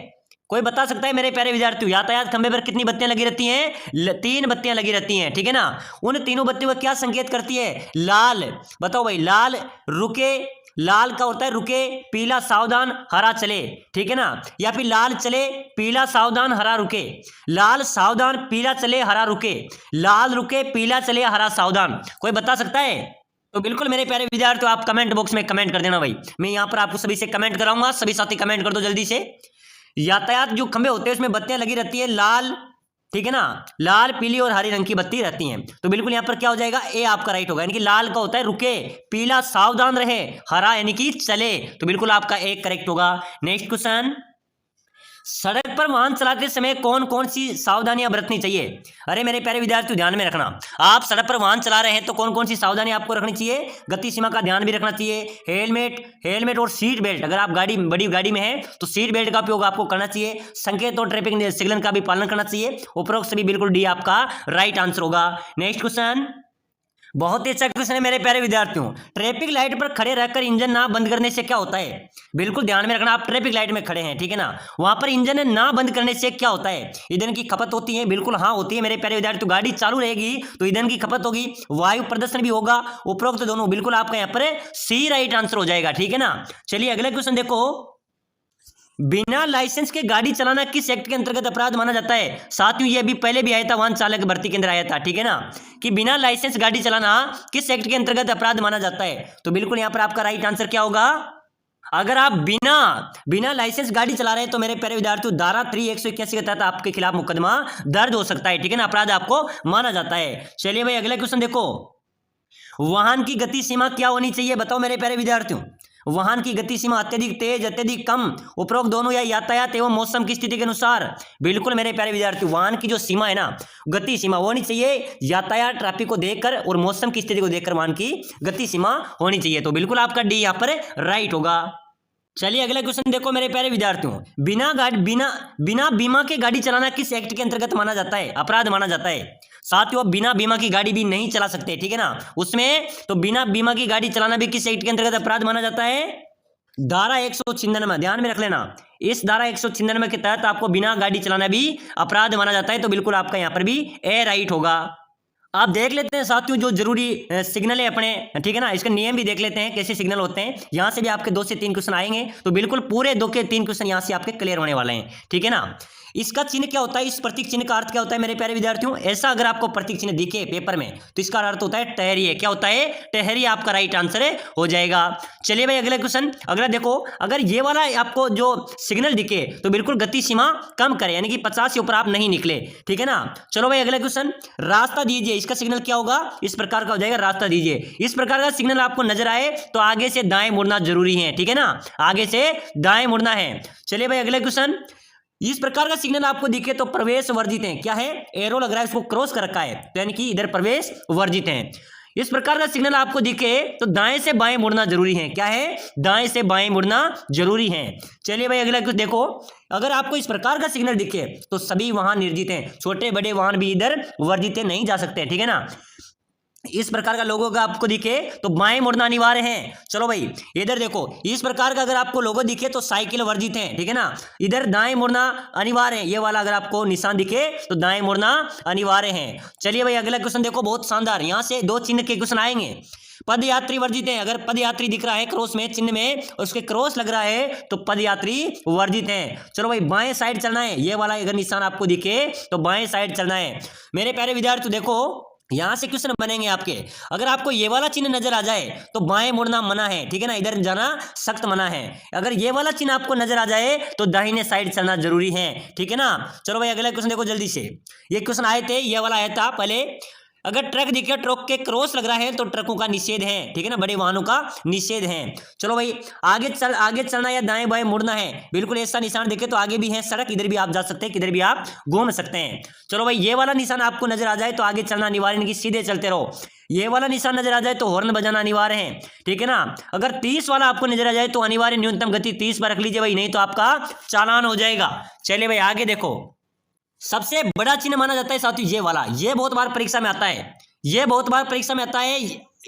कोई बता सकता है मेरे प्यारे विद्यार्थियों, यातायात खंबे पर कितनी बत्तियां लगी रहती हैं? 3 बत्तियां लगी रहती हैं, ठीक है ना। उन तीनों बत्तियों को क्या संकेत करती है? लाल, बताओ भाई, लाल रुके, लाल का होता है रुके, पीला सावधान, हरा चले, ठीक है ना, या फिर लाल चले, पीला सावधान, हरा रुके, लाल सावधान, पीला चले, हरा रुके, लाल रुके, पीला चले, हरा सावधान? कोई बता सकता है? तो बिल्कुल मेरे प्यारे विद्यार्थियों, आप कमेंट बॉक्स में कमेंट कर देना भाई, मैं यहाँ पर आपको सभी से कमेंट कराऊंगा, सभी साथी कमेंट कर दो जल्दी से। यातायात जो खंबे होते हैं उसमें बत्तियां लगी रहती है लाल, ठीक है ना, लाल पीली और हरी रंग की बत्ती रहती हैं। तो बिल्कुल यहाँ पर क्या हो जाएगा? ए आपका राइट होगा, यानी कि लाल का होता है रुके, पीला सावधान रहे, हरा यानी कि चले। तो बिल्कुल आपका एक करेक्ट होगा। नेक्स्ट क्वेश्चन, सड़क पर वाहन चलाते समय कौन कौन सी सावधानियां बरतनी चाहिए? अरे मेरे प्यारे विद्यार्थियों ध्यान में रखना, आप सड़क पर वाहन चला रहे हैं तो कौन कौन सी सावधानी आपको रखनी चाहिए? गति सीमा का ध्यान भी रखना चाहिए, हेलमेट और सीट बेल्ट, अगर आप बड़ी गाड़ी में है तो सीट बेल्ट का उपयोग आपको करना चाहिए, संकेत और ट्रैफिक सिग्नल का भी पालन करना चाहिए। उपरोक्त सभी बिल्कुल डी आपका राइट आंसर होगा। नेक्स्ट क्वेश्चन, बहुत ही अच्छा क्वेश्चन है मेरे प्यारे विद्यार्थियों, ट्रैफिक लाइट पर खड़े रहकर इंजन ना बंद करने से क्या होता है? बिल्कुल ध्यान में रखना, आप ट्रैफिक लाइट में खड़े हैं, ठीक है ना, वहां पर इंजन ना बंद करने से क्या होता है? ईंधन की खपत होती है, बिल्कुल हाँ होती है मेरे प्यारे विद्यार्थियों, गाड़ी चालू रहेगी तो ईंधन की खपत होगी, वायु प्रदूषण भी होगा, उपरोक्त दोनों, बिल्कुल आपका यहाँ पर सी राइट आंसर हो जाएगा, ठीक है ना। चलिए अगला क्वेश्चन देखो, बिना लाइसेंस के गाड़ी चलाना किस एक्ट के अंतर्गत अपराध माना जाता है? साथियों ये अभी पहले भी आया था, वाहन चालक भर्ती के अंदर आया था, ठीक है ना, कि बिना लाइसेंस गाड़ी चलाना किस एक्ट के अंतर्गत अपराध माना जाता है? तो बिल्कुल यहां पर आपका राइट आंसर क्या होगा? अगर आप बिना लाइसेंस गाड़ी चला रहे हैं तो मेरे प्यारे विद्यार्थियों धारा 381 के तहत आपके खिलाफ मुकदमा दर्ज हो सकता है, ठीक है ना, अपराध आपको माना जाता है। चलिए भाई अगला क्वेश्चन देखो, वाहन की गति सीमा क्या होनी चाहिए? बताओ मेरे प्यारे विद्यार्थियों, वाहन की गति सीमा अत्यधिक तेज, अत्यधिक कम, उपरोक्त दोनों या यातायात एवं मौसम की स्थिति के अनुसार? बिल्कुल मेरे प्यारे विद्यार्थियों, वाहन की जो सीमा है ना, गति सीमा वो होनी चाहिए यातायात ट्रैफिक को देखकर और मौसम की स्थिति को देखकर वाहन की गति सीमा होनी चाहिए। तो बिल्कुल आपका डी यहाँ पर राइट होगा। चलिए अगला क्वेश्चन देखो मेरे प्यारे विद्यार्थियों, बिना बीमा के गाड़ी चलाना किस एक्ट के अंतर्गत माना जाता है, अपराध माना जाता है? साथियों बिना बीमा की गाड़ी भी नहीं चला सकते, ठीक है ना, उसमें तो बिना बीमा की गाड़ी चलाना भी किस एक्ट के अंतर्गत अपराध माना जाता है? धारा 196, ध्यान में रख लेना, इस धारा 196 के तहत आपको बिना गाड़ी चलाना भी अपराध माना जाता है। तो बिल्कुल आपका यहां पर भी ए राइट होगा। आप देख लेते हैं साथियों जो जरूरी सिग्नल है अपने, ठीक है ना, इसके नियम भी देख लेते हैं कैसे सिग्नल होते हैं। यहां से भी आपके 2 से 3 क्वेश्चन आएंगे, तो बिल्कुल पूरे 2 के 3 क्वेश्चन यहां से आपके क्लियर होने वाले हैं, ठीक है ना। इसका चिन्ह क्या होता है, इस प्रतीक चिन्ह का अर्थ क्या होता है मेरे प्यारे विद्यार्थियों? ऐसा अगर आपको प्रतीक चिन्ह दिखे पेपर में तो इसका अर्थ होता है ठहरिए। क्या होता है? ठहरिए, आपका राइट आंसर हो जाएगा। चलिए भाई अगला क्वेश्चन, अगला देखो, अगर ये वाला आपको जो सिग्नल दिखे तो बिल्कुल गति सीमा कम करें, यानी कि 50 से ऊपर आप नहीं निकले, ठीक है ना। चलो भाई अगला क्वेश्चन, रास्ता दीजिए, इसका सिग्नल क्या होगा? इस प्रकार का हो जाएगा, रास्ता दीजिए। इस प्रकार का सिग्नल आपको नजर आए तो आगे से दाएं मुड़ना जरूरी है, ठीक है ना, आगे से दाएं मुड़ना है। चलिए भाई अगला क्वेश्चन, इस प्रकार का सिग्नल आपको दिखे तो प्रवेश वर्जित है। क्या है? एरो लग रहा है, इसको क्रॉस कर रखा है, तो यानी कि इधर प्रवेश वर्जित है। इस प्रकार का सिग्नल आपको दिखे तो दाएं से बाएं मुड़ना जरूरी है। क्या है? दाएं से बाएं मुड़ना जरूरी है। चलिए भाई अगला कुछ देखो, अगर आपको इस प्रकार का सिग्नल दिखे तो सभी वाहन निर्जित हैं, छोटे बड़े वाहन भी इधर वर्जित नहीं जा सकते, ठीक है ना। इस प्रकार का लोगो का आपको दिखे तो बाएं मुड़ना अनिवार्य है। चलो भाई इधर देखो, इस प्रकार का अगर आपको लोगो दिखे तो साइकिल वर्जित है, ठीक है ना, इधर दाएं मुड़ना अनिवार्य है। ये वाला अगर आपको निशान दिखे तो दाएं मुड़ना अनिवार्य है। चलिए भाई अगला क्वेश्चन देखो, बहुत शानदार, यहां से 2 चिन्ह के क्वेश्चन आएंगे। पदयात्री वर्जित है, अगर पदयात्री दिख रहा है क्रॉस में चिन्ह में और उसके क्रॉस लग रहा है तो पदयात्री वर्जित है। चलो भाई बाएं साइड चलना है, ये वाला अगर निशान आपको दिखे तो बाएं साइड चलना है। मेरे प्यारे विद्यार्थी देखो, यहां से क्वेश्चन बनेंगे आपके, अगर आपको ये वाला चिन्ह नजर आ जाए तो बाएं मुड़ना मना है, ठीक है ना, इधर जाना सख्त मना है। अगर ये वाला चिन्ह आपको नजर आ जाए तो दाहिने साइड चलना जरूरी है, ठीक है ना। चलो भाई अगला क्वेश्चन देखो जल्दी से, ये क्वेश्चन आए थे, ये वाला आया था पहले, अगर ट्रक दिखे, ट्रक के क्रॉस लग रहा है तो ट्रकों का निषेध है, ठीक है ना, बड़े वाहनों का निषेध है। चलो भाई आगे चलना या दाएं बाएं मुड़ना है, बिल्कुल ऐसा निशान दिखे तो आगे भी है सड़क, इधर भी आप जा सकते हैं, किधर भी आप घूम सकते हैं। चलो भाई ये वाला निशान आपको नजर आ जाए तो आगे चलना अनिवार्य नहीं, सीधे चलते रहो। ये वाला निशान नजर आ जाए तो हॉर्न बजाना अनिवार्य है, ठीक है ना। अगर 30 वाला आपको नजर आ जाए तो अनिवार्य न्यूनतम गति 30 पर रख लीजिए भाई, नहीं तो आपका चालान हो जाएगा। चलिए भाई आगे देखो, सबसे बड़ा चिन्ह माना जाता है साथियों ये वाला, ये बहुत बार परीक्षा में आता है, ये बहुत बार परीक्षा में आता है।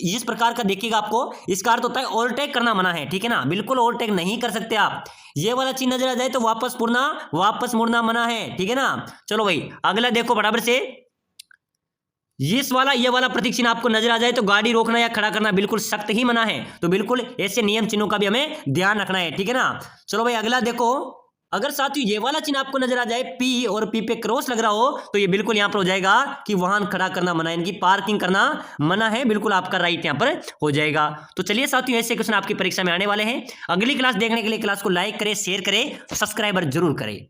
इस प्रकार का देखिएगा आपको, इसका अर्थ होता है ओवरटेक करना मना है, ठीक है ना, बिल्कुल ओवरटेक नहीं कर सकते आप। ये वाला चिन्ह नजर आ जाए तो वापस मुड़ना मना है, ठीक है ना। चलो भाई अगला देखो बराबर से, ये वाला प्रतीक चिन्ह आपको नजर आ जाए तो गाड़ी रोकना या खड़ा करना बिल्कुल सख्त ही मना है। तो बिल्कुल ऐसे नियम चिन्हों का भी हमें ध्यान रखना है, ठीक है ना। चलो भाई अगला देखो, अगर साथियों ये वाला चिन्ह आपको नजर आ जाए पी और पी पे क्रॉस लग रहा हो तो ये बिल्कुल यहां पर हो जाएगा कि वाहन खड़ा करना मना है, इनकी पार्किंग करना मना है, बिल्कुल आपका राइट यहां पर हो जाएगा। तो चलिए साथियों ऐसे क्वेश्चन आपकी परीक्षा में आने वाले हैं। अगली क्लास देखने के लिए क्लास को लाइक करें, शेयर करें, सब्सक्राइबर जरूर करें।